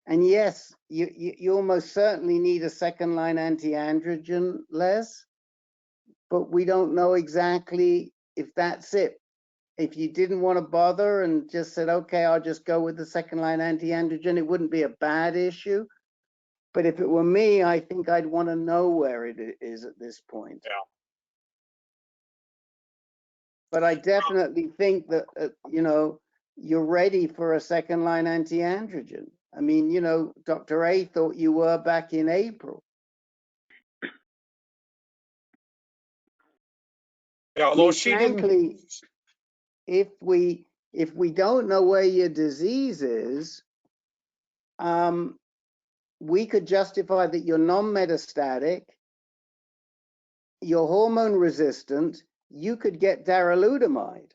And yes, you almost certainly need a second line anti-androgen, Les, but we don't know exactly if that's it. If you didn't want to bother and just said, okay, I'll just go with the second line anti-androgen, it wouldn't be a bad issue. But if it were me, I think I'd want to know where it is at this point. Yeah. But I definitely think that, you're ready for a second line anti-androgen. I mean, Dr. A thought you were back in April. Yeah, although frankly, if we don't know where your disease is, we could justify that you're non-metastatic, you're hormone resistant, you could get darolutamide.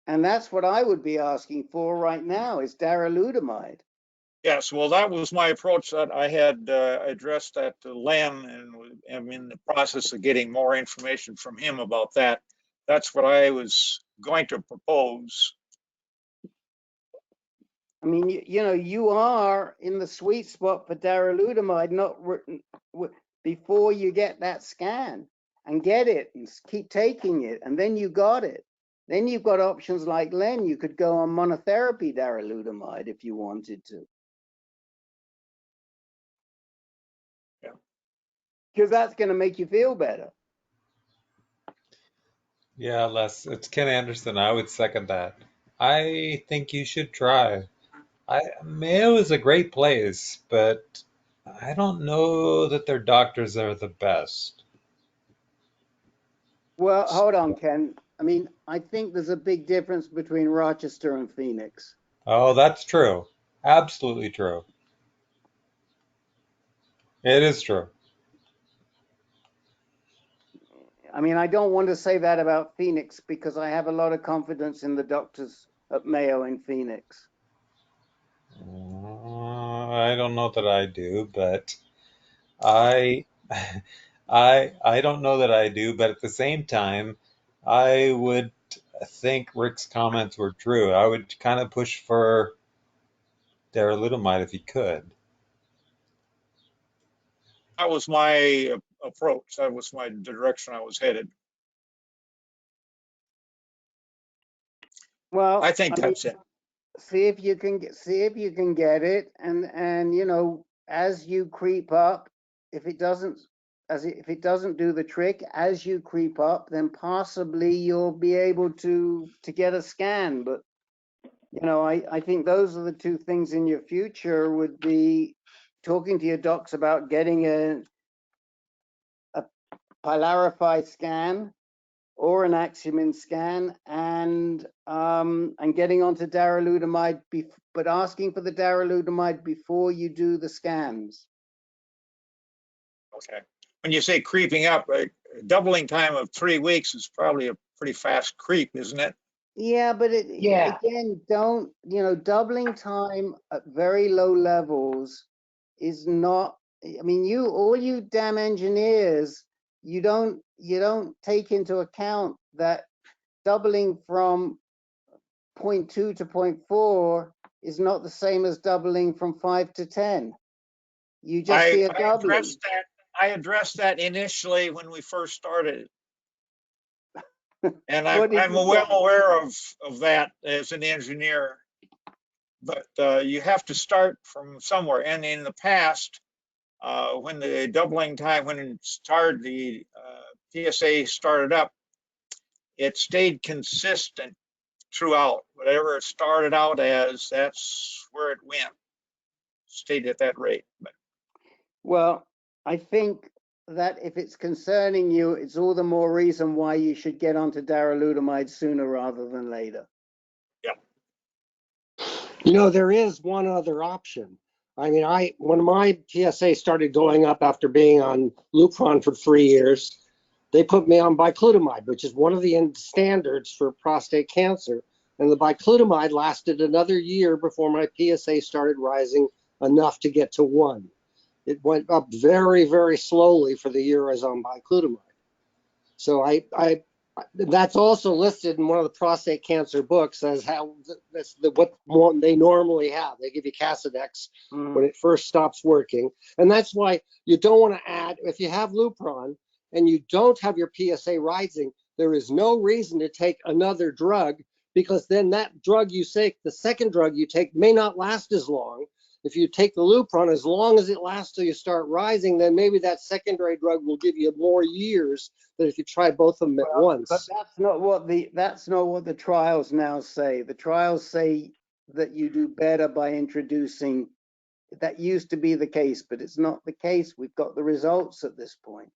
And that's what I would be asking for right now is darolutamide. Yes, well, that was my approach that I had addressed that to Len, and I'm in the process of getting more information from him about that. That's what I was going to propose. I mean, you know, you are in the sweet spot for darolutamide, not before you get that scan and get it and keep taking it, and then you got it. Then you've got options like Len. You could go on monotherapy darolutamide if you wanted to. Yeah. Because that's going to make you feel better. Yeah, Les, it's Ken Anderson. I would second that. I think you should try. Mayo is a great place, but I don't know that their doctors are the best. Well, hold on, Ken. I mean, I think there's a big difference between Rochester and Phoenix. Oh, that's true. Absolutely true. It is true. I mean, I don't want to say that about Phoenix because I have a lot of confidence in the doctors at Mayo in Phoenix. I don't know that I do, but I I don't know that I do, but at the same time, I would think Rick's comments were true. I would kind of push for darolutamide if he could. That was my approach. That was my direction I was headed. Well, I think I mean, that's it. see if you can get it, and you know, as you creep up, if it doesn't do the trick, as you creep up, then possibly you'll be able to get a scan. But you know, I think those are the two things in your future would be talking to your docs about getting a Pylarify scan or an Axumin scan, and getting onto darolutamide, but asking for the darolutamide before you do the scans. Okay. When you say creeping up, a doubling time of 3 weeks is probably a pretty fast creep, isn't it? Yeah, but again, don't, you know, doubling time at very low levels is not, I mean, all you damn engineers, you don't take into account that doubling from 0.2 to 0.4 is not the same as doubling from 5 to 10. You just see a doubling. I addressed that initially when we first started. And I'm well aware of that as an engineer. But you have to start from somewhere. And in the past, when the doubling time, when it started, the PSA started up, it stayed consistent throughout. Whatever it started out as, that's where it went. Stayed at that rate. But well, I think that if it's concerning you, it's all the more reason why you should get onto darolutamide sooner rather than later. Yeah. You know, there is one other option. I mean, when my PSA started going up after being on Lupron for 3 years, they put me on biclutamide, which is one of the standards for prostate cancer. And the biclutamide lasted another year before my PSA started rising enough to get to 1. It went up very, very slowly for the year I was on biclutamide. So that's also listed in one of the prostate cancer books as how what they normally have. They give you Casodex when it first stops working. And that's why you don't want to add, if you have Lupron and you don't have your PSA rising, there is no reason to take another drug, because then that drug you take, the second drug you take, may not last as long. If you take the Lupron, as long as it lasts till you start rising, then maybe that secondary drug will give you more years than if you try both of them at once. But that's not what the trials now say. The trials say that you do better by introducing. That used to be the case, but it's not the case. We've got the results at this point.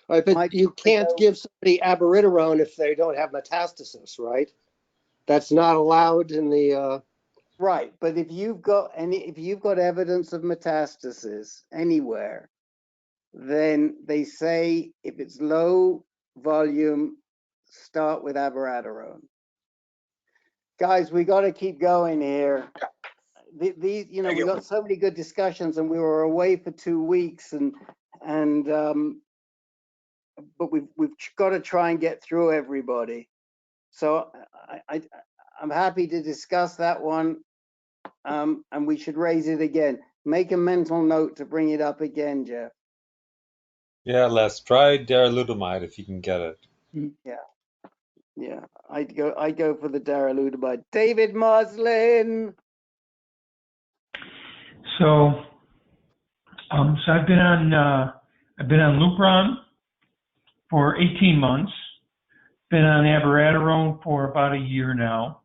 Right, but you can't give somebody abiraterone if they don't have metastasis, right? That's not allowed in the Right, but if you've got evidence of metastasis anywhere, then they say if it's low volume, start with abiraterone. Guys, we got to keep going here. These, you know, we got so many good discussions, and we were away for 2 weeks, but we've got to try and get through everybody. So I'm happy to discuss that one, and we should raise it again. Make a mental note to bring it up again, Jeff. Yeah, Les, try darolutamide if you can get it. Yeah, I'd go for the darolutamide. David Moslin. So I've been on Lupron for 18 months. Been on abiraterone for about a year now,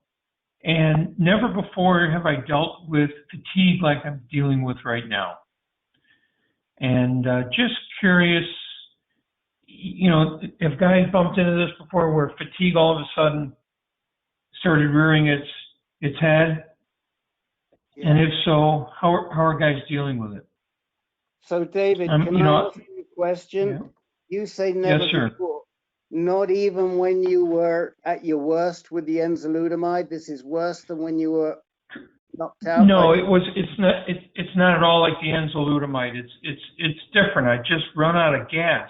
and never before have I dealt with fatigue like I'm dealing with right now. And just curious, you know, if guys bumped into this before, where fatigue all of a sudden started rearing its head, and if so, how are guys dealing with it? So, David, can I ask you a question? Yeah. You say never Yes, sir. before. Not even when you were at your worst with the enzalutamide. This is worse than when you were knocked out. No, it's not at all like the enzalutamide. It's different. I just run out of gas.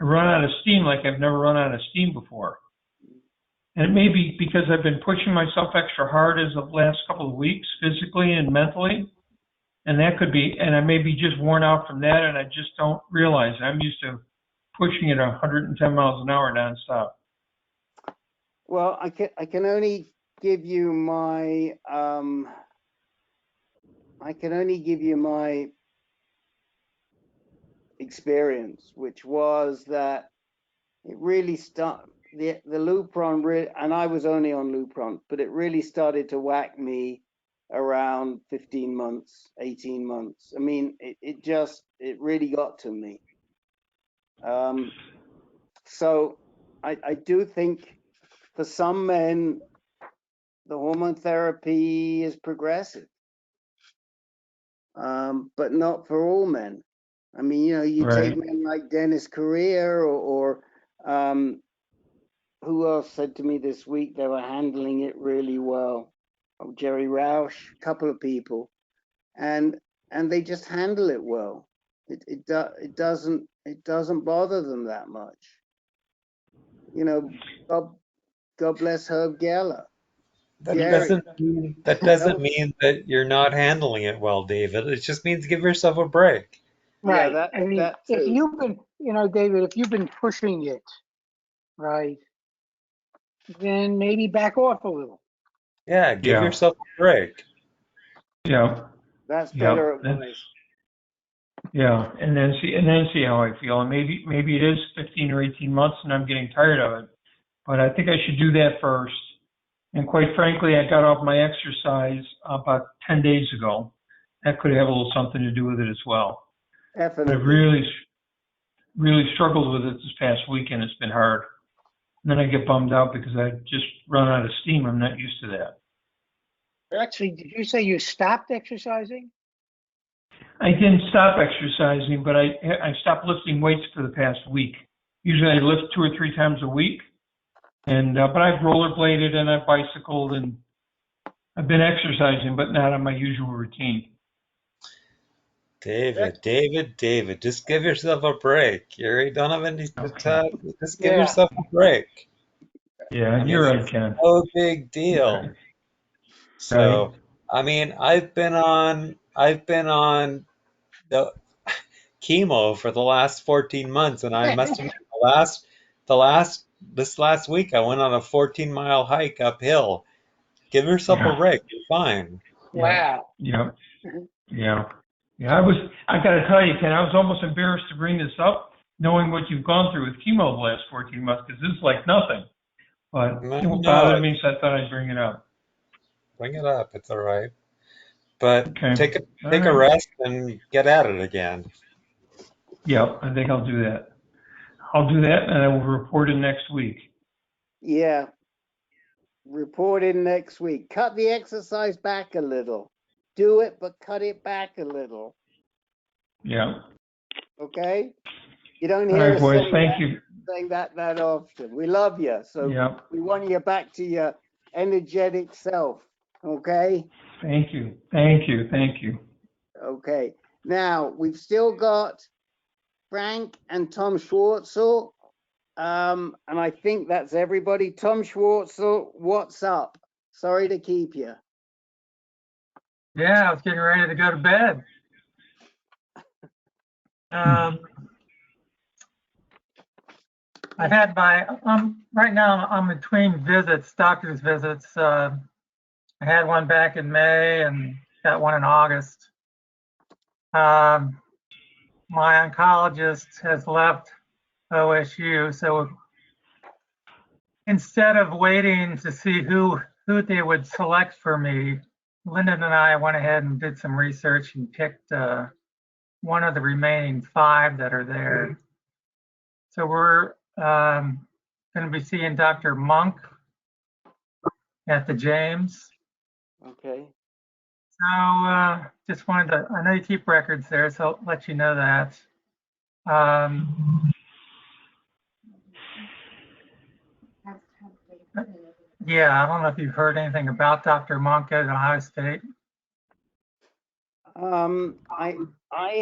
I run out of steam like I've never run out of steam before. And it may be because I've been pushing myself extra hard as of the last couple of weeks, physically and mentally. And that could be, and I may be just worn out from that, and I just don't realize it. I'm used to pushing it 110 miles an hour nonstop. Well, I can only give you my experience, which was that it really started, the Lupron really, and I was only on Lupron, but it really started to whack me around 15 months, 18 months. I mean, it really got to me. So I do think for some men, the hormone therapy is progressive, but not for all men. I mean, you know, you take men like Dennis Correa or who else said to me this week they were handling it really well? Oh, Jerry Roush, a couple of people, and they just handle it well. It doesn't bother them that much. You know, God bless Herb Geller. That doesn't mean that you're not handling it well, David. It just means give yourself a break. Right. Yeah, I mean, if you've been, you know, David, if you've been pushing it, right, then maybe back off a little. Yeah, give yourself a break. Yeah. That's better advice. Yeah, and then see how I feel. And maybe it is 15 or 18 months and I'm getting tired of it. But I think I should do that first. And quite frankly, I got off my exercise about 10 days ago. That could have a little something to do with it as well. Definitely. I've really struggled with it this past weekend. It's been hard. And then I get bummed out because I just run out of steam. I'm not used to that. Actually, did you say you stopped exercising? I didn't stop exercising, but I stopped lifting weights for the past week. Usually I lift 2 or 3 times a week. And but I've rollerbladed and I've bicycled and I've been exercising, but not on my usual routine. David, just give yourself a break. You don't have any time. Just give yourself a break. Yeah, you're right, Ken. No big deal. So, I mean, I've been on the chemo for the last 14 months, and I must have this last week I went on a 14-mile hike uphill. Give yourself a break. You're fine. Wow. Yeah. I got to tell you, Ken, I was almost embarrassed to bring this up, knowing what you've gone through with chemo the last 14 months, because this is like nothing. But it bothered me, so I thought I'd bring it up. Bring it up. It's all right. But take a right. rest and get at it again. Yep, I think I'll do that. And I will report it next week. Yeah. Report in next week. Cut the exercise back a little. Do it, but cut it back a little. Yeah. Okay? You don't All hear right, us boys. Thank you. saying that often. We love you, so Yep. we want you back to your energetic self. Okay? Thank you. Thank you. Thank you. Okay. Now we've still got Frank and Tom Schwartzel. And I think that's everybody. Tom Schwartzel, what's up? Sorry to keep you. Yeah, I was getting ready to go to bed. I've had right now I'm between visits, doctor's visits. I had one back in May and got one in August. My oncologist has left OSU, so instead of waiting to see who they would select for me, Lyndon and I went ahead and did some research and picked one of the remaining 5 that are there. So we're going to be seeing Dr. Monk at the James. Okay. So just wanted to, I know you keep records there, so I'll let you know that. Yeah, I don't know if you've heard anything about Dr. Monk at Ohio State. I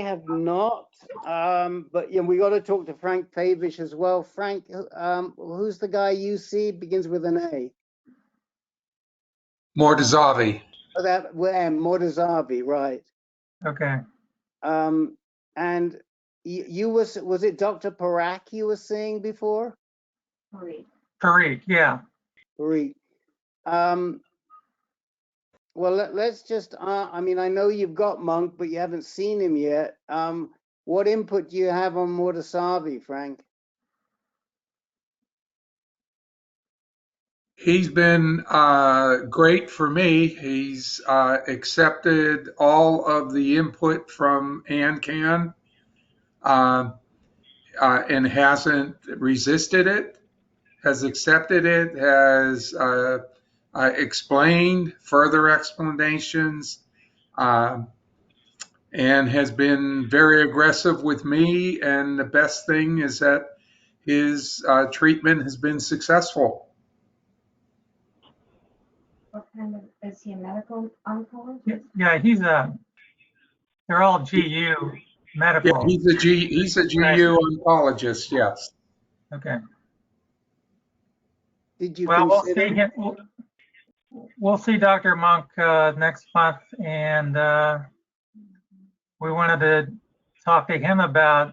have not, but yeah, we got to talk to Frank Pavish as well. Frank, who's the guy you see? Begins with an A. Mortazavi. Oh, that Mortazavi, right? Okay. And you was it Dr. Parak you were seeing before? Parikh, yeah. Parikh. Well, let's just, I mean, I know you've got Monk, but you haven't seen him yet. What input do you have on Mortazavi, Frank? He's been great for me. He's accepted all of the input from ANCAN and hasn't resisted it, has accepted it, has explained further explanations, and has been very aggressive with me. And the best thing is that his treatment has been successful. What kind of, is he a medical oncologist? Yeah, they're all GU medical. Yeah, he's a GU oncologist, yes. Okay. Did you Well, consider? we'll see Dr. Monk next month, and we wanted to talk to him about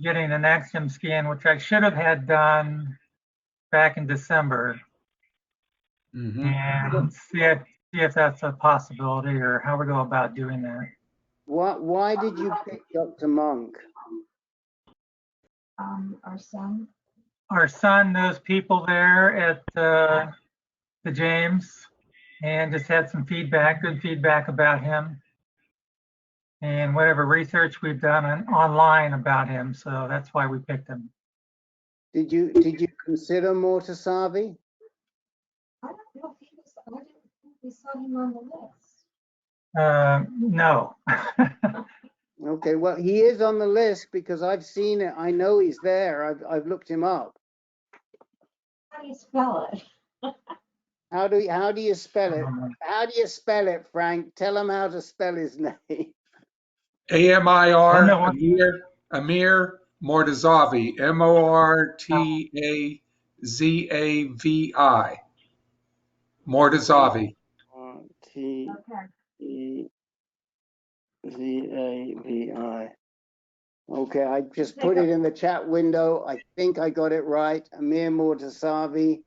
getting an Axiom scan, which I should have had done back in December, and see if that's a possibility or how we go about doing that. Why did you pick Dr. Monk? Our son. Our son knows people there at the James, and just had some feedback, good feedback about him, and whatever research we've done online about him. So that's why we picked him. Did you consider Mortazavi? I don't know if he was, I didn't think we saw him on the list. No. Okay, well, he is on the list because I've seen it. I know he's there. I've looked him up. How do you spell it? How do you spell it? How do you spell it, Frank? Tell him how to spell his name. AMIR, Amir Mortazavi, Mortazavi. Mortazavi. T-E-Z-A-V-I. Okay, I just put it in the chat window. I think I got it right. Amir Mortazavi.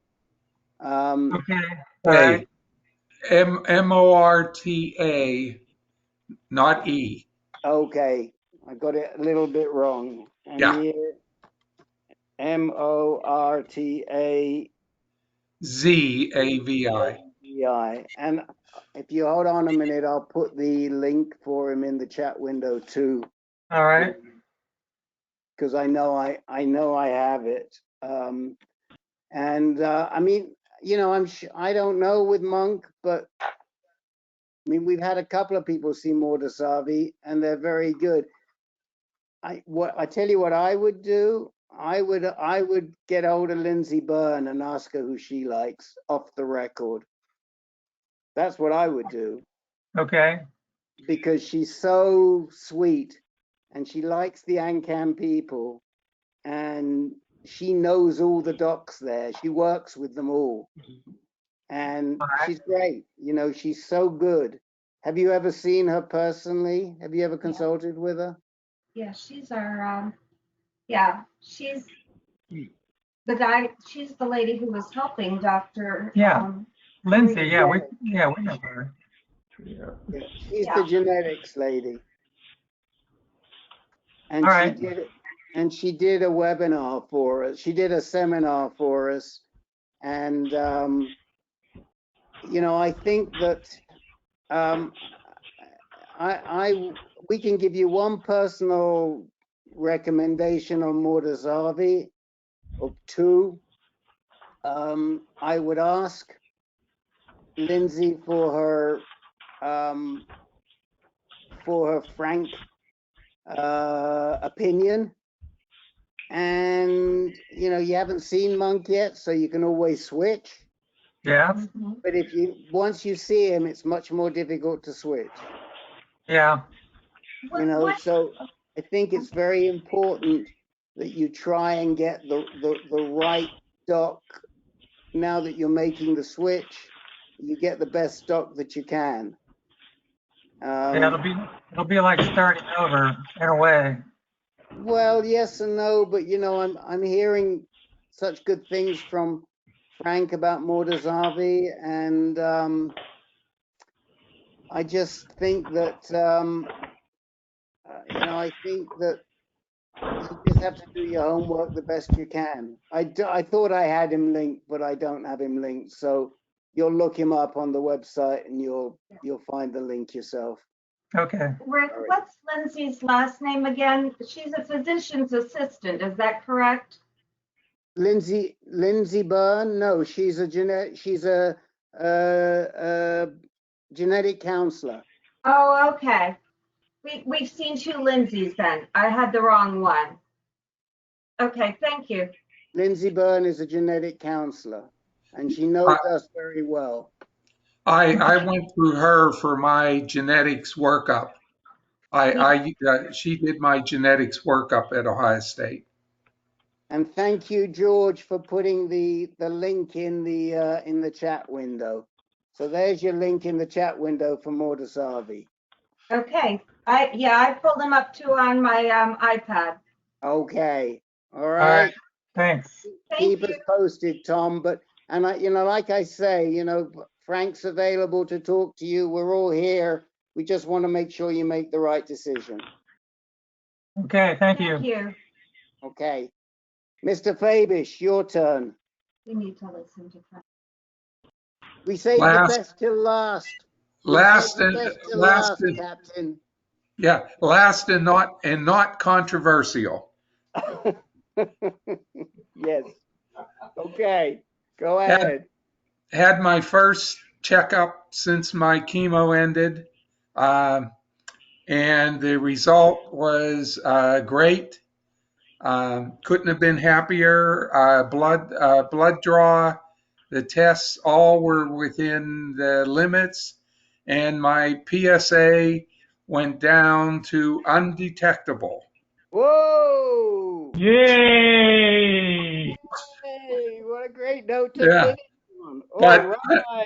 Okay. Right. M-O-R-T-A, not E. Okay, I got it a little bit wrong. Yeah. M-O-R-T-A Z-A-V-I. And if you hold on a minute, I'll put the link for him in the chat window too. All right. Because I know I have it. I mean, I don't know with Monk, but I mean, we've had a couple of people see Mordasavi and they're very good. I tell you what I would do. I would get hold of Lindsay Byrne and ask her who she likes off the record. That's what I would do. Okay. Because she's so sweet and she likes the ANCAM people and she knows all the docs there. She works with them all. And she's great. She's so good. Have you ever seen her personally? Have you ever consulted with her? Yeah, she's our, she's she's the lady who was helping Dr. Yeah. Lindsay, yeah, we know her. She's the genetics lady. And All she right. did a webinar for us. She did a seminar for us. And, I think that we can give you one personal recommendation on Mordasavi, or two. I would ask Lindsay for her frank opinion. And you haven't seen Monk yet, so you can always switch. Yeah. But once you see him, it's much more difficult to switch. Yeah. So I think it's very important that you try and get the right doc. Now that you're making the switch, you get the best doc that you can. Yeah, it'll be like starting over in a way. Well, yes and no, but I'm hearing such good things from Frank about Mordasavi, and I just think that I think that you just have to do your homework the best you can. I thought I had him linked, but I don't have him linked. So you'll look him up on the website and you'll find the link yourself. Okay. Rick, what's Lindsay's last name again? She's a physician's assistant, is that correct? Lindsay Byrne? No, she's a genetic counselor. Oh, okay. We've seen two Lindsays then. I had the wrong one. Okay, thank you. Lindsay Byrne is a genetic counselor, and she knows us very well. I went through her for my genetics workup. She did my genetics workup at Ohio State. And thank you, George, for putting the link in the chat window. So there's your link in the chat window for Mordasavi. Okay. I pulled them up too on my iPad. Okay. All right. All right. Thanks. Keep us posted, Tom. And like I say, Frank's available to talk to you. We're all here. We just want to make sure you make the right decision. Okay, thank you. Thank you. Okay. Mr. Fabish, your turn. We need to listen to Frank. We saved the best till last. Last Captain. Yeah, last and not controversial. Yes. Okay, go ahead. Had my first checkup since my chemo ended, and the result was great. Couldn't have been happier. Blood draw, the tests all were within the limits, and my PSA went down to undetectable. Whoa! Yay! Hey, what a great note to finish on.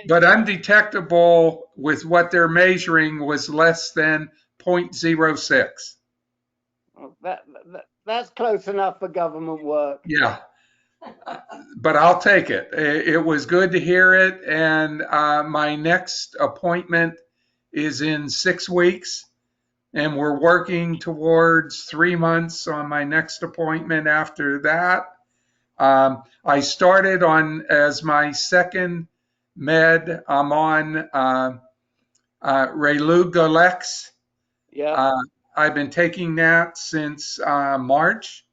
But undetectable with what they're measuring was less than 0.06. Oh, that's close enough for government work. Yeah. But I'll take it. It was good to hear it. And my next appointment is in 6 weeks. And we're working towards 3 months on my next appointment after that. I started on, as my second med, I'm on Relugalex. Yeah. I've been taking that since March,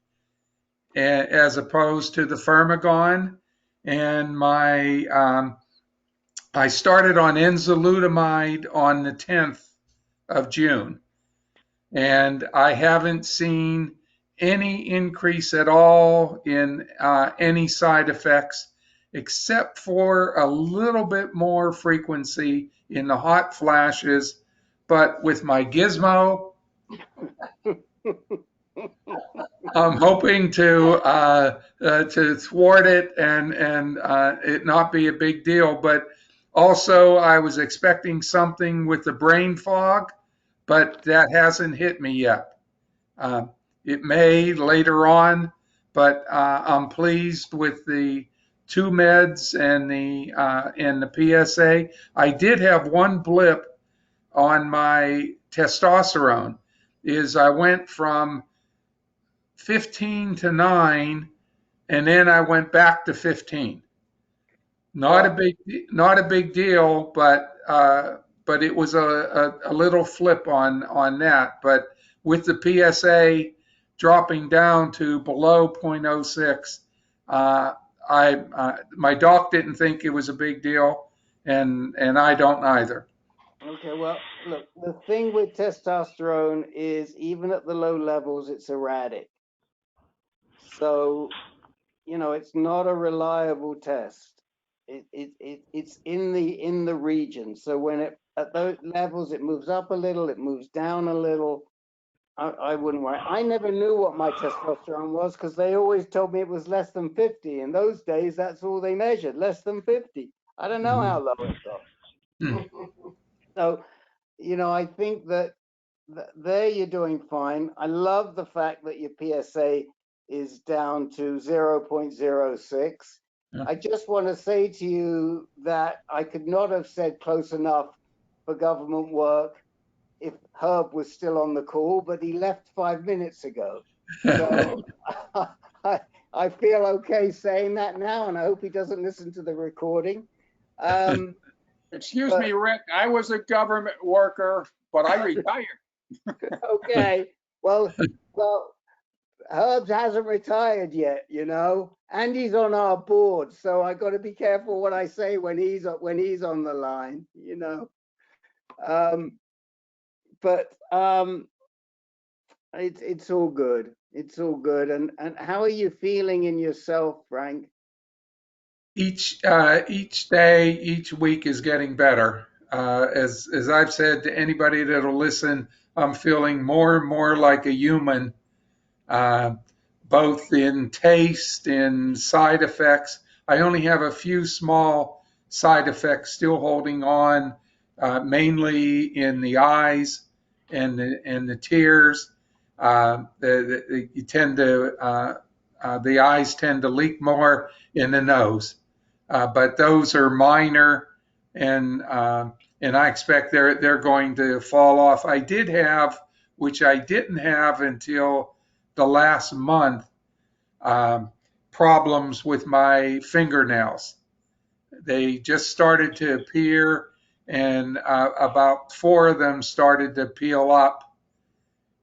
as opposed to the Firmagon. and I started on enzalutamide on the 10th of June, and I haven't seen any increase at all in any side effects, except for a little bit more frequency in the hot flashes. But with my gizmo, I'm hoping to thwart it and it not be a big deal. But also, I was expecting something with the brain fog, but that hasn't hit me yet. It may later on, but I'm pleased with the 2 meds and the PSA. I did have one blip on my testosterone. I went from 15 to 9, and then I went back to 15. Not a big deal, but it was a little flip on that. But with the PSA dropping down to below 0.06, my doc didn't think it was a big deal, and I don't either. Okay, well, look, the thing with testosterone is even at the low levels, it's erratic. So, it's not a reliable test. It's in the region. So when at those levels, it moves up a little, it moves down a little. I wouldn't worry. I never knew what my testosterone was because they always told me it was less than 50. In those days, that's all they measured, less than 50. I don't know how low it got. So, I think that there you're doing fine. I love the fact that your PSA is down to 0.06. Yeah. I just want to say to you that I could not have said close enough for government work if Herb was still on the call, but he left 5 minutes ago. So I feel okay saying that now, and I hope he doesn't listen to the recording. Excuse me, Rick, I was a government worker, but I retired. Okay, well, Herbs hasn't retired yet, and he's on our board, so I got to be careful what I say when he's on the line, But it's all good. It's all good. And how are you feeling in yourself, Frank? Each day, each week is getting better. As I've said to anybody that'll listen, I'm feeling more and more like a human, both in taste and side effects. I only have a few small side effects still holding on, mainly in the eyes and the tears. You tend to the eyes tend to leak more in the nose, but those are minor, and I expect they're going to fall off. I did have, which I didn't have until the last month, problems with my fingernails. They just started to appear, and about 4 of them started to peel up,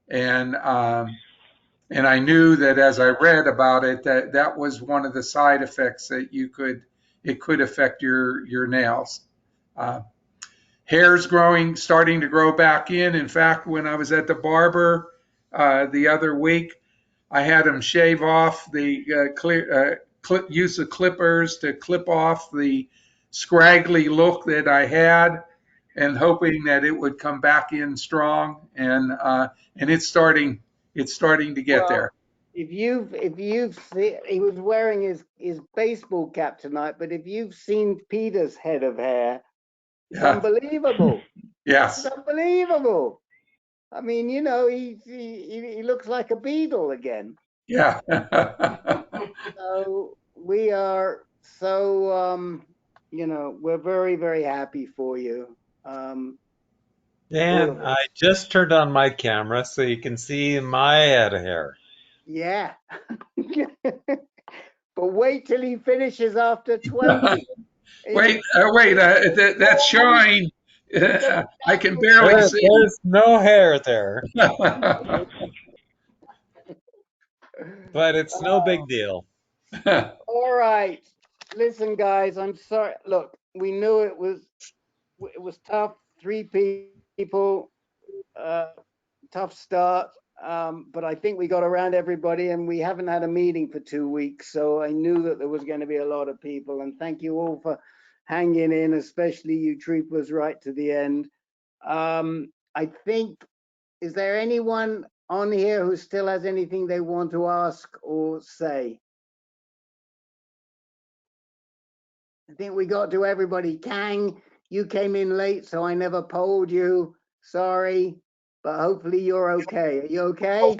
and I knew that as I read about it, that was one of the side effects that it could affect your nails. Hair's starting to grow back in. In fact, when I was at the barber the other week, I had him shave off use the clippers to clip off the scraggly look that I had, and hoping that it would come back in strong. And it's starting to get there. If you've seen, he was wearing his baseball cap tonight, but if you've seen Peter's head of hair, it's unbelievable. Yes. It's unbelievable. I mean, he looks like a beetle again. Yeah. So we are we're very, very happy for you. Dan, I just turned on my camera so you can see my head of hair. Yeah. But wait till he finishes after 20. Wait, that shine. I can barely see. There's no hair there. But it's no big deal. All right. listen, guys, I'm sorry. Look, we knew it was tough. 3 people, tough start. But I think we got around everybody, and we haven't had a meeting for 2 weeks. So I knew that there was going to be a lot of people. And thank you all for hanging in, especially you troopers right to the end. I think, is there anyone on here who still has anything they want to ask or say? I think we got to everybody. Kang, you came in late, so I never polled you. Sorry, but hopefully you're okay. Are you okay?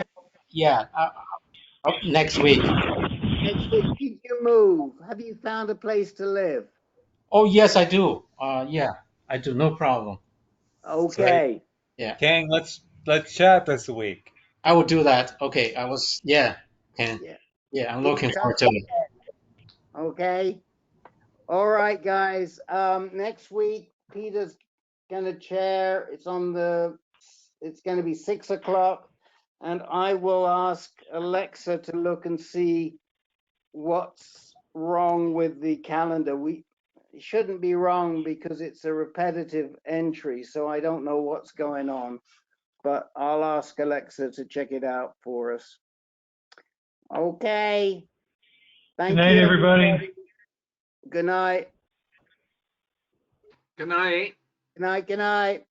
Yeah, next week. Next week, did you move? Have you found a place to live? Oh, yes, I do. Yeah, I do. No problem. Okay. Yeah, Kang, let's chat this week. I will do that. Okay, yeah. And Yeah. yeah, I'm Keep looking in forward touch. to it. Okay. All right, guys. Next week, Peter's gonna chair. It's gonna be 6 o'clock. And I will ask Alexa to look and see what's wrong with the calendar. It shouldn't be wrong because it's a repetitive entry, so I don't know what's going on. But I'll ask Alexa to check it out for us. Okay. Thank Good night, you, everybody. Good night. Good night. Good night. Good night.